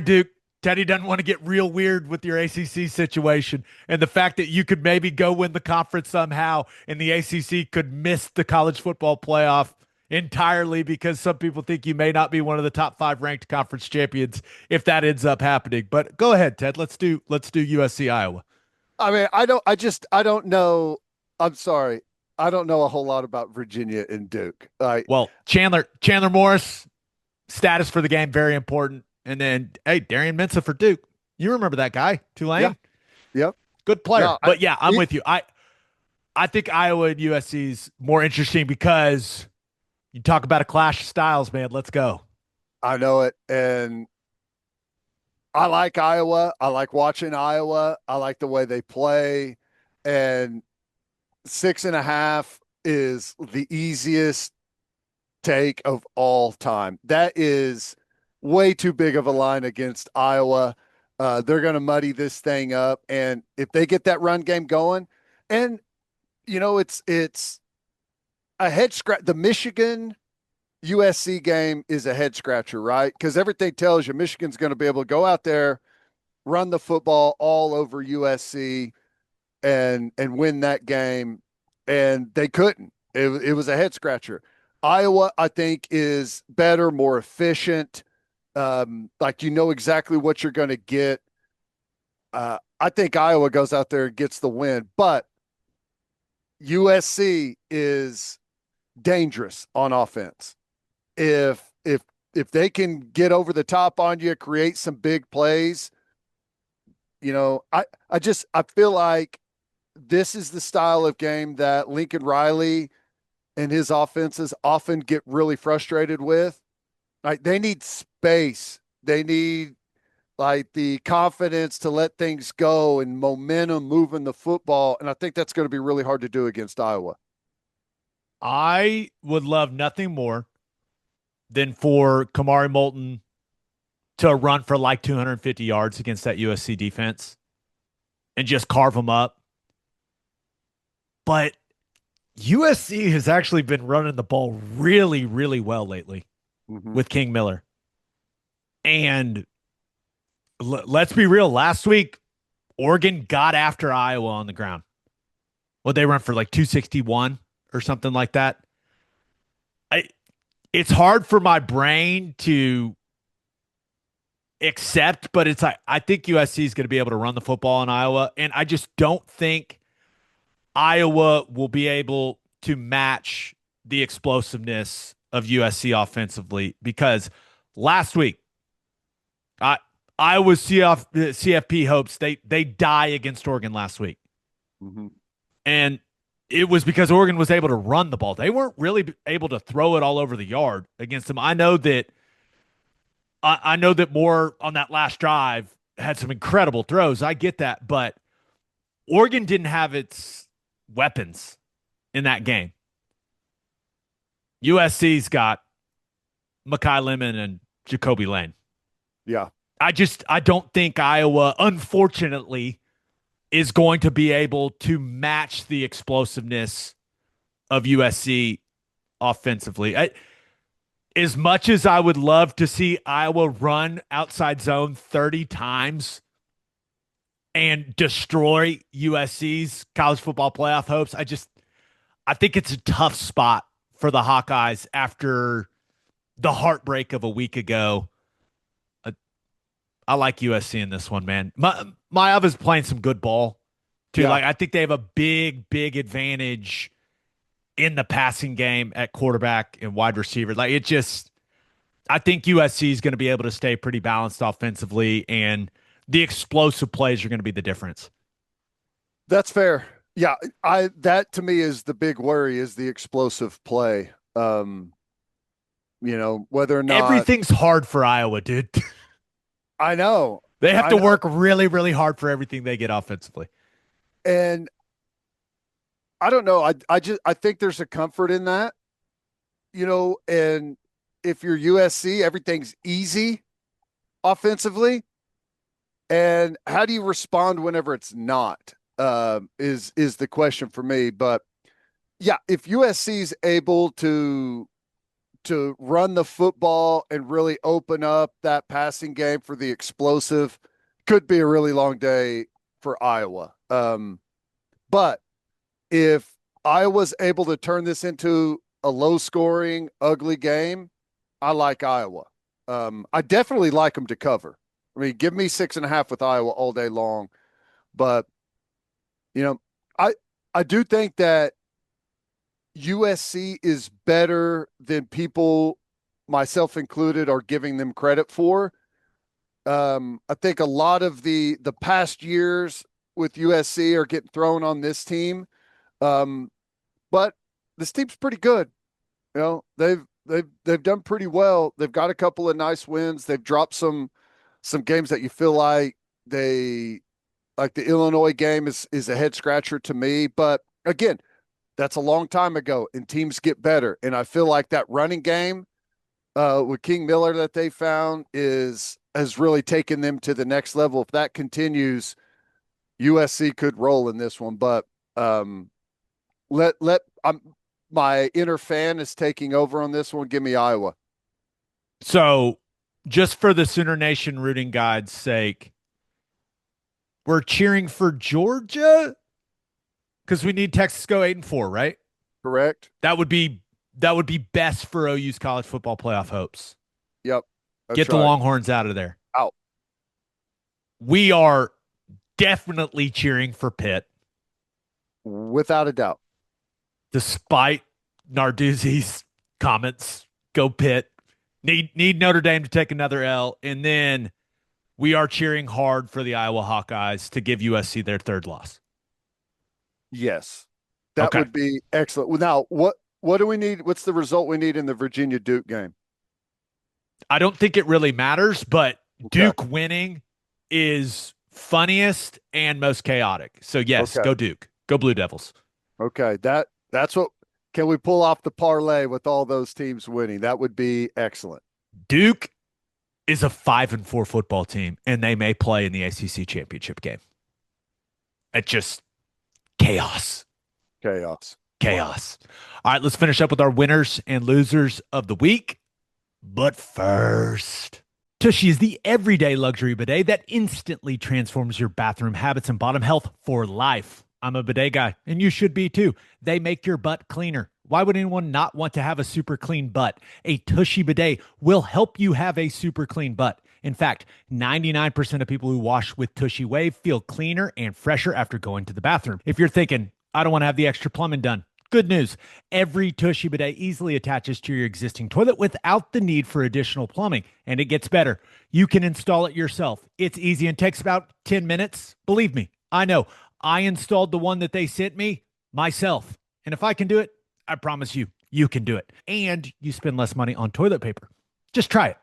Duke. Teddy doesn't want to get real weird with your ACC situation and the fact that you could maybe go win the conference somehow and the ACC could miss the college football playoff entirely because some people think you may not be one of the top 5 ranked conference champions if that ends up happening. But go ahead, Ted. Let's do USC Iowa. I mean, I don't know. I'm sorry. I don't know a whole lot about Virginia and Duke. Well, Chandler Morris, status for the game, very important. And then, hey, Darian Mensah for Duke. You remember that guy, Tulane? Yeah. Yep. Good player. No, but yeah, I'm with you. I think Iowa and USC is more interesting because you talk about a clash of styles, man. Let's go. I know it. And I like Iowa. I like watching Iowa. I like the way they play. And 6.5 is the easiest take of all time. That is way too big of a line against Iowa. They're going to muddy this thing up. And if they get that run game going, and, it's a head scratch. The Michigan USC game is a head scratcher, right? Because everything tells you Michigan's going to be able to go out there, run the football all over USC and win that game. And they couldn't. It was a head scratcher. Iowa, I think, is better, more efficient. Exactly what you're going to get. I think Iowa goes out there and gets the win, but USC is dangerous on offense. If they can get over the top on you, create some big plays, I feel like this is the style of game that Lincoln Riley and his offenses often get really frustrated with. Like, they need space. They need the confidence to let things go and momentum moving the football. And I think that's going to be really hard to do against Iowa. I would love nothing more than for Kamari Moulton to run for 250 yards against that USC defense and just carve them up. But USC has actually been running the ball really, really well lately with King Miller. And let's be real. Last week, Oregon got after Iowa on the ground. Well, they run for 261 or something like that. It's hard for my brain to accept, but I think USC is going to be able to run the football in Iowa, and I just don't think Iowa will be able to match the explosiveness of USC offensively because last week, Iowa's CFP hopes, they die against Oregon last week. And it was because Oregon was able to run the ball. They weren't really able to throw it all over the yard against them. I know that Moore on that last drive had some incredible throws. I get that, but Oregon didn't have its weapons in that game. USC's got Mekhi Lemon and Jacoby Lane. Yeah. I don't think Iowa, unfortunately, is going to be able to match the explosiveness of USC offensively. As much as I would love to see Iowa run outside zone 30 times and destroy USC's college football playoff hopes, I think it's a tough spot for the Hawkeyes after the heartbreak of a week ago. I like USC in this one, man. Maya's playing some good ball, too. Yeah. I think they have a big, big advantage in the passing game at quarterback and wide receiver. I think USC is going to be able to stay pretty balanced offensively, and the explosive plays are going to be the difference. That's fair. Yeah, that to me is the big worry, is the explosive play. Whether or not everything's hard for Iowa, dude. I know. They have I to know. work really, really hard for everything they get offensively. And I don't know. I think there's a comfort in that, and if you're USC, everything's easy offensively. And how do you respond whenever it's not? Is the question for me. But yeah, if USC is able to run the football and really open up that passing game for the explosive, could be a really long day for Iowa. But if Iowa's able to turn this into a low scoring, ugly game, I like Iowa. I definitely like them to cover. I mean, give me 6.5 with Iowa all day long. But, you know, I I do think that USC is better than people, myself included, are giving them credit for. I think a lot of the past years with USC are getting thrown on this team. But this team's pretty good. They've done pretty well. They've got a couple of nice wins. They've dropped some games that you feel like the Illinois game is a head scratcher to me. But again, that's a long time ago, and teams get better. And I feel like that running game with King Miller that they found has really taken them to the next level. If that continues, USC could roll in this one. But my inner fan is taking over on this one. Give me Iowa. So, just for the Sooner Nation rooting guide's sake, we're cheering for Georgia because we need Texas to go 8-4, right? Correct. That would be best for OU's college football playoff hopes. Yep. Get the Longhorns out of there. Out. We are definitely cheering for Pitt. Without a doubt. Despite Narduzzi's comments, go Pitt. Need Notre Dame to take another L. And then we are cheering hard for the Iowa Hawkeyes to give USC their third loss. Yes. That would be excellent. Well, now, what do we need? What's the result we need in the Virginia Duke game? I don't think it really matters, but Duke winning is funniest and most chaotic. So, yes, go Duke. Go Blue Devils. Okay. That's what – can we pull off the parlay with all those teams winning? That would be excellent. Duke is a 5-4 football team, and they may play in the ACC championship game. It's just chaos. Chaos. All right, let's finish up with our winners and losers of the week. But first, Tushy is the everyday luxury bidet that instantly transforms your bathroom habits and bottom health for life. I'm a bidet guy, and you should be too. They make your butt cleaner. Why would anyone not want to have a super clean butt? A Tushy bidet will help you have a super clean butt. In fact, 99% of people who wash with Tushy Wave feel cleaner and fresher after going to the bathroom. If you're thinking, I don't want to have the extra plumbing done, good news. Every Tushy bidet easily attaches to your existing toilet without the need for additional plumbing. And it gets better. You can install it yourself. It's easy and takes about 10 minutes. Believe me, I know. I installed the one that they sent me myself. And if I can do it, I promise you, you can do it. And you spend less money on toilet paper. Just try it.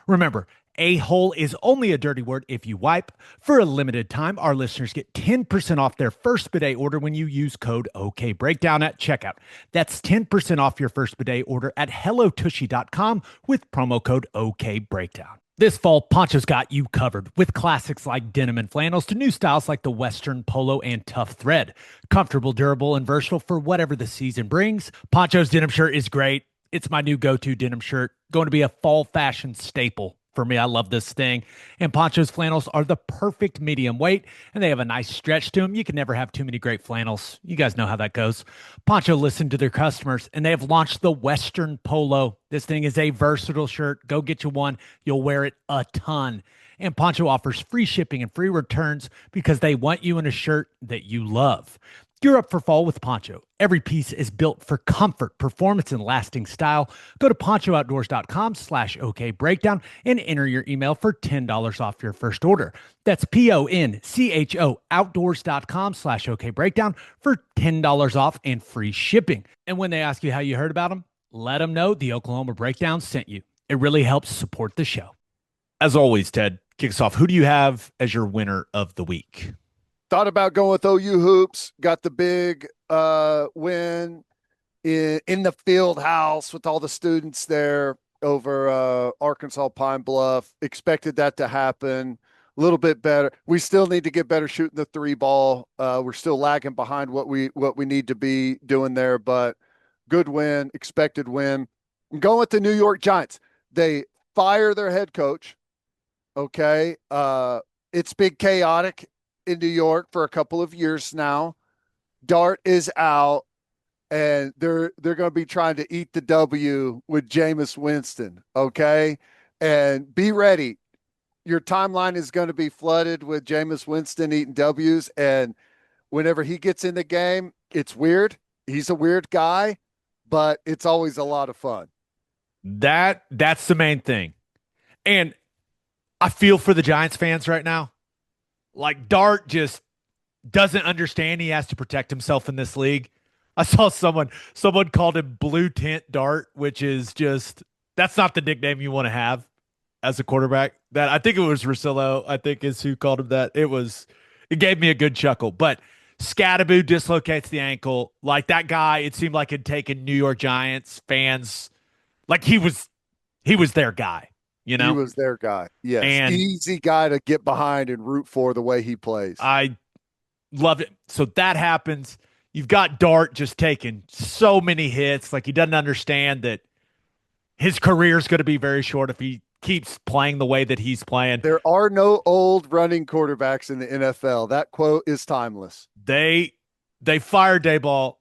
Remember, a-hole is only a dirty word if you wipe. For a limited time, our listeners get 10% off their first bidet order when you use code OKBreakdown at checkout. That's 10% off your first bidet order at hellotushy.com with promo code OKBreakdown. This fall, Poncho's got you covered with classics like denim and flannels to new styles like the Western polo and tough thread. Comfortable, durable, and versatile for whatever the season brings. Poncho's denim shirt is great. It's my new go-to denim shirt. Going to be a fall fashion staple for me. I love this thing. And Poncho's flannels are the perfect medium weight, and they have a nice stretch to them. You can never have too many great flannels. You guys know how that goes. Poncho listened to their customers, and they have launched the Western Polo. This thing is a versatile shirt. Go get you one. You'll wear it a ton. And Poncho offers free shipping and free returns because they want you in a shirt that you love. Gear up for fall with Poncho. Every piece is built for comfort, performance, and lasting style. Go to ponchooutdoors.com/OKBreakdown and enter your email for $10 off your first order. That's PONCHO outdoors.com/OKBreakdown for $10 off and free shipping. And when they ask you how you heard about them, let them know the Oklahoma Breakdown sent you. It really helps support the show. As always, Ted, kick us off. Who do you have as your winner of the week? Thought about going with OU hoops. Got the big win in the field house with all the students there over Arkansas Pine Bluff. Expected that to happen. A little bit better. We still need to get better shooting the three ball. We're still lagging behind what we need to be doing there, but good win, expected win. I'm going with the New York Giants. They fire their head coach. Okay. It's been chaotic in New York for a couple of years now. Dart is out, and they're going to be trying to eat the W with Jameis Winston. Okay. And be ready. Your timeline is going to be flooded with Jameis Winston eating W's. And whenever he gets in the game, it's weird. He's a weird guy, but it's always a lot of fun. That's the main thing. And I feel for the Giants fans right now. Like, Dart just doesn't understand he has to protect himself in this league. I saw someone called him Blue Tint Dart, which is just, that's not the nickname you want to have as a quarterback. That, I think it was Rosillo, I think is who called him that. It gave me a good chuckle. But Scatteroo dislocates the ankle. Like, that guy, it seemed like had taken New York Giants fans, like he was their guy. You know, he was their guy. Yes, and easy guy to get behind and root for the way he plays. I loved it. So that happens. You've got Dart just taking so many hits. Like, he doesn't understand that his career is going to be very short if he keeps playing the way that he's playing. There are no old running quarterbacks in the NFL. That quote is timeless. They fired Dayball,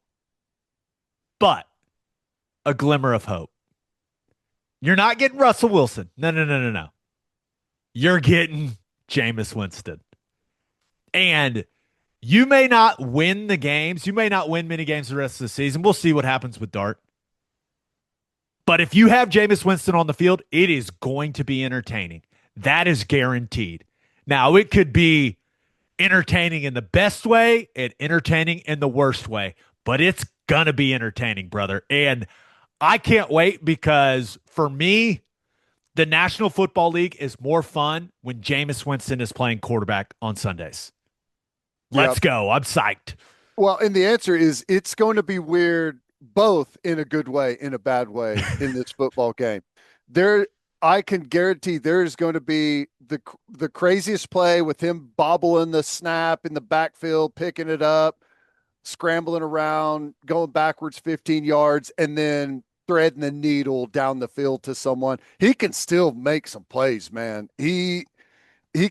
but a glimmer of hope. You're not getting Russell Wilson. No. You're getting Jameis Winston. And you may not win the games. You may not win many games the rest of the season. We'll see what happens with Dart. But if you have Jameis Winston on the field, it is going to be entertaining. That is guaranteed. Now, it could be entertaining in the best way and entertaining in the worst way, but it's going to be entertaining, brother. And I can't wait, because for me, the National Football League is more fun when Jameis Winston is playing quarterback on Sundays. Let's go. I'm psyched. Well, and the answer is it's going to be weird, both in a good way, in a bad way, in this football game. I can guarantee there is going to be the craziest play with him bobbling the snap in the backfield, picking it up, scrambling around, going backwards 15 yards, and then threading the needle down the field to someone. He can still make some plays, man. He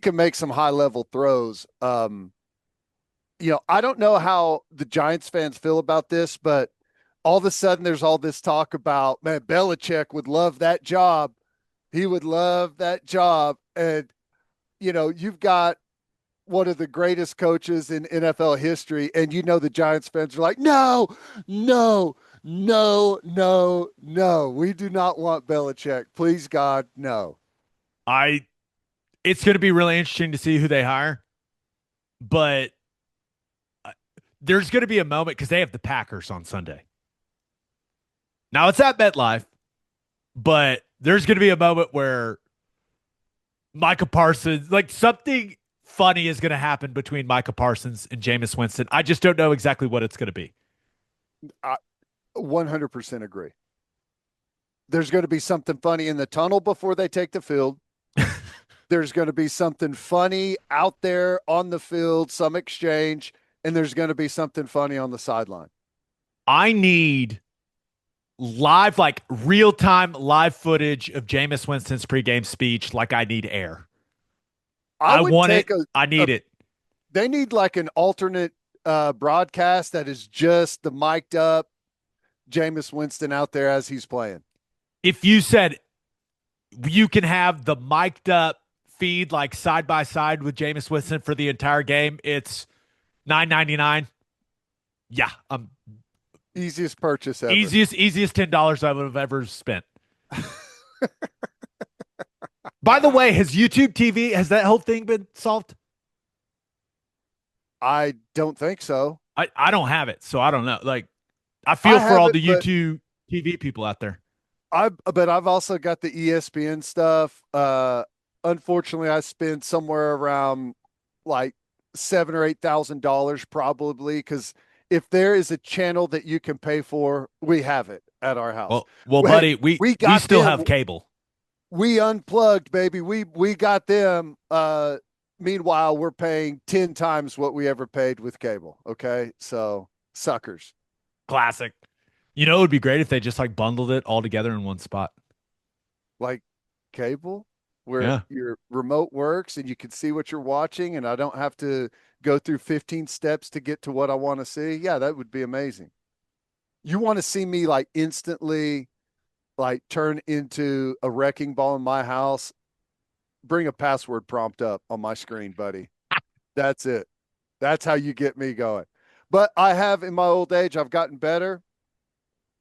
can make some high-level throws. I don't know how the Giants fans feel about this, but all of a sudden there's all this talk about, man, Belichick would love that job. He would love that job. And, you've got one of the greatest coaches in NFL history, and the Giants fans are like, no, we do not want Belichick. Please, God, no. It's going to be really interesting to see who they hire, but there's going to be a moment, because they have the Packers on Sunday. Now, it's at MetLife, but there's going to be a moment where Micah Parsons, like, something funny is going to happen between Micah Parsons and Jameis Winston. I just don't know exactly what it's going to be. I 100% agree. There's going to be something funny in the tunnel before they take the field. There's going to be something funny out there on the field, some exchange, and there's going to be something funny on the sideline. I need live, like real-time live footage of Jameis Winston's pregame speech, like I need air. I want it. I need it. They need like an alternate broadcast that is just the mic'd up Jameis Winston out there as he's playing. If you said you can have the mic'd up feed like side by side with Jameis Winston for the entire game, it's $9.99. Yeah, easiest purchase ever. Easiest $10 I would have ever spent. By the way, has YouTube TV, has that whole thing been solved? I don't think so. I don't have it, so I don't know. Like, I feel for all the YouTube TV people out there. But I've also got the ESPN stuff. unfortunately, I spend somewhere around like $7,000 or $8,000 probably, because if there is a channel that you can pay for, we have it at our house. Well, Hey, buddy, we got still them. have cable. We unplugged, baby. We got them. Meanwhile, we're paying 10 times what we ever paid with cable. Okay, so suckers. Classic. You know, it would be great if they just like bundled it all together in one spot. Like cable, where Yeah. your remote works and you can see what you're watching, and I don't have to go through 15 steps to get to what I want to see. Yeah, that would be amazing. You want to see me like instantly like turn into a wrecking ball in my house? Bring a password prompt up on my screen, buddy. That's it. That's how you get me going. But I have, in my old age, I've gotten better.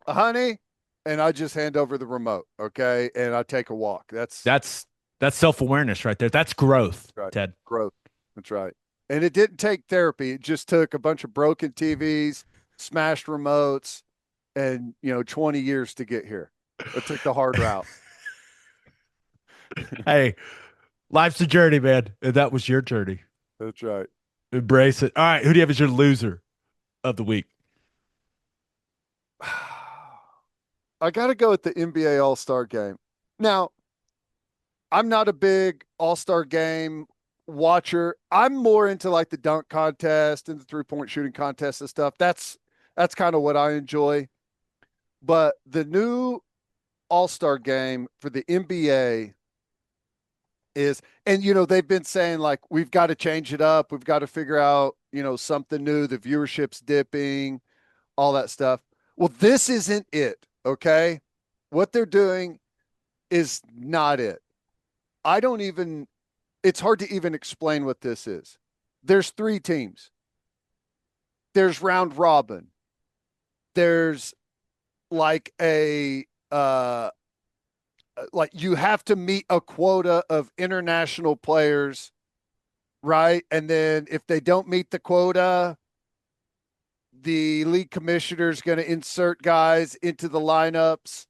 Honey, and I just hand over the remote, okay? And I take a walk. That's self-awareness right there. That's growth, right. Ted. Growth. That's right. And it didn't take therapy. It just took a bunch of broken TVs, smashed remotes, and 20 years to get here. It took the hard route. Hey, life's a journey, man. And that was your journey. That's right. Embrace it. All right, who do you have as your loser of the week? I got to go with the NBA All-Star game. Now, I'm not a big All-Star game watcher. I'm more into like the dunk contest and the three-point shooting contest and stuff. That's kind of what I enjoy. But the new All-Star game for the NBA is, and they've been saying like, we've got to change it up. We've got to figure out, something new. The viewership's dipping, all that stuff. Well, this isn't it. Okay. What they're doing is not it. It's hard to even explain what this is. There's 3 teams. There's round robin. There's like like you have to meet a quota of international players, right? And then if they don't meet the quota, the league commissioner is going to insert guys into the lineups.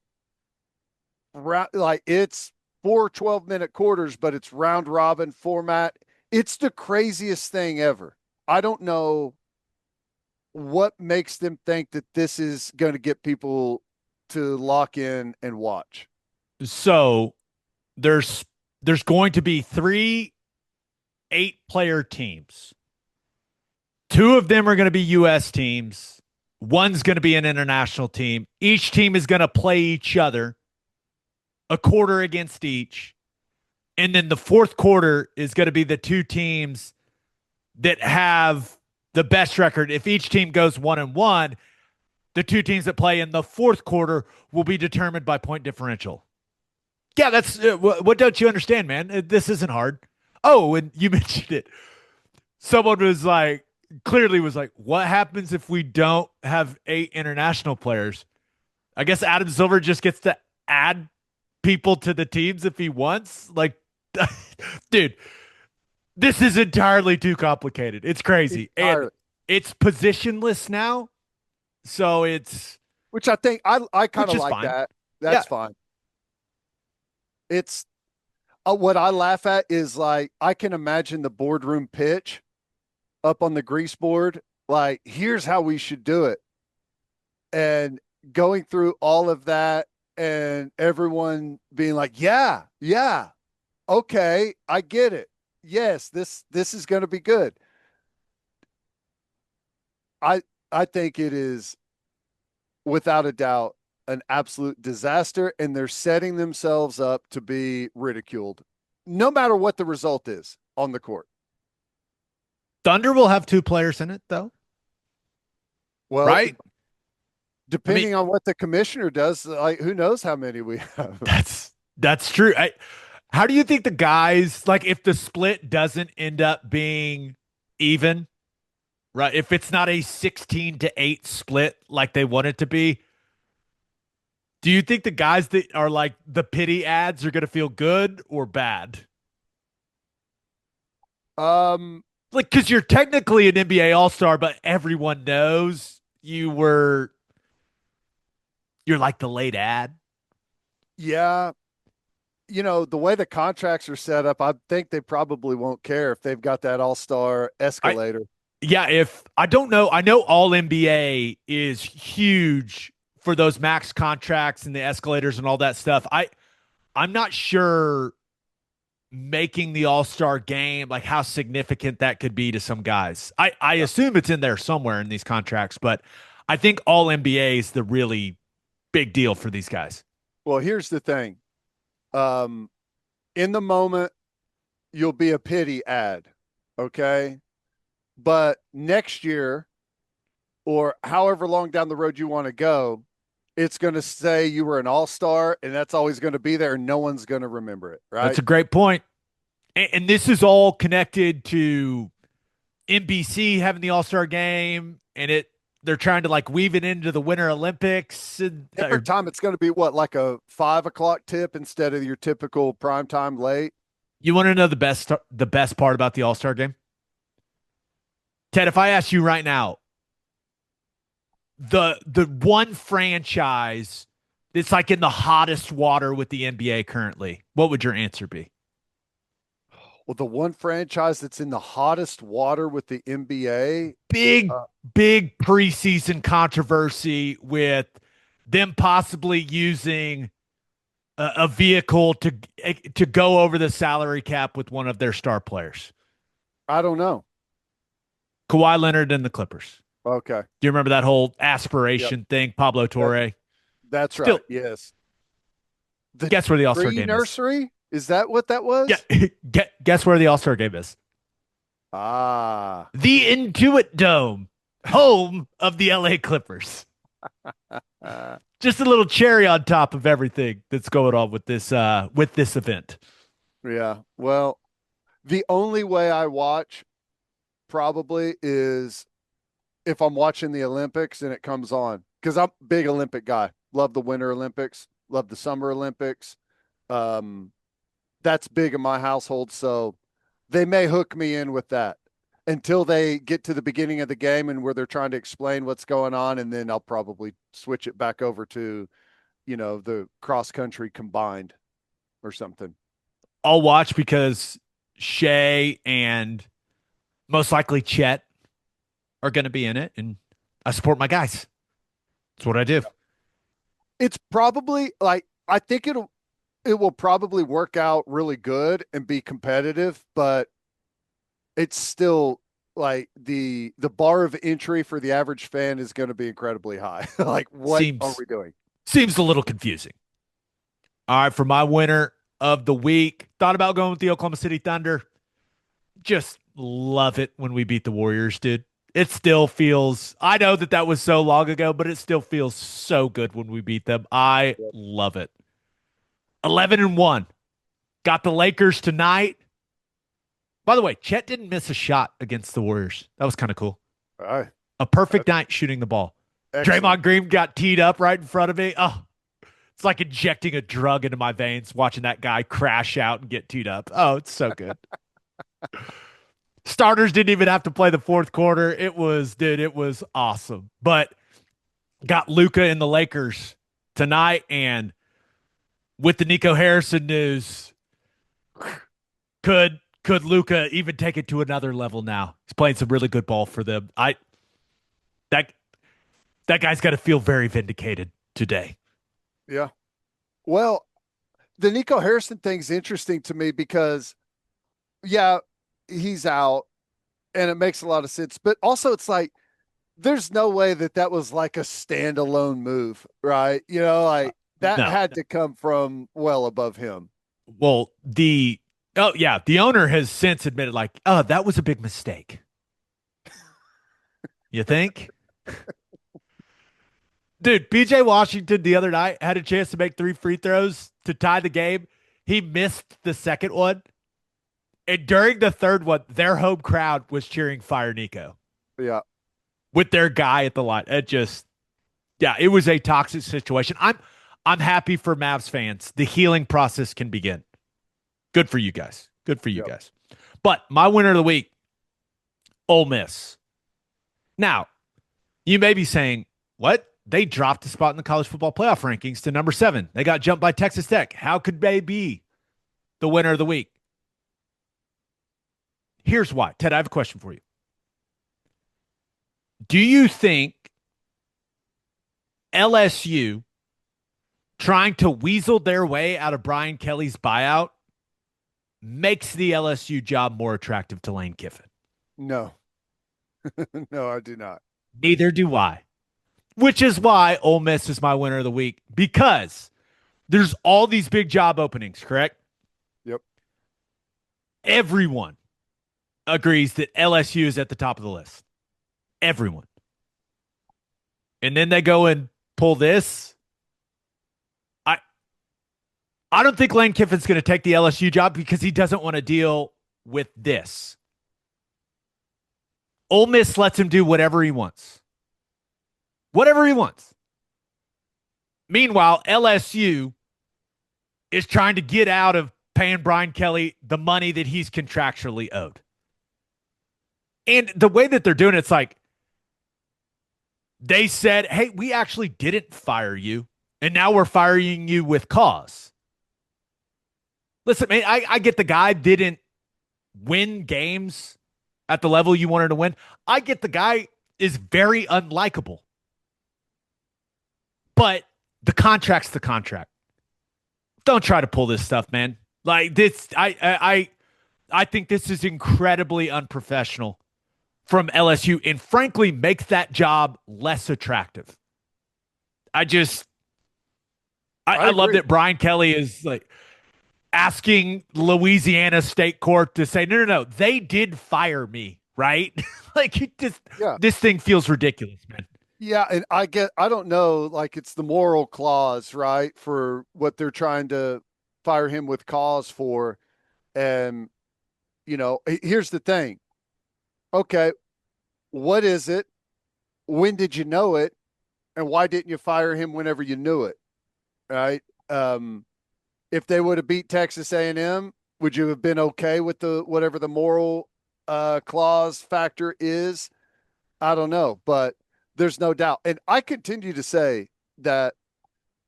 Like it's 4 12-minute quarters, but it's round robin format. It's the craziest thing ever. I don't know what makes them think that this is going to get people to lock in and watch. So there's going to be 3 8-player teams. 2 of them are going to be U.S. teams. One's going to be an international team. Each team is going to play each other a quarter against each. And then the fourth quarter is going to be the 2 teams that have the best record. If each team goes 1-1, the 2 teams that play in the fourth quarter will be determined by point differential. Yeah, that's what don't you understand, man? This isn't hard. Oh, and you mentioned it. Someone was like, clearly was like, what happens if we don't have 8 international players? I guess Adam Silver just gets to add people to the teams if he wants. Like, dude, this is entirely too complicated. It's crazy. And it's positionless now. So it's, which I think I kind of like fine. that. That's fine. It's what I laugh at is like, I can imagine the boardroom pitch up on the grease board. Like, here's how we should do it. And going through all of that and everyone being like, yeah, okay, I get it. Yes, this is going to be good. I think it is without a doubt an absolute disaster, and they're setting themselves up to be ridiculed no matter what the result is on the court. Thunder will have 2 players in it, though. Well, right? Depending on what the commissioner does, like, who knows how many we have. That's true. How do you think the guys, like, if the split doesn't end up being even, right? If it's not a 16-8 split like they want it to be, do you think the guys that are like the pity ads are going to feel good or bad? Like, because you're technically an NBA All-Star, but everyone knows you're like the late ad. Yeah. the way the contracts are set up, I think they probably won't care if they've got that all-star escalator. If I don't know, I know all NBA is huge for those max contracts and the escalators and all that stuff. I'm not sure making the all-star game, like how significant that could be to some guys. I assume it's in there somewhere in these contracts, but I think all NBA is the really big deal for these guys. Well, here's the thing. In the moment, you'll be a pity ad, okay? But next year, or however long down the road you want to go, it's going to say you were an all-star, and that's always going to be there, and no one's going to remember it, right? That's a great point. And this is all connected to NBC having the all-star game, and they're trying to like weave it into the Winter Olympics. Every time it's going to be what, like a 5:00 tip instead of your typical primetime late? You want to know the best part about the all-star game? Ted, if I ask you right now, the one franchise that's like in the hottest water with the NBA currently, what would your answer be? Well, the one franchise that's in the hottest water with the NBA. Big preseason controversy with them possibly using a vehicle to go over the salary cap with one of their star players. I don't know. Kawhi Leonard and the Clippers. Okay. Do you remember that whole aspiration thing? Pablo Torre. That's right. Yes. Guess where the All-Star game nursery? Is that what that was? Yeah. Guess where the All-Star game is? The Intuit Dome, home of the LA Clippers. Just a little cherry on top of everything that's going on with this event. Yeah. Well, the only way I watch probably is if I'm watching the Olympics and it comes on, because I'm a big Olympic guy. Love the Winter Olympics. Love the Summer Olympics. That's big in my household. So they may hook me in with that until they get to the beginning of the game and where they're trying to explain what's going on. And then I'll probably switch it back over to, the cross country combined or something. I'll watch because Shea and most likely Chet are going to be in it, and I support my guys. That's what I do. It's probably like, I think it will probably work out really good and be competitive, but it's still like the bar of entry for the average fan is going to be incredibly high. Like, what are we doing? Seems a little confusing. All right, for my winner of the week, thought about going with the Oklahoma City Thunder. Just love it when we beat the Warriors, dude. It still feels, I know that was so long ago, but it still feels so good when we beat them. I love it. 11-1. Got the Lakers tonight. By the way, Chet didn't miss a shot against the Warriors. That was kind of cool. All right. A perfect night shooting the ball. Excellent. Draymond Green got teed up right in front of me. Oh, it's like injecting a drug into my veins, watching that guy crash out and get teed up. Oh, it's so good. Starters didn't even have to play the fourth quarter. It was awesome. But got Luka in the Lakers tonight, and with the Nico Harrison news, could Luka even take it to another level now? He's playing some really good ball for them. That guy's got to feel very vindicated today. Yeah. Well, the Nico Harrison thing's interesting to me because, yeah, he's out and it makes a lot of sense, but also it's like, there's no way that was like a standalone move, right? That had to come from well above him. Well, the owner has since admitted like, oh, that was a big mistake. You think? Dude, PJ Washington the other night had a chance to make 3 free throws to tie the game. He missed the second one. And during the third one, their home crowd was cheering Fire Nico. Yeah. With their guy at the line. It was a toxic situation. I'm happy for Mavs fans. The healing process can begin. Good for you guys. Guys. But my winner of the week, Ole Miss. Now, you may be saying, what? They dropped a spot in the college football playoff rankings to number 7. They got jumped by Texas Tech. How could they be the winner of the week. Here's why. Ted, I have a question for you. Do you think LSU trying to weasel their way out of Brian Kelly's buyout makes the LSU job more attractive to Lane Kiffin? No. No, I do not. Neither do I. Which is why Ole Miss is my winner of the week, because there's all these big job openings, correct? Yep. Everyone agrees that LSU is at the top of the list. Everyone. And then they go and pull this. I don't think Lane Kiffin's going to take the LSU job because he doesn't want to deal with this. Ole Miss lets him do whatever he wants. Whatever he wants. Meanwhile, LSU is trying to get out of paying Brian Kelly the money that he's contractually owed. And the way that they're doing it's like they said, hey, we actually didn't fire you, and now we're firing you with cause. Listen, man, I get the guy didn't win games at the level you wanted to win. I get the guy is very unlikable. But the contract's the contract. Don't try to pull this stuff, man. Like this, I think this is incredibly unprofessional from LSU, and frankly makes that job less attractive. I love that Brian Kelly is like asking Louisiana State Court to say, no, they did fire me, right? Like this thing feels ridiculous, man. Yeah, and I don't know, like it's the moral clause, right, for what they're trying to fire him with cause for. And, here's the thing. Okay, what is it? When did you know it? And why didn't you fire him whenever you knew it, right? If they would have beat Texas A&M, would you have been okay with whatever the moral clause factor is? I don't know, but there's no doubt. And I continue to say that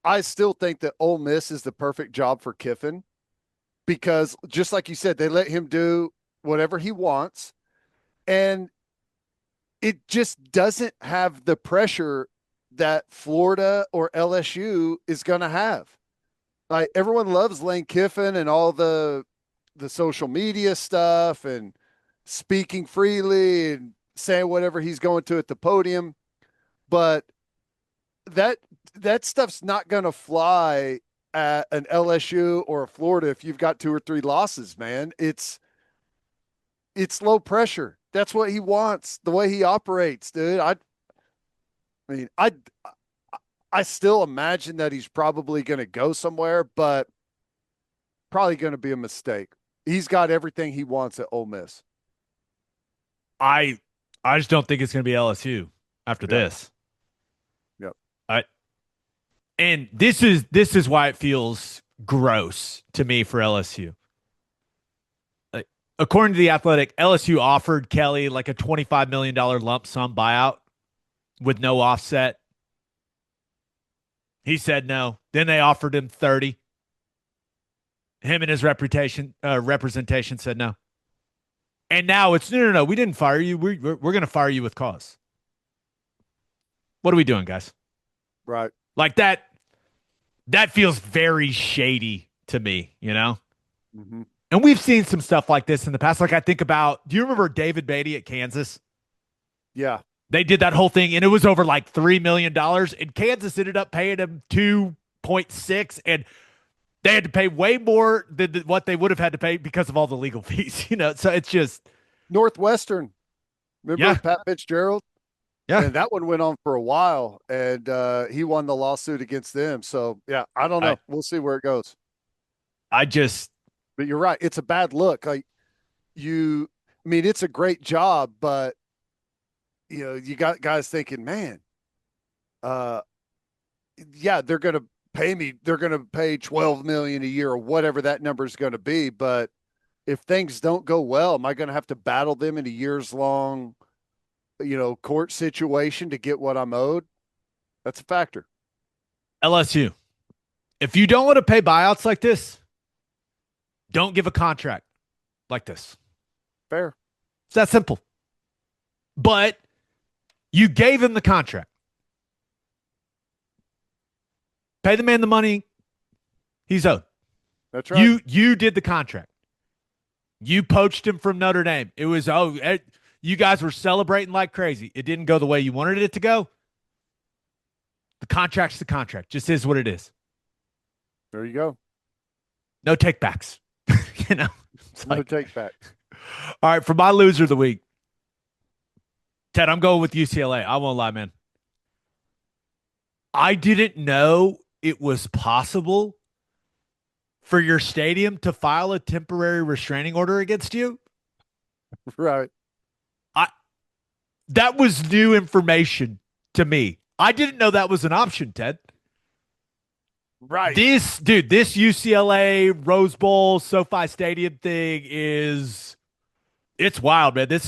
I still think that Ole Miss is the perfect job for Kiffin because just like you said, they let him do whatever he wants. And it just doesn't have the pressure that Florida or LSU is going to have. Like everyone loves Lane Kiffin and all the social media stuff and speaking freely and saying whatever he's going to at the podium. But that stuff's not going to fly at an LSU or a Florida if you've got 2 or 3 losses, man. It's low pressure. That's what he wants, the way he operates, dude. I still imagine that he's probably going to go somewhere, but probably going to be a mistake. He's got everything he wants at Ole Miss. I just don't think it's going to be LSU after this. Yep. And this is why it feels gross to me for LSU. According to The Athletic, LSU offered Kelly like a $25 million lump sum buyout with no offset. He said no. Then they offered him 30. Him and his representation said no. And now it's no. We didn't fire you. We're going to fire you with cause. What are we doing, guys? Right. Like that feels very shady to me, Mm-hmm. And we've seen some stuff like this in the past. Like I think about, do you remember David Beatty at Kansas? Yeah. They did that whole thing, and it was over like $3 million, and Kansas ended up paying him 2.6, and they had to pay way more than what they would have had to pay because of all the legal fees, So it's just Northwestern. Remember Pat Fitzgerald? Yeah. And that one went on for a while, and he won the lawsuit against them. So, yeah, I don't know. We'll see where it goes. But you're right. It's a bad look. Like it's a great job, but you got guys thinking, man, yeah, they're going to pay me. They're going to pay $12 million a year or whatever that number is going to be. But if things don't go well, am I going to have to battle them in a years long, court situation to get what I'm owed? That's a factor. LSU. If you don't want to pay buyouts like this, Don't give a contract like this. Fair. It's that simple. But you gave him the contract. Pay the man the money he's owed. That's right. You did the contract. You poached him from Notre Dame. It was, you guys were celebrating like crazy. It didn't go the way you wanted it to go. The contract's the contract. Just is what it is. There you go. No takebacks. No take back. All right, for my loser of the week, Ted, I'm going with UCLA. I won't lie, man. I didn't know it was possible for your stadium to file a temporary restraining order against you. Right. That was new information to me. I didn't know that was an option, Ted. Right. This UCLA Rose Bowl, SoFi Stadium thing it's wild, man. This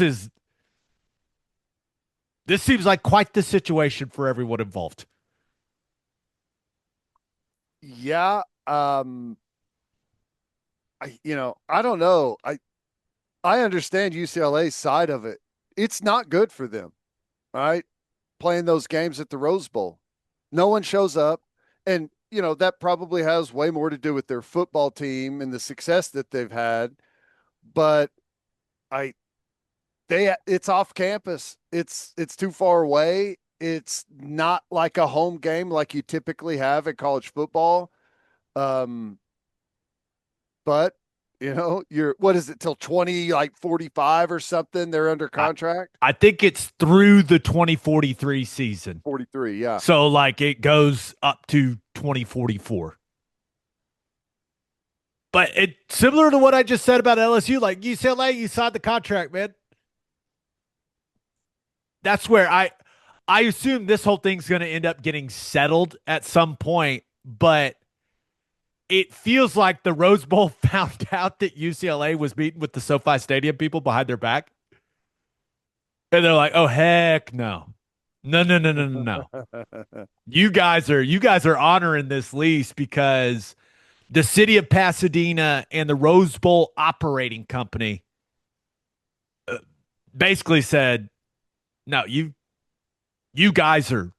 seems like quite the situation for everyone involved. Yeah. I don't know. I understand UCLA's side of it. It's not good for them, right? Playing those games at the Rose Bowl. No one shows up. And, that probably has way more to do with their football team and the success that they've had. But it's off campus. It's too far away. It's not like a home game like you typically have at college football. But you're, what is it, till 45 or something? They're under contract. I think it's through the 2043 season. 43, yeah. So it goes up to 2044. But it's similar to what I just said about LSU. Like UCLA, you signed the contract, man. That's where I assume this whole thing's going to end up getting settled at some point, but it feels like the Rose Bowl found out that UCLA was meeting with the SoFi Stadium people behind their back. And they're like, oh, heck no. No. You guys are honoring this lease because the city of Pasadena and the Rose Bowl operating company basically said, no, you guys are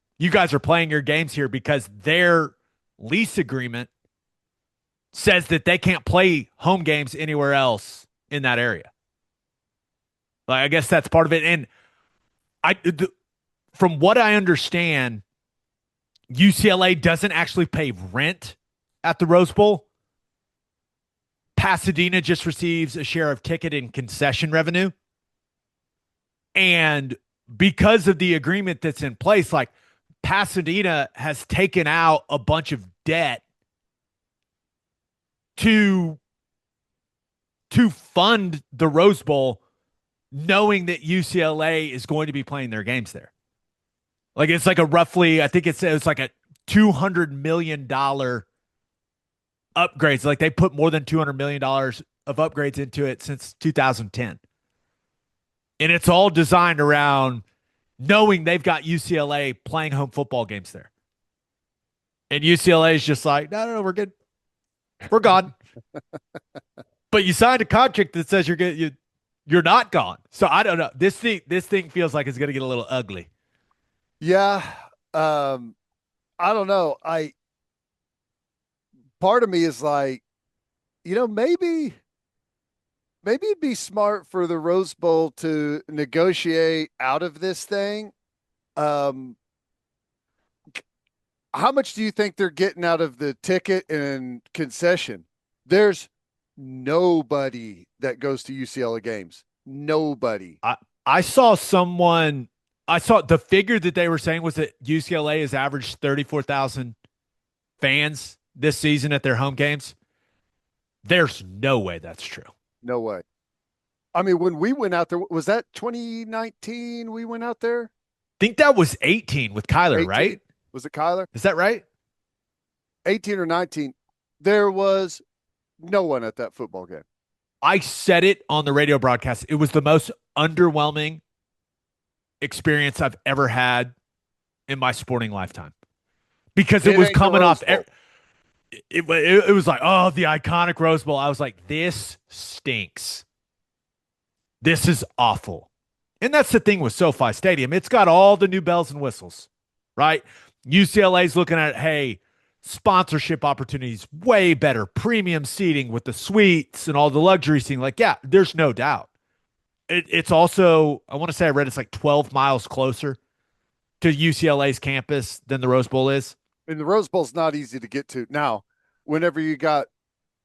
playing your games here because their lease agreement says that they can't play home games anywhere else in that area. I guess that's part of it. And from what I understand, UCLA doesn't actually pay rent at the Rose Bowl. Pasadena just receives a share of ticket and concession revenue. And because of the agreement that's in place, Pasadena has taken out a bunch of debt to fund the Rose Bowl, knowing that UCLA is going to be playing their games there. It's a roughly, I think it's a $200 million upgrades. They put more than $200 million of upgrades into it since 2010. And it's all designed around knowing they've got UCLA playing home football games there. And UCLA is just like, no, we're good. We're gone. But you signed a contract that says you're good. You're not gone. So I don't know. This thing feels like it's going to get a little ugly. Yeah. I don't know. Part of me is like, maybe it'd be smart for the Rose Bowl to negotiate out of this thing. How much do you think they're getting out of the ticket and concession? There's nobody that goes to UCLA games. Nobody. I saw the figure that they were saying was that UCLA has averaged 34,000 fans this season at their home games. There's no way that's true. No way. I mean, when we went out there, was that 2019 we went out there? I think that was 18 with Kyler, 18? right? Was it Kyler? Is that right? 18 or 19. There was no one at that football game. I said it on the radio broadcast. It was the most underwhelming experience I've ever had in my sporting lifetime because it was coming off. it was like, oh, the iconic Rose Bowl. I was like, this stinks. This is awful. And that's the thing with SoFi Stadium. It's got all the new bells and whistles, right? UCLA's looking at, hey, sponsorship opportunities, way better, premium seating with the suites and all the luxury seating. Like, yeah, there's no doubt. It's also, I want to say I read it's like 12 miles closer to UCLA's campus than the Rose Bowl is. And the Rose Bowl's not easy to get to. Now, whenever you got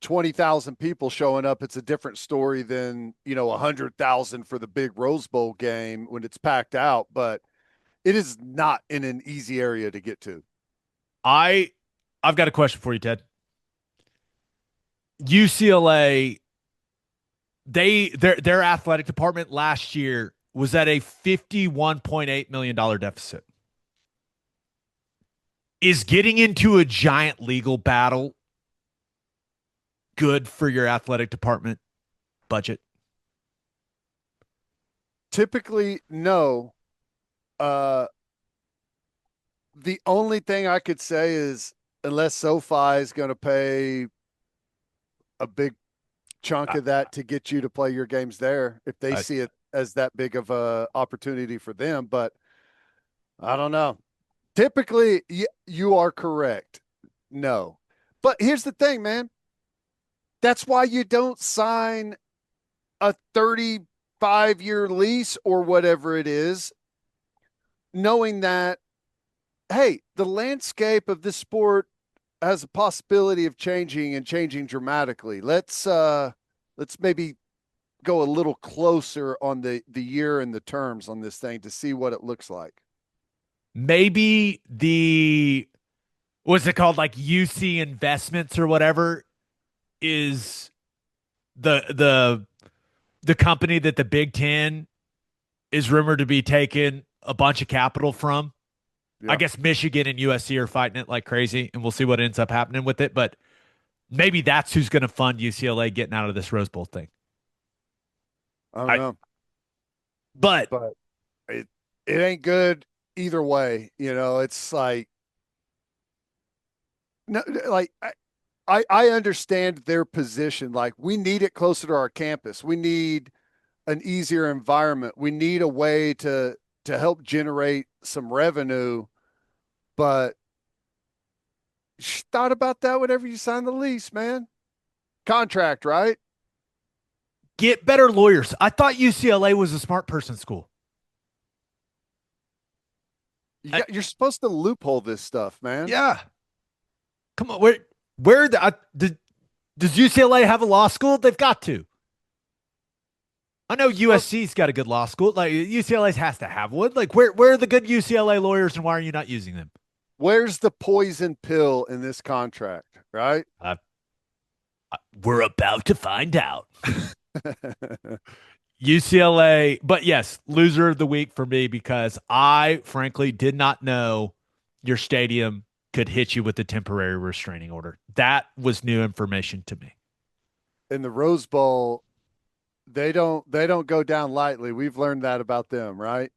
20,000 people showing up, it's a different story than, 100,000 for the big Rose Bowl game when it's packed out, but it is not in an easy area to get to. I've got a question for you, Ted. UCLA, their athletic department last year was at a $51.8 million deficit. Is getting into a giant legal battle good for your athletic department budget? Typically, no. The only thing I could say is unless SoFi is going to pay a big chunk of that to get you to play your games there, if they see it as that big of a opportunity for them. But I don't know. Typically, you are correct. No. But here's the thing, man. That's why you don't sign a 35-year lease or whatever it is, knowing that, hey, the landscape of this sport has a possibility of changing and changing dramatically. Let's maybe go a little closer on the year and the terms on this thing to see what it looks like. Maybe what's it called, like UC Investments or whatever, is the company that the Big Ten is rumored to be taking a bunch of capital from. Yeah. I guess Michigan and USC are fighting it like crazy, and we'll see what ends up happening with it. But maybe that's who's going to fund UCLA getting out of this Rose Bowl thing. I don't know. But it ain't good either way. It's like, no, like I understand their position. Like, we need it closer to our campus. We need an easier environment. We need a way to help generate some revenue. But you thought about that whenever you signed the lease, man. Contract, right? Get better lawyers. I thought UCLA was a smart person school. You're supposed to loophole this stuff, man. Yeah. Come on. Does UCLA have a law school? They've got to. I know USC's got a good law school. Like, UCLA has to have one. Like, where are the good UCLA lawyers, and why are you not using them? Where's the poison pill in this contract, right? We're about to find out. UCLA, but yes, loser of the week for me, because I frankly did not know your stadium could hit you with a temporary restraining order. That was new information to me. In the Rose Bowl, they don't go down lightly. We've learned that about them, right?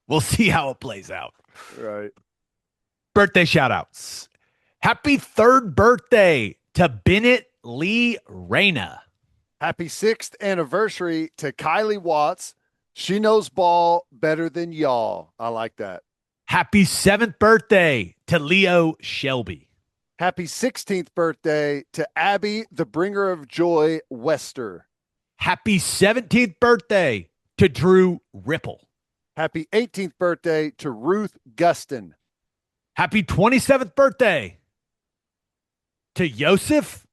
We'll see how it plays out. Right. Birthday shout outs. Happy 3rd birthday to Bennett Lee Reyna. Happy 6th anniversary to Kylie Watts. She knows ball better than y'all. I like that. Happy 7th birthday to Leo Shelby. Happy 16th birthday to Abby, the bringer of joy, Wester. Happy 17th birthday to Drew Ripple. Happy 18th birthday to Ruth Gustin. Happy 27th birthday to Joseph.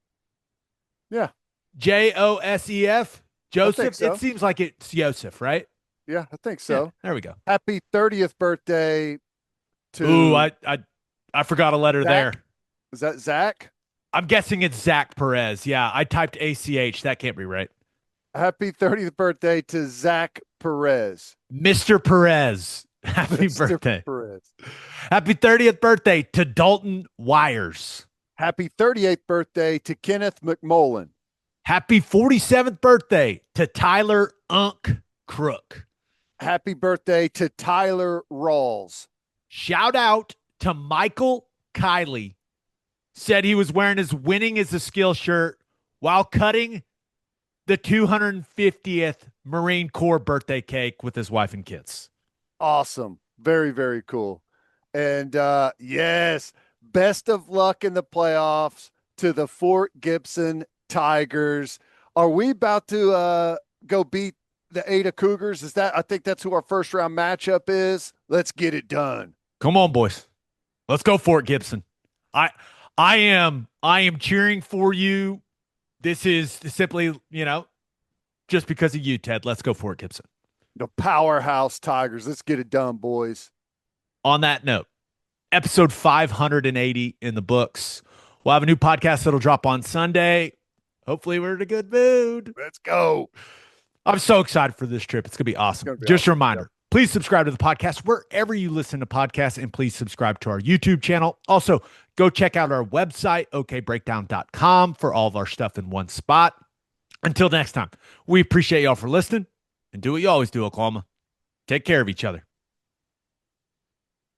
Yeah. Josef. Joseph. So. It seems like it's Joseph, right? Yeah, I think so. Yeah, there we go. Happy 30th birthday to. Ooh, I forgot a letter Zach? there. Is that Zach? I'm guessing it's Zach Perez. Yeah, I typed ACH. That can't be right. Happy 30th birthday to Zach Perez. Mr. Perez. Happy Mr. birthday. Perez. Happy 30th birthday to Dalton Wires. Happy 38th birthday to Kenneth McMullen. Happy 47th birthday to Tyler Unk Crook. Happy birthday to Tyler Rawls. Shout out to Michael Kiley said he was wearing his winning is a skill shirt while cutting the 250th Marine Corps birthday cake with his wife and kids. Awesome. Very, very cool. And yes, best of luck in the playoffs to the Fort Gibson Tigers. Are we about to go beat the Ada Cougars? I think that's who our first round matchup is. Let's get it done. Come on, boys. Let's go Fort Gibson. I am cheering for you. This is simply, just because of you, Ted. Let's go Fort Gibson. The powerhouse Tigers. Let's get it done, boys. On that note, episode 580 in the books. We'll have a new podcast that'll drop on Sunday. Hopefully we're in a good mood. Let's go. I'm so excited for this trip. It's going to be awesome. Just a reminder, please subscribe to the podcast wherever you listen to podcasts, and please subscribe to our YouTube channel. Also, go check out our website, okbreakdown.com, for all of our stuff in one spot. Until next time, we appreciate y'all for listening, and do what you always do, Oklahoma. Take care of each other.